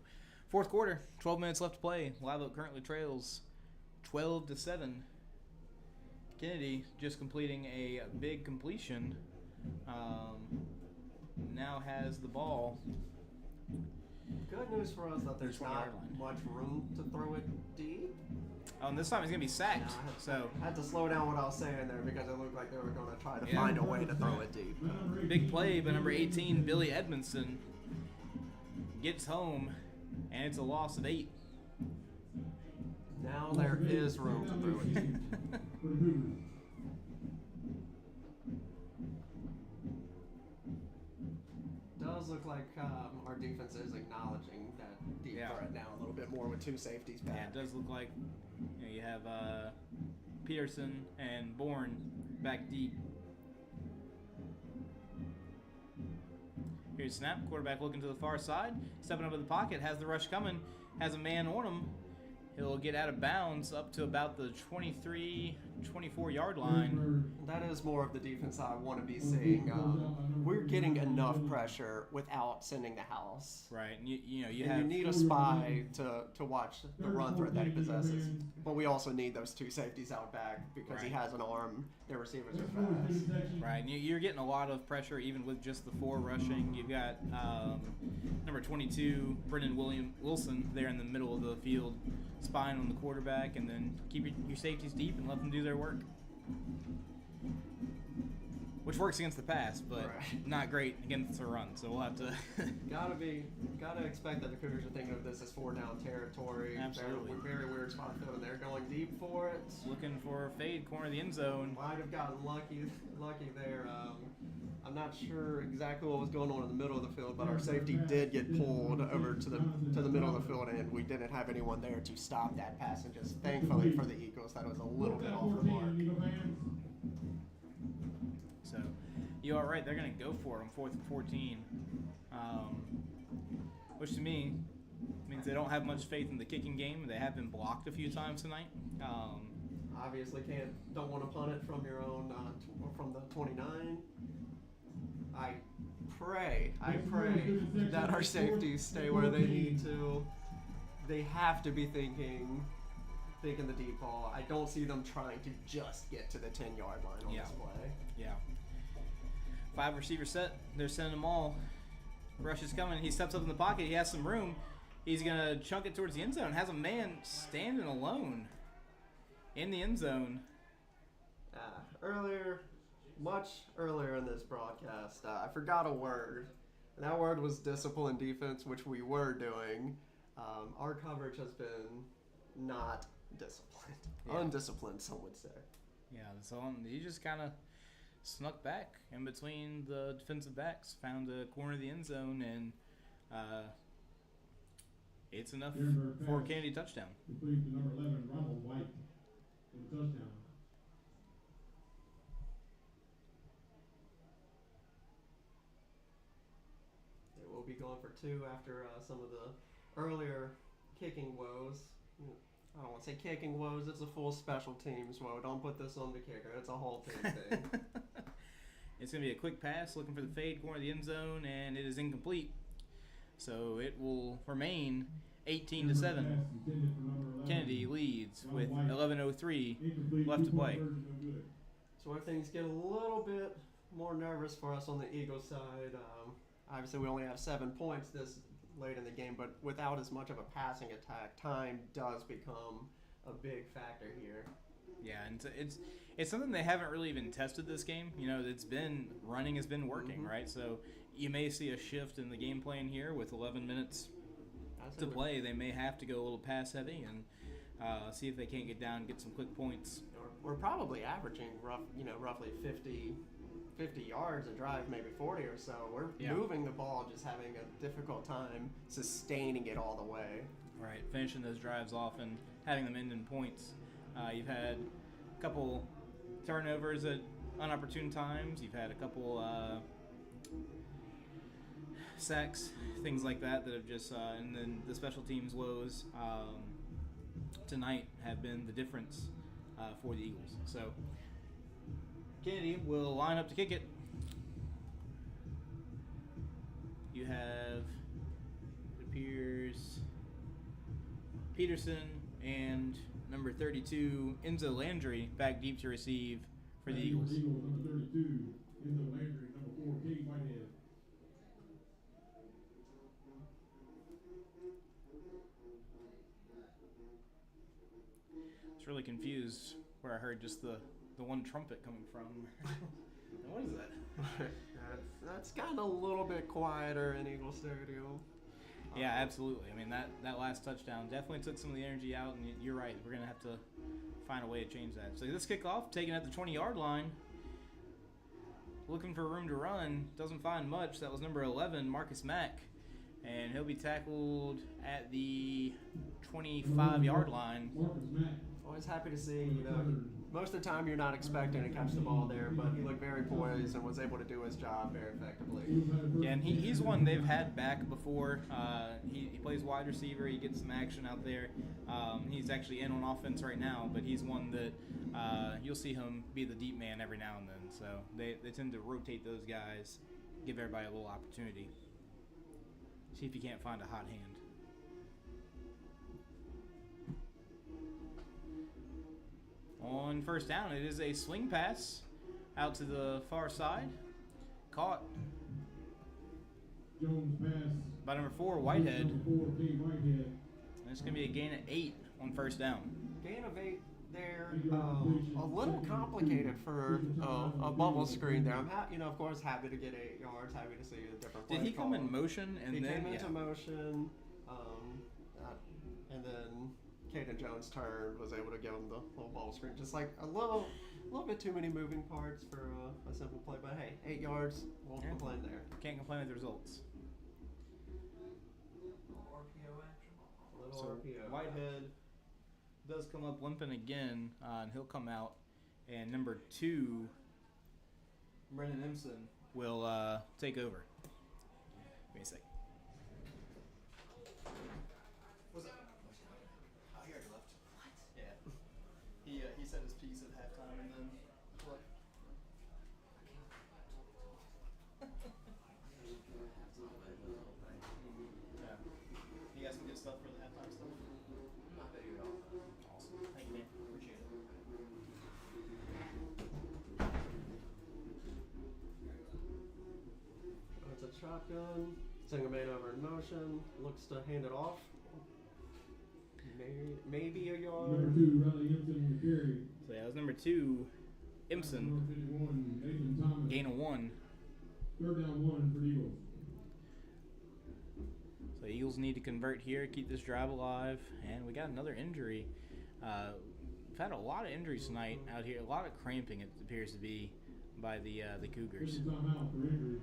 fourth quarter, 12 minutes left to play. Live Oak currently trails 12-7. Kennedy just completing a big completion. Now has the ball. Good news for us that there's not much room to throw it deep. Oh, and this time he's going to be sacked. I had to slow down what I was saying there because it looked like they were going to try to find a way to throw it deep. Big play by number 18, Billy Edmondson. Gets home, and it's a loss of 8. Now there is room to throw it deep. For the Cougars. Does look like our defense is acknowledging that deep Yeah. threat now a little bit more with two safeties back. Yeah, it does look like you have Peterson and Bourne back deep. Here's snap. Quarterback looking to the far side. Stepping up in the pocket. Has the rush coming. Has a man on him. He'll get out of bounds up to about the 23, 24-yard line. That is more of the defense I want to be seeing. We're getting enough pressure without sending the house. Right. And you And have you need a spy to watch the run threat that he possesses. But we also need those two safeties out back because he Right. has an arm. Their receivers are fast. right. And you're getting a lot of pressure even with just the 4 rushing. You've got number 22 Brendan Wilson there in the middle of the field, spying on the quarterback, and then keep your safeties deep and let them do their work. Which works against the pass, but Right. not great against the run. So we'll have to. Gotta expect that the Cougars are thinking of this as 4-down territory. Absolutely. They're very weird spot field, and they're going deep for it. Looking for a fade corner of the end zone. Might have gotten lucky there. I'm not sure exactly what was going on in the middle of the field, but our safety did get pulled over to the middle of the field, and we didn't have anyone there to stop that pass. And just thankfully for the Eagles, that was a little bit off the mark. So you are right. They're going to go for it on 4th and 14, which to me means they don't have much faith in the kicking game. They have been blocked a few times tonight. Obviously, don't want to punt it from your own from the 29. I pray that our safeties stay where they need to. They have to be thinking the deep ball. I don't see them trying to just get to the 10-yard line on this play. Yeah. 5 receiver set. They're sending them all. Rush is coming. He steps up in the pocket. He has some room. He's going to chunk it towards the end zone. Has a man standing alone in the end zone. Much earlier in this broadcast, I forgot a word. And that word was discipline defense, which we were doing. Our coverage has been not disciplined. Yeah. Undisciplined, some would say. Yeah, so he just kind of snuck back in between the defensive backs, found a corner of the end zone, and it's enough for a Kennedy touchdown. Complete to number 11, Ronald White, for the touchdown. They will be going for 2 after some of the earlier kicking woes. I don't want to say kicking woes, it's a full special teams woe. Don't put this on the kicker, it's a whole team thing. It's going to be a quick pass, looking for the fade corner of the end zone, and it is incomplete. So it will remain 18-7. Kennedy leads with 11:03 left to play. So where things get a little bit more nervous for us on the Eagles side, obviously we only have 7 points this late in the game, but without as much of a passing attack, time does become a big factor here. Yeah, and it's something they haven't really even tested this game. It's been running has been working, right? So you may see a shift in the game plan here with 11 minutes to play. They may have to go a little pass heavy and see if they can't get down and get some quick points. We're probably averaging roughly 50 yards a drive, maybe 40 or so. We're moving the ball, just having a difficult time sustaining it all the way. Right, finishing those drives off and having them end in points. You've had a couple turnovers at unopportune times. You've had a couple sacks, things like that have just, and then the special teams woes tonight have been the difference for the Eagles. So Kennedy will line up to kick it. You have, it appears, Peterson and number 32, Enzo Landry, back deep to receive for the Eagles. Number 32, Enzo Landry, number 4, Katie Whitehead. I was really confused where I heard just the one trumpet coming from. What is that? That's gotten a little bit quieter in Eagle Stadium. Yeah, absolutely. I mean, that last touchdown definitely took some of the energy out, and you're right. We're going to have to find a way to change that. So this kickoff, taken at the 20-yard line. Looking for room to run. Doesn't find much. That was number 11, Marcus Mack. And he'll be tackled at the 25-yard line. Always happy to see, most of the time you're not expecting to catch the ball there, but he looked very poised and was able to do his job very effectively. Yeah, and he's one they've had back before. He plays wide receiver. He gets some action out there. He's actually in on offense right now, but he's one that you'll see him be the deep man every now and then. So they tend to rotate those guys, give everybody a little opportunity. See if you can't find a hot hand. On first down, it is a swing pass out to the far side. Caught by number 4, Whitehead. And it's going to be a gain of 8 on first down. Gain of 8 there, a little complicated for a bubble screen there. I'm of course happy to get 8 yards, happy to see a different play Did he come in call. motion and he then came into motion, and then Caden Jones turned, was able to give him the little bubble screen. Just like a little bit too many moving parts for a simple play, but hey, 8 yards, won't complain there. Can't complain with the results. RPO action. Little So RPO. Whitehead does come up limping again, and he'll come out. And number 2, Brendan Empson, will take over. Give me a sec. What's up? Oh, he already left. What? Yeah. He said his piece at halftime and then what? Yeah. You got some good stuff for the halftime stuff? Not big at all. Awesome. Thank you, man. Appreciate it. It's a shotgun. Single man over in motion. Looks to hand it off. Maybe a yard. Number 2, Riley Empton on the carry. So yeah, that was number 2, Empson. Number 51, Nathan Thomas. Gain of 1. Third down 1 for the Eagles. So the Eagles need to convert here, keep this drive alive, and we got another injury. We've had a lot of injuries tonight out here, a lot of cramping it appears to be by the Cougars. Timeout for injury.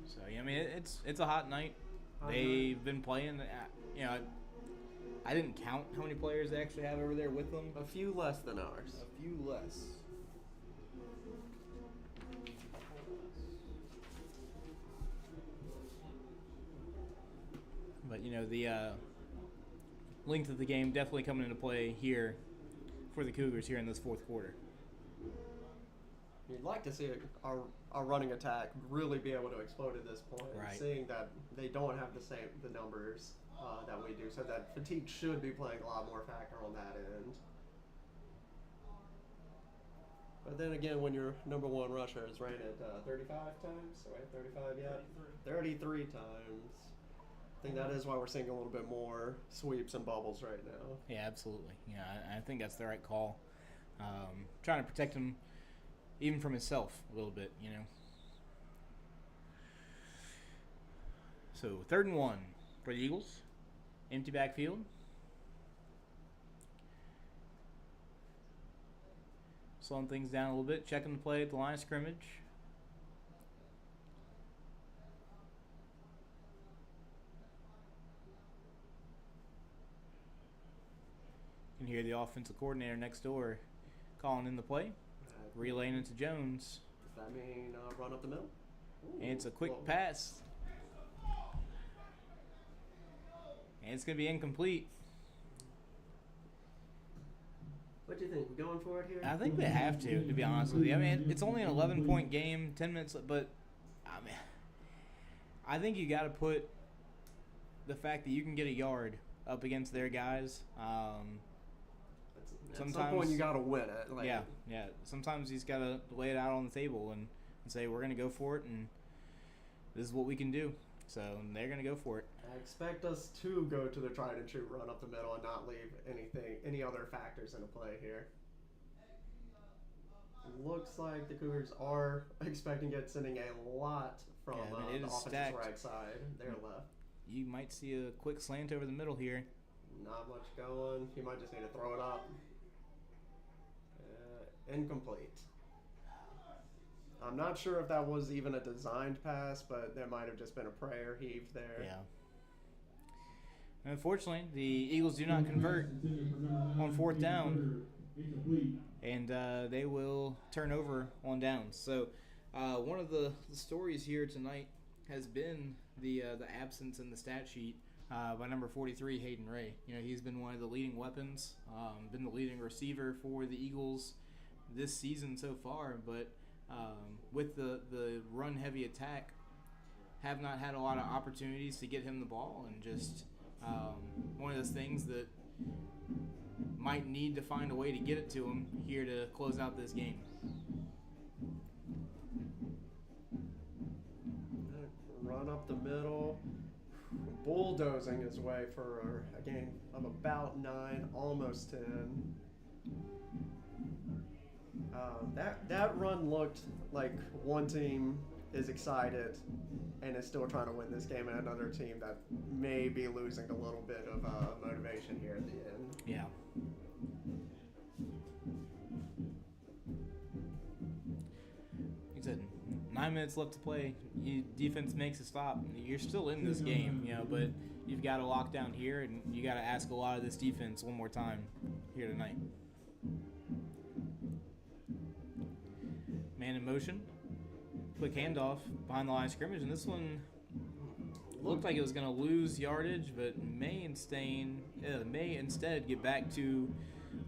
So yeah, I mean it's a hot night. They've been playing. I didn't count how many players they actually have over there with them. A few less than ours. A few less. But the length of the game definitely coming into play here for the Cougars here in this fourth quarter. You'd like to see our running attack really be able to explode at this point. Right. Seeing that they don't have the numbers that we do, so that fatigue should be playing a lot more factor on that end. But then again, when your number 1 rusher is rated 35 times, right? 35 yet? 33 times. I think that is why we're seeing a little bit more sweeps and bubbles right now. Yeah, absolutely. Yeah, I think that's the right call. Trying to protect him even from himself a little bit, So 3rd and 1 for the Eagles. Empty backfield. Slowing things down a little bit. Checking the play at the line of scrimmage. You can hear the offensive coordinator next door calling in the play. Relaying it to Jones. Does that mean run up the middle? Ooh, And it's a quick pass. And it's going to be incomplete. What do you think? We going for it here? I think they have to be honest with you. I mean, it's only an 11-point game, 10 minutes, but I think you got to put the fact that you can get a yard up against their guys. At some point, you got to win it. Yeah. Sometimes you just got to lay it out on the table and say, we're going to go for it, and this is what we can do. So they're going to go for it. I expect us to go to the try and shoot run up the middle and not leave any other factors into play here. Looks like the Cougars are expecting it, sending a lot from Yeah, I mean, it the is offensive stacked. right side, their left. You might see a quick slant over the middle here. Not much going. He might just need to throw it up. Incomplete. I'm not sure if that was even a designed pass, but there might have just been a prayer heaved there. Yeah. Unfortunately, the Eagles do not convert on fourth down, and they will turn over on downs. So one of the stories here tonight has been the absence in the stat sheet by number 43, Hayden Ray. You know, he's been one of the leading weapons, been the leading receiver for the Eagles this season so far, but with the run-heavy attack, have not had a lot of opportunities to get him the ball, and just one of those things that might need to find a way to get it to him here to close out this game. Run up the middle, bulldozing his way for a gain of about 9, almost 10. That run looked like one team is excited and is still trying to win this game, and another team that may be losing a little bit of motivation here at the end. Yeah. Like I said, 9 minutes left to play. Defense makes a stop. You're still in this game, you know, but you've got to lock down here, and you got to ask a lot of this defense one more time here tonight. Man in motion. Quick handoff behind the line of scrimmage, and this one looked like it was going to lose yardage, but may instead get back to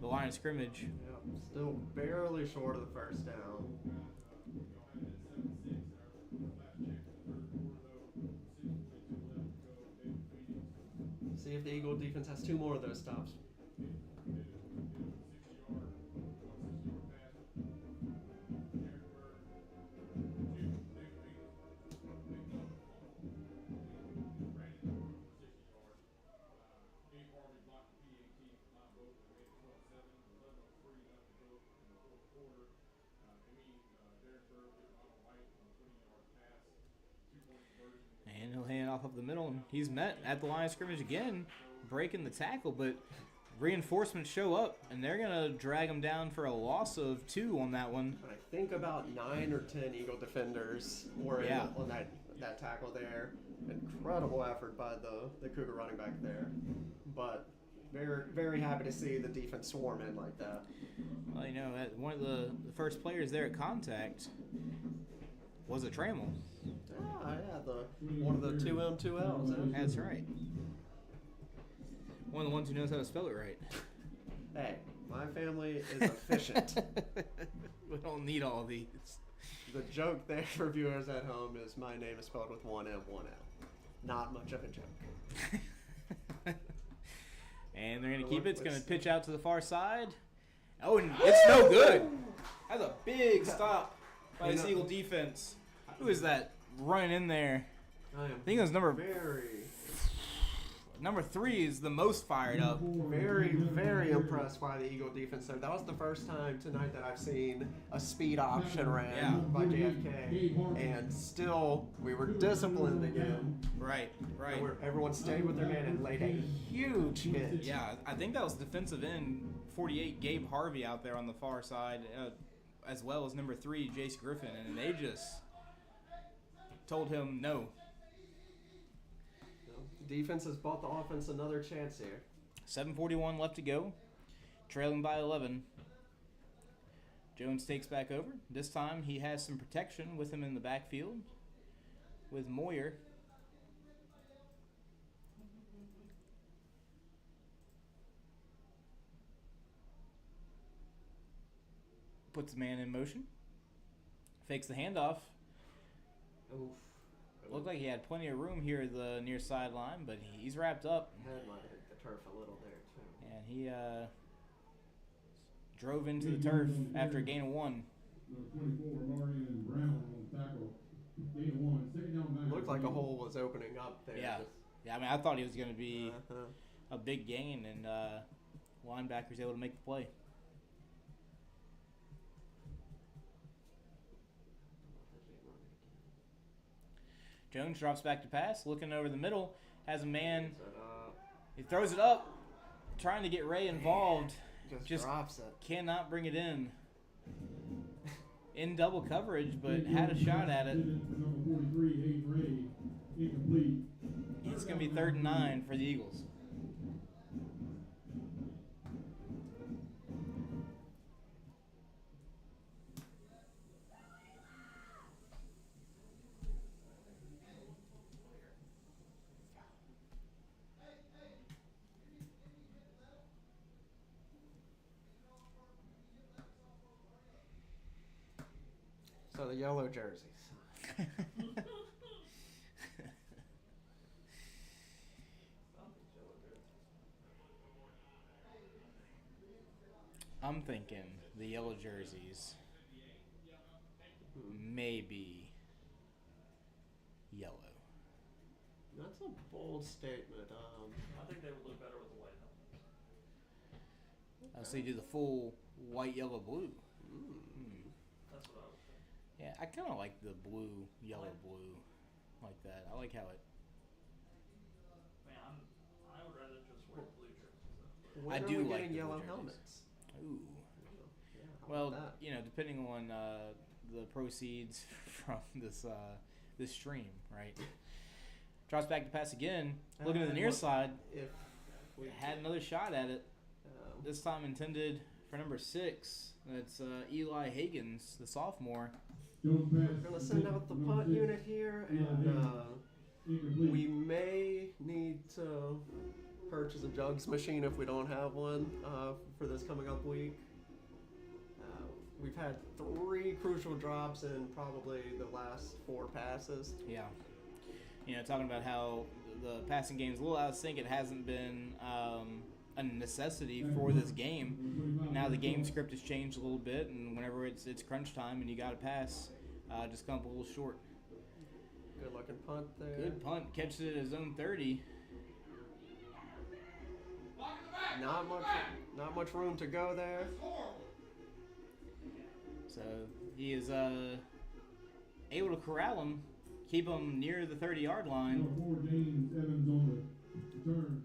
the line of scrimmage. Yep, still barely short of the first down. See if the Eagle defense has 2 more of those stops. And he'll hand it off up the middle, and he's met at the line of scrimmage again, breaking the tackle, but reinforcements show up, and they're going to drag him down for a loss of 2 on that one. I think about 9 or 10 Eagle defenders were in on that tackle there. Incredible effort by the Cougar running back there. But very, very happy to see the defense swarm in like that. Well, you know, one of the first players there at contact was a Trammell. Yeah, one of the 2M, 2Ls. Huh? That's right. One of the ones who knows how to spell it right. Hey, my family is efficient. We don't need all these. The joke there for viewers at home is my name is spelled with 1 M, 1 L. Not much of a joke. And they're going to keep it. It's going to pitch out to the far side. Oh, and it's no good. That's a big stop by this Eagle defense. Who is that running in there? I think it was number 3 is the most fired up. Very, very impressed by the Eagle defense there. That was the first time tonight that I've seen a speed option ran by JFK. And still, we were disciplined again. Right. Everyone stayed with their man and laid a huge hit. Yeah, I think that was defensive end 48, Gabe Harvey, out there on the far side, as well as number 3, Jace Griffin. And they just told him no. Defense has bought the offense another chance here. 7:41 left to go, trailing by 11. Jones takes back over. This time he has some protection with him in the backfield with Moyer. Puts the man in motion. Fakes the handoff. Oof. Looked like he had plenty of room here at the near sideline, but he's wrapped up. That might have hit the turf a little there, too. And he drove into the turf after a gain of 1. Looked like a hole was opening up there. Yeah, I mean, I thought he was going to be a big gain, and linebackers able to make the play. Jones drops back to pass, looking over the middle, has a man. uh, He throws it up, trying to get Ray involved. just drops it. Cannot bring it in double coverage, but had a shot at it. Number 43, Hayden Ray, incomplete. It's going to be 3rd and 9 for the Eagles. So the yellow jerseys. I'm thinking the yellow jerseys maybe yellow. That's a bold statement. I think they would look better with the white helmet. So you do the full white, yellow, blue. That's what I would think. Yeah, I kind of like the blue, yellow, blue, like that. I like how it. Man, I would rather just wear blue jerseys. When I are do we like getting the yellow blue jerseys. helmets? Ooh. Yeah, how Well, about that? depending on the proceeds from this stream, right? Drops back to pass again. Looking to the near What- side, If we had another shot at it. um, This time intended for number 6. That's Eli Higgins, the sophomore. we're gonna send out the punt unit here, and we may need to purchase a jugs machine if we don't have one for this coming up week. We've had 3 crucial drops in probably the last 4 passes. Yeah. Talking about how the passing game is a little out of sync. It hasn't been a necessity for this game. Now the game script has changed a little bit, and whenever it's crunch time and you got to pass, just come up a little short. Good looking punt there. Good punt. Catches it at his own 30. Not much room to go there. So he is able to corral him, keep him near the 30-yard line. Number 4, James Evans on the return.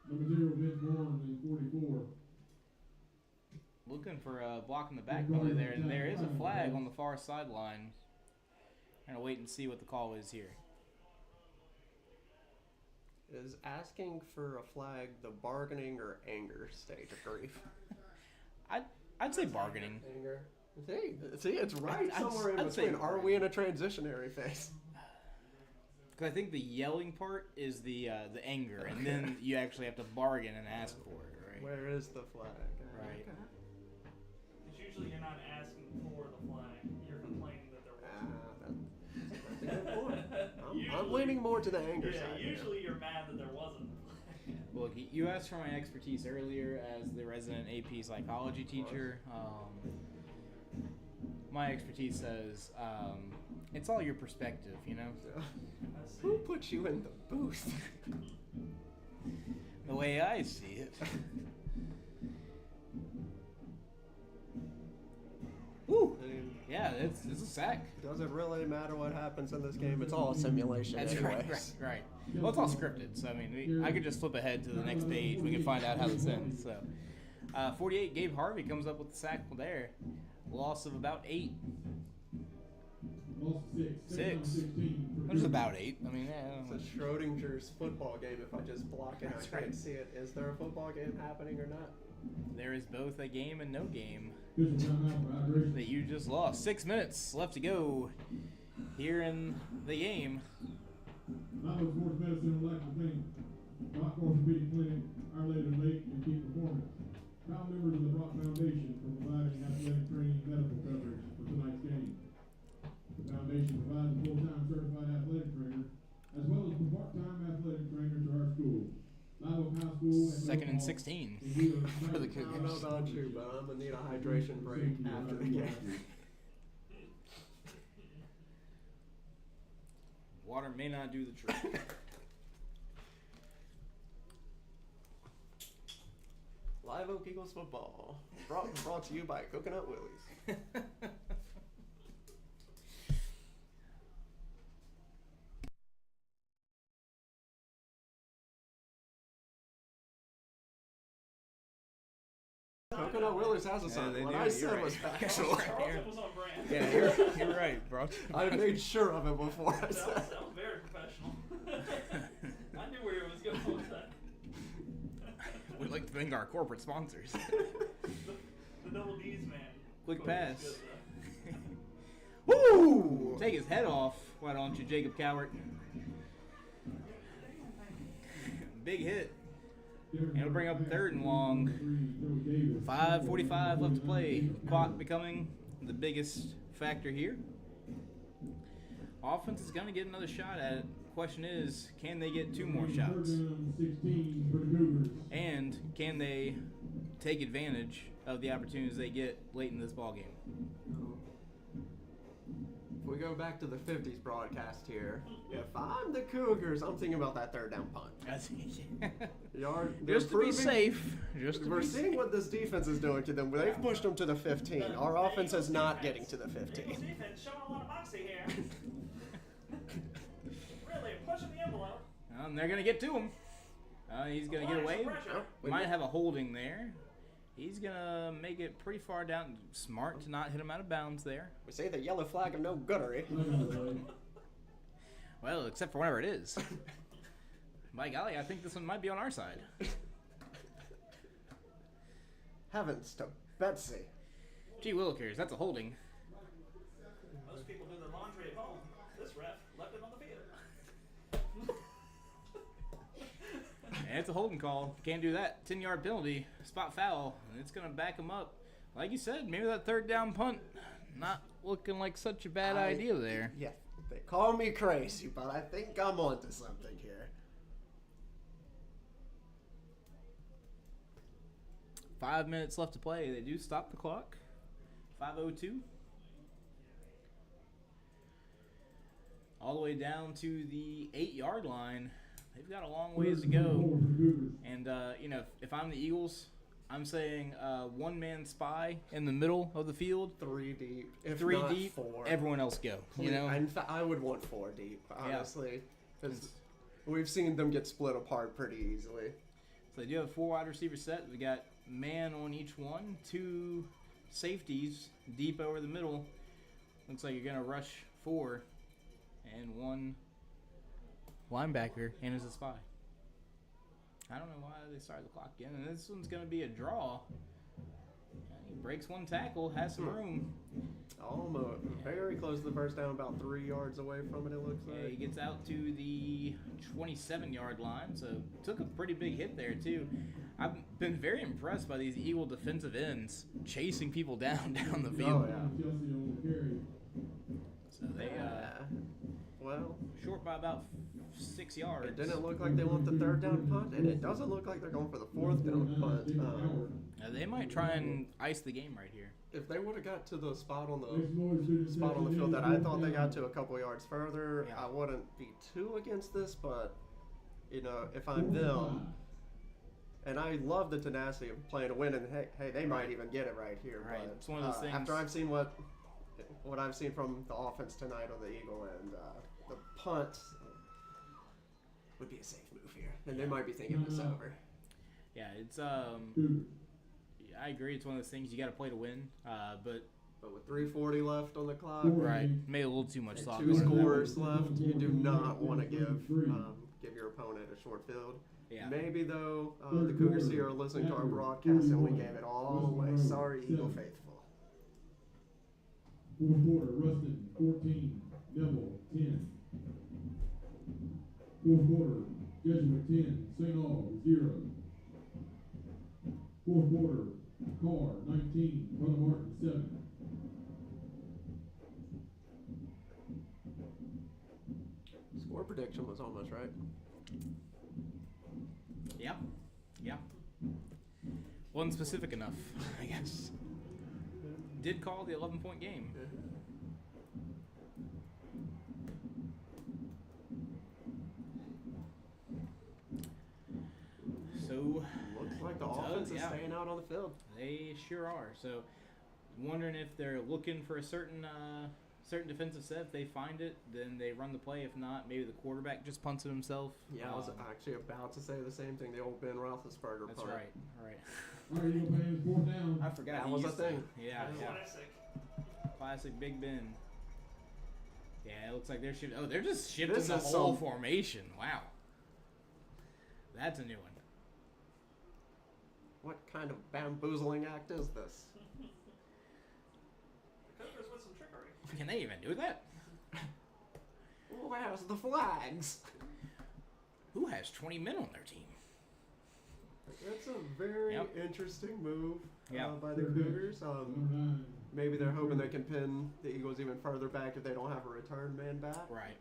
Number 0, Vince Bourne in 44. Looking for a block in the back belly there, and there is a flag on the far sideline. Gonna wait and see what the call is here. Is asking for a flag the bargaining or anger stage of grief? I'd say bargaining. Anger. See, it's right I'd somewhere in say between. Are we in a transitionary phase? Because I think the yelling part is the anger, and then you actually have to bargain and ask for it, right? Where is the flag? Right. Okay. Because usually you're not asking for the flag, you're complaining that there wasn't. That's a good point. I'm Usually- leaning more to the anger Yeah, side. here. usually you're mad that there wasn't. Look, you asked for my expertise earlier as the resident AP psychology teacher. My expertise says it's all your perspective, Who put you in the booth? the way I see it. Woo! I mean, Yeah, it's a sack. does it really matter what happens in this game? It's all a simulation That's anyways. right. Well, it's all scripted, so I mean, I could just flip ahead to the next page. We can find out how this ends. So, 48, Gabe Harvey comes up with the sack there. Loss of about 8. Lost 6. 6. Just about 8. I mean, yeah. It's a Schrodinger's football game. If I just block it, That's I can't right. see it. Is there a football game happening or not? There is both a game and no game This is timeout for hydration. that you just lost. 6 minutes left to go here in the game. Lavo Sports Medicine would like to thank Rock Orthopedic Clinic, Our Lady of Lake, and Keep Performance. Proud members of the Rock Foundation for providing athletic training medical coverage for tonight's game. The foundation provides a full-time certified athletic trainer, as well as a part-time athletic trainer to our schools. Live Oak High School and 2nd and Oak Hall 16 in need of for the I don't know Cougars. about you, but I'm gonna need a hydration break after the game. Water may not do the trick. Live Oak Eagles football brought to you by Coconut Willie's. Coconut Willers has a sign. they What do, I you're said right. was factual. Charlton was on brand. Yeah, you're right, bro. I made sure of it before I That said was it. very professional. I knew where he was going with that. We'd like to thank our corporate sponsors. The double D's, man. Quick Coach pass. is good, Woo! Take his head off. Why don't you, Jacob Cowart? Big hit. And it'll bring up 3rd and long. 5:45 left to play. Clock becoming the biggest factor here. Offense is going to get another shot at it. Question is, can they get 2 more shots? And can they take advantage of the opportunities they get late in this ballgame? If we go back to the 50s broadcast here, if I'm the Cougars, I'm thinking about that 3rd down punt. They're Just to be proving- safe. We're seeing what this defense is doing to them. They've pushed them to the 15. Our offense is not getting to the 15. Eagles defense showing a lot of moxie here. Really pushing the envelope. And they're going to get to him. He's going to get away. Pressure. We might have a holding there. He's going to make it pretty far down. Smart to not hit him out of bounds there. We say the yellow flag of no goodery. Well, except for whenever it is. By golly, I think this one might be on our side. Heavens to Betsy. Gee willikers, that's a holding. Most people do their laundry at home. This ref left it on the field. And it's a holding call. Can't do that. 10-yard penalty. Spot foul. And it's going to back him up. Like you said, maybe that 3rd down punt not looking like such a bad idea there. Yeah, they call me crazy, but I think I'm onto something here. 5 minutes left to play. They do stop the clock. 5:02. All the way down to the 8-yard line. They've got a long ways to go. And, if I'm the Eagles, I'm saying one-man spy in the middle of the field. 3 deep. If 3 not deep, 4. everyone else go. In fact, I would want 4 deep, honestly. Because we've seen them get split apart pretty easily. So they do have a 4 wide receiver set. We got man on each one. 2 safeties deep over the middle. Looks like you're going to rush 4. And 1 linebacker, and is a spy. I don't know why they started the clock again. And this one's going to be a draw. He breaks 1 tackle, has some room. Almost. Very close to the first down, about 3 yards away from it, it looks like. Yeah, he gets out to the 27-yard line, so took a pretty big hit there, too. I've been very impressed by these Eagle defensive ends chasing people down the field. Oh, yeah. So they Well, short by about 6 yards. it didn't look like they want the 3rd down punt, and it doesn't look like they're going for the 4th down punt. They might try and ice the game right here. If they would have got to the spot on the field that I thought they got to a couple yards further, Yeah. I wouldn't be too against this. But if I'm them, and I love the tenacity of playing to win, and hey, they might even get it right here. Right. But It's one of those things. after I've seen what I've seen from the offense tonight on the Eagle and the punt would be a safe move here, and they might be thinking this over. Yeah, it's I agree. It's one of those things you got to play to win. But with 3:40 left on the clock, right, made a little too much thought. and 2 going into that scores left, you do not want to give your opponent a short field. Yeah. Maybe though, the Cougars here are listening to our broadcast and we gave it all away. Sorry, Eagle faithful. 4th quarter, Rustin 14, Neville 10. 4th quarter, Jesuit 10, St. Aug 0. 4th quarter, Carr 19, Brother Martin 7. Score prediction was almost right. Yeah. Wasn't specific enough, I guess. Did call the 11-point game. So Looks like the offense is staying out on the field. they sure are. So wondering if they're looking for a certain certain defensive set. If they find it, then they run the play. If not, maybe the quarterback just punts it himself. Yeah, I was actually about to say the same thing. The old Ben Roethlisberger That's punt. right. Right. All right, Eagle fans, fourth down. I forgot. That he was a used to- thing. Yeah. Yeah. Classic. Classic Big Ben. Yeah, it looks like they're shifting. Oh, they're just shifting This the is whole some- formation. Wow. That's a new one. What kind of bamboozling act is this? The Cougars with some trickery. Can they even do that? Where's the flags? Who has 20 men on their team? That's a very Yep. interesting move Yeah. by the Cougars. Maybe they're hoping they can pin the Eagles even further back if they don't have a return man back. Right.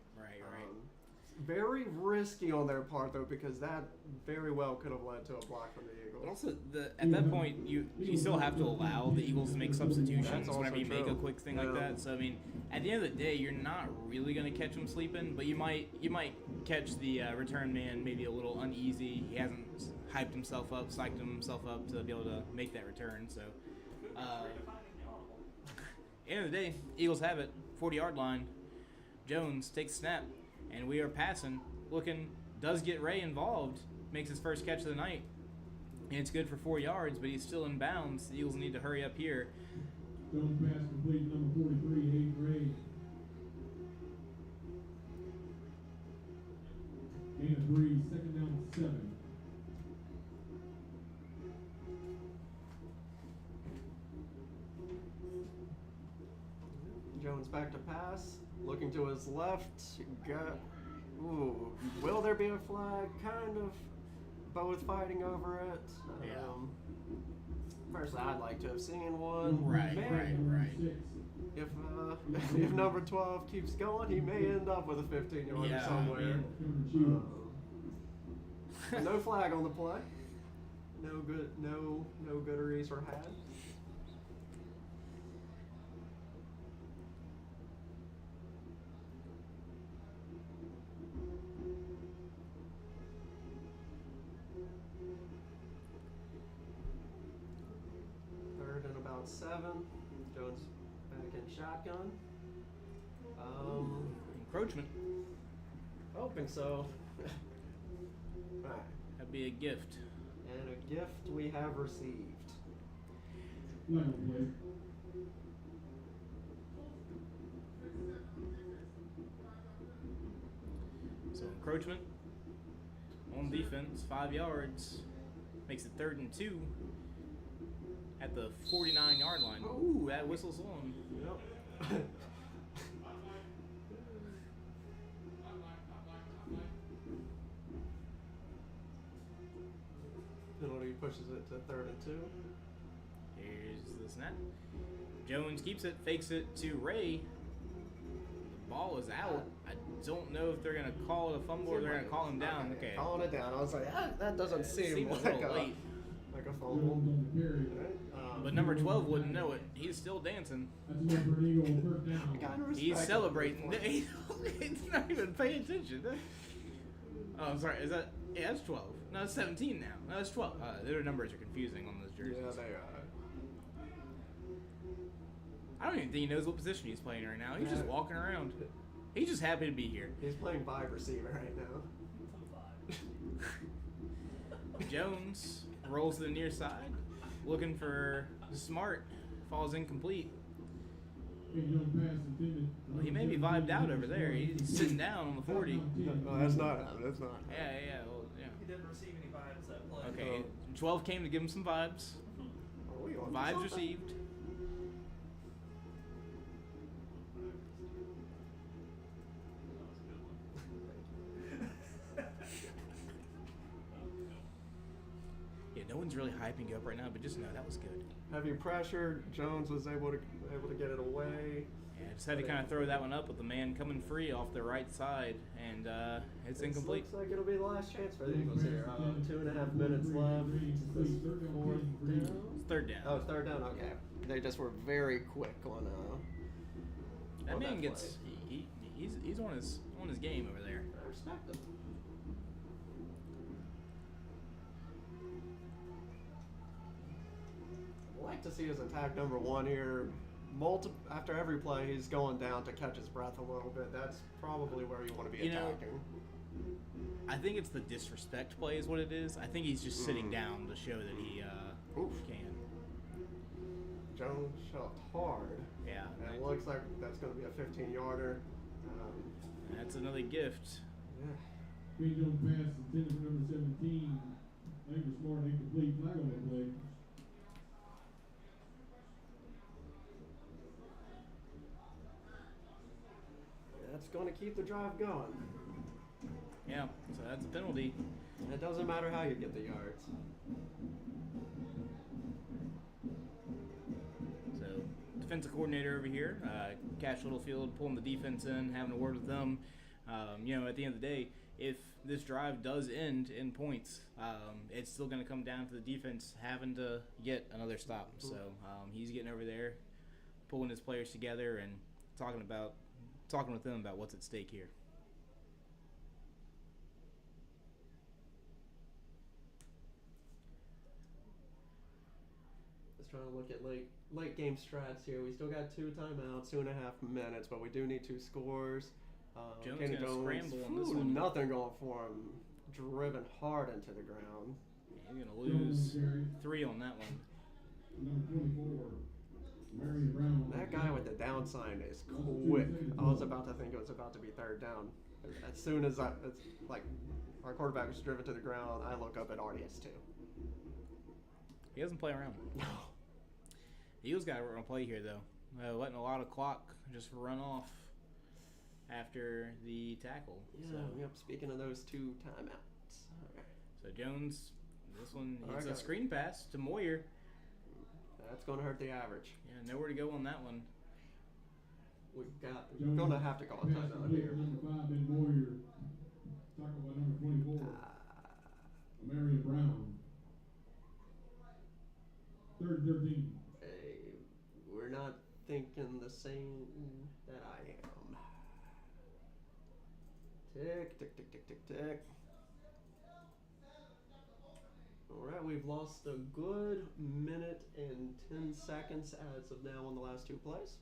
Very risky on their part though, because that very well could have led to a block from the But Eagles. also, at that point, you still have to allow the Eagles to make substitutions That's also whenever you make true. a quick thing like Yeah. that. So I mean, at the end of the day, you're not really going to catch them sleeping, but you might catch the return man maybe a little uneasy. He hasn't hyped himself up, psyched himself up to be able to make that return. So, Redefining the audible. end of the day, Eagles have it, 40-yard line. Jones takes a snap, and we are passing. Looking, does get Ray involved, makes his first catch of the night, and it's good for 4 yards, but he's still in bounds. The Eagles need to hurry up here. Jones pass complete, number 43, Hayden Gray. Gain of 3, second down 7. Jones back to pass, looking to his left. Will there be a flag? Kind of both fighting over it. Yeah. Personally, I'd like to have seen one. Right. If number 12 keeps going, he may end up with a 15-yarder Yeah, somewhere. Yeah. But no flag on the play. No gooderies were had. Third and about 7. Jones back in shotgun. Encroachment. Hoping so. Alright. That'd be a gift. And a gift we have received. Flag on play. So encroachment on defense, 5 yards, makes it 3rd and 2 at the 49-yard line. Ooh, that whistle's on. Yep. Penalty pushes it to 3rd and 2. Here's the snap. Jones keeps it, fakes it to Ray. The ball is out. I don't know if they're going to call it a fumble or they're going to call him down. Okay. Calling it down. I was like, that doesn't seem Seems a like little a late. like a fumble. On the carry. Right? But number 12 wouldn't know it. He's still dancing. That's enough for an Eagle, first down. Kinda respect He's it. celebrating. He's not even paying attention. Oh, I'm sorry. Is that? Yeah, that's 12. No, it's 17 now. No, it's 12. Their numbers are confusing on those jerseys. Yeah, they are. I don't even think he knows what position he's playing right now. He's just walking around. He's just happy to be here. He's playing 5 receiver right now. Jones rolls to the near side, looking for Smart. Falls incomplete. Well, he may be vibed out over there. He's sitting down on the 40. No, that's not happening. That's not. Yeah. Well, yeah. He didn't receive any vibes that play. Okay. 12 came to give him some vibes. Are we on to Vibes something? received. Yeah, no one's really hyping you up right now, but just know that was good. Heavy pressure. Jones was able to get it away. Yeah, just had to kind of throw that one up with the man coming free off the right side, and it's incomplete. Looks like it'll be the last chance for the Eagles here. 2.5 minutes left. This is 4th down. It's 3rd down. Oh, 3rd down. Okay. They just were very quick on. That on man that gets he's on his game over there. I respect him. I'd like to see us attack number 1 here. after every play, he's going down to catch his breath a little bit. That's probably where you want to be You know, attacking. I think it's the disrespect play is what it is. I think he's just sitting down to show that he Oof. can. Jones shoved hard. Yeah. And it looks like that's going to be a 15-yarder. That's another gift. Yeah. Green Jones pass intended for number 17. Labor smart, incomplete, flag on the play. That's going to keep the drive going. Yeah, so that's a penalty. And it doesn't matter how you get the yards. So, defensive coordinator over here, Cash Littlefield, pulling the defense in, having a word with them. At the end of the day, if this drive does end in points, it's still going to come down to the defense having to get another stop. So he's getting over there, pulling his players together, and talking with them about what's at stake here. Just trying to look at late game strats here. We still got 2 timeouts, 2.5 minutes, but we do need 2 scores. Jones Kenny gonna Jones, scramble on this one. nothing going for him. Driven hard into the ground. He's going to lose 3 on that one. Number 24, Marion Brown. That guy with the down sign is quick. I was about to think it was about to be 3rd down. As soon as our quarterback was driven to the ground, I look up at RDS2. He doesn't play around. No. The Eagles got to run a play here, though. Letting a lot of clock just run off after the tackle. Yeah, yep. Speaking of those 2 timeouts. So Jones, this one, All it's right, a screen pass to Moyer. That's going to hurt the average. Yeah, nowhere to go on that one. We're going to have to call a timeout here. Number 5, Ben Moyer. Tackle by number 24, Marion Brown. 3rd and 13. We're not thinking the same that I am. Tick, tick, tick, tick, tick, tick. Alright, we've lost a good minute and 10 seconds as of now on the last 2 plays.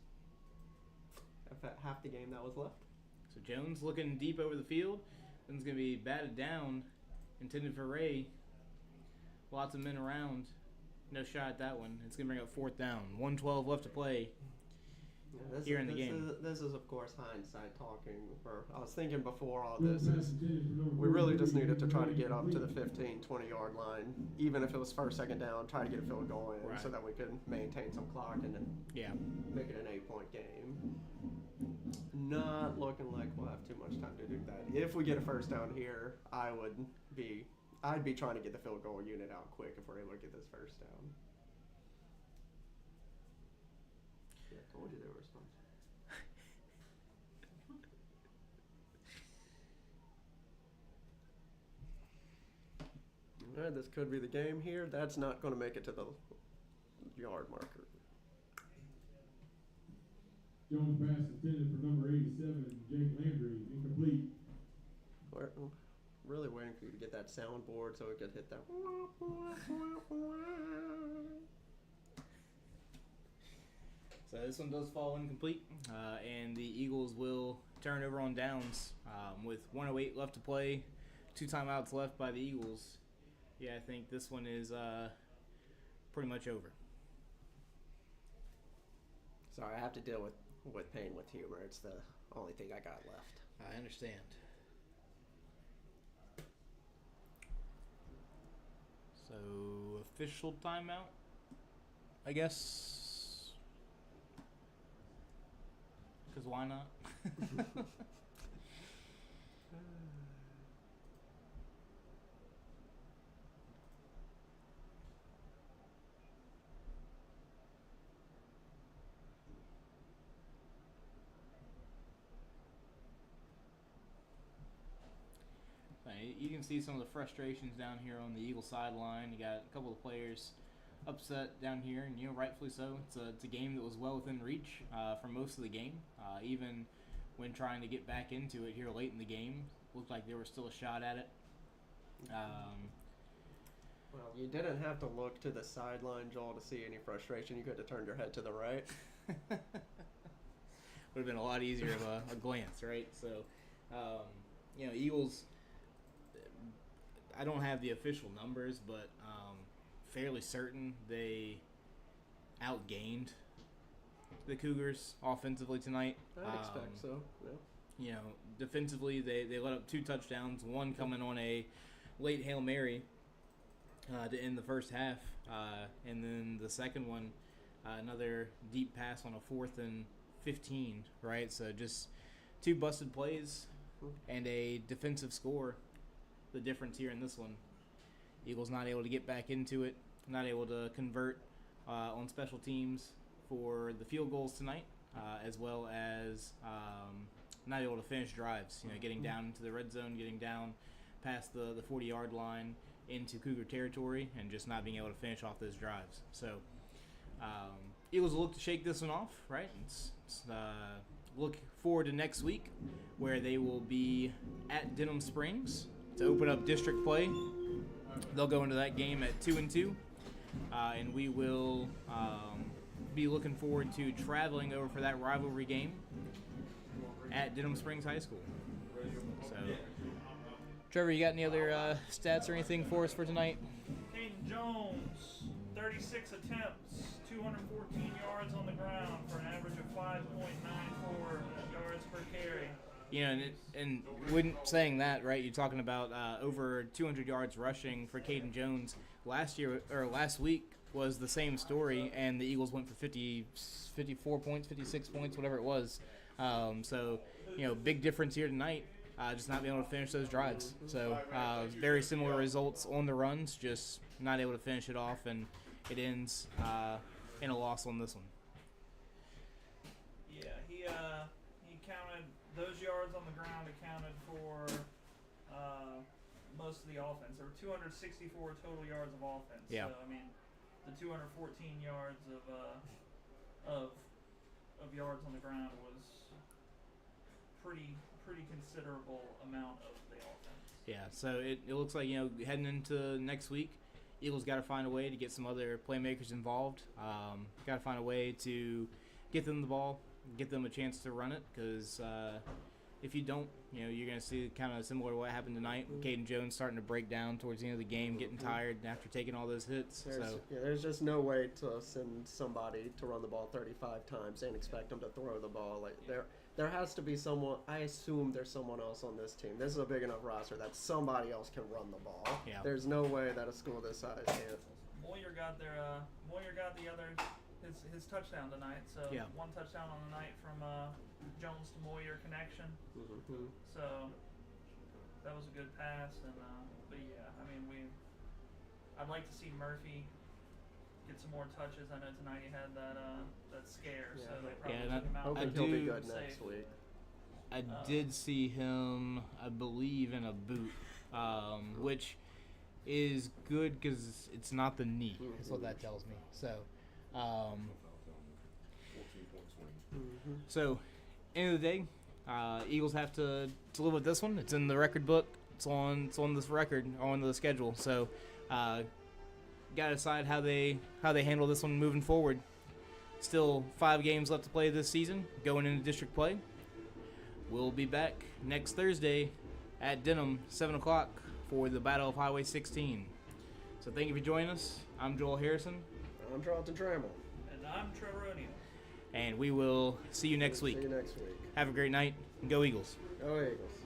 Half the game that was left. So Jones looking deep over the field. Then it's going to be batted down, intended for Ray. Lots of men around. No shot at that one. It's going to bring up 4th down. 1:12 left to play here in the game. This is, of course, hindsight talking. I was thinking before all this is we really just needed to try to get up to the 15, 20-yard line, even if it was 1st, 2nd down, try to get a field goal in so that we could maintain some clock and then make it an 8-point game. Not looking like we'll have too much time to do that. If we get a 1st down here, I'd be trying to get the field goal unit out quick if we're able to get this 1st down. Yeah, I told you they were responsible. All right, this could be the game here. That's not going to make it to the yard marker. Jones pass intended for number 87, Jake Landry, incomplete. We're really waiting for you to get that soundboard so we could hit that. So this one does fall incomplete, and the Eagles will turn over on downs with 1:08 left to play, 2 timeouts left by the Eagles. Yeah, I think this one is pretty much over. Sorry, I have to deal with pain with humor. It's the only thing I got left. I understand. So, official timeout, I guess. Because why not? You can see some of the frustrations down here on the Eagle sideline. You got a couple of players upset down here, and rightfully so. It's a game that was well within reach for most of the game. Even when trying to get back into it here late in the game, looked like there was still a shot at it. Well, you didn't have to look to the sideline, Joel, to see any frustration. You could have turned your head to the right. would have been a lot easier of a glance, right? So, Eagles. I don't have the official numbers, but fairly certain they outgained the Cougars offensively tonight. I'd expect so. Yeah. Defensively they let up 2 touchdowns, one coming on a late Hail Mary to end the first half, and then the second one, another deep pass on a 4th and 15, right? So just 2 busted plays and a defensive score. The difference here in this one, Eagles not able to get back into it, not able to convert on special teams for the field goals tonight, as well as not able to finish drives. Getting down into the red zone, getting down past the 40-yard line into Cougar territory, and just not being able to finish off those drives. So Eagles will look to shake this one off, right? Look forward to next week, where they will be at Denham Springs to open up district play. They'll go into that game at 2-2, and we will be looking forward to traveling over for that rivalry game at Denham Springs High School. So, Trevor, you got any other stats or anything for us for tonight? Caden Jones, 36 attempts, 214 yards on the ground for an average of 5.94 yards per carry. And when saying that, right, you're talking about over 200 yards rushing for Caden Jones. Last week was the same story, and the Eagles went for 54 points, 56 points, whatever it was. So, big difference here tonight, just not being able to finish those drives. So, very similar results on the runs, just not able to finish it off, and it ends in a loss on this one. Yeah, he counted those yards on the ground, accounted for most of the offense. There were 264 total yards of offense. Yeah. So, the 214 yards of yards on the ground was pretty considerable amount of the offense. Yeah, so it looks like, heading into next week, Eagles got to find a way to get some other playmakers involved. Got to find a way to get them the ball, get them a chance to run it, because if you don't, you're going to see kind of similar to what happened tonight. Caden Jones starting to break down towards the end of the game, getting tired after taking all those hits. There's just no way to send somebody to run the ball 35 times and expect them to throw the ball. Like there has to be someone. I assume there's someone else on this team. This is a big enough roster that somebody else can run the ball. Yeah. There's no way that a school this size can't. Moyer got the other his touchdown tonight. So yeah. 1 touchdown on the night from Jones to Moyer connection. Mm-hmm. So that was a good pass, and but yeah, I'd like to see Murphy get some more touches. I know tonight he had that scare, so they probably took him out. Hoping he'll be good next week. I did see him, I believe, in a boot, which is good because it's not the knee. That's what that tells me. So, So, end of the day, Eagles have to live with this one. It's in the record book. It's on this record, on the schedule. So, got to decide how they handle this one moving forward. Still 5 games left to play this season, going into district play. We'll be back next Thursday at Denham, 7 o'clock, for the Battle of Highway 16. So thank you for joining us. I'm Joel Harrison. I'm Charlton Trammell. And I'm Trevor O'Neill. And we will see you next week. See you next week. Have a great night, and go Eagles. Go Eagles.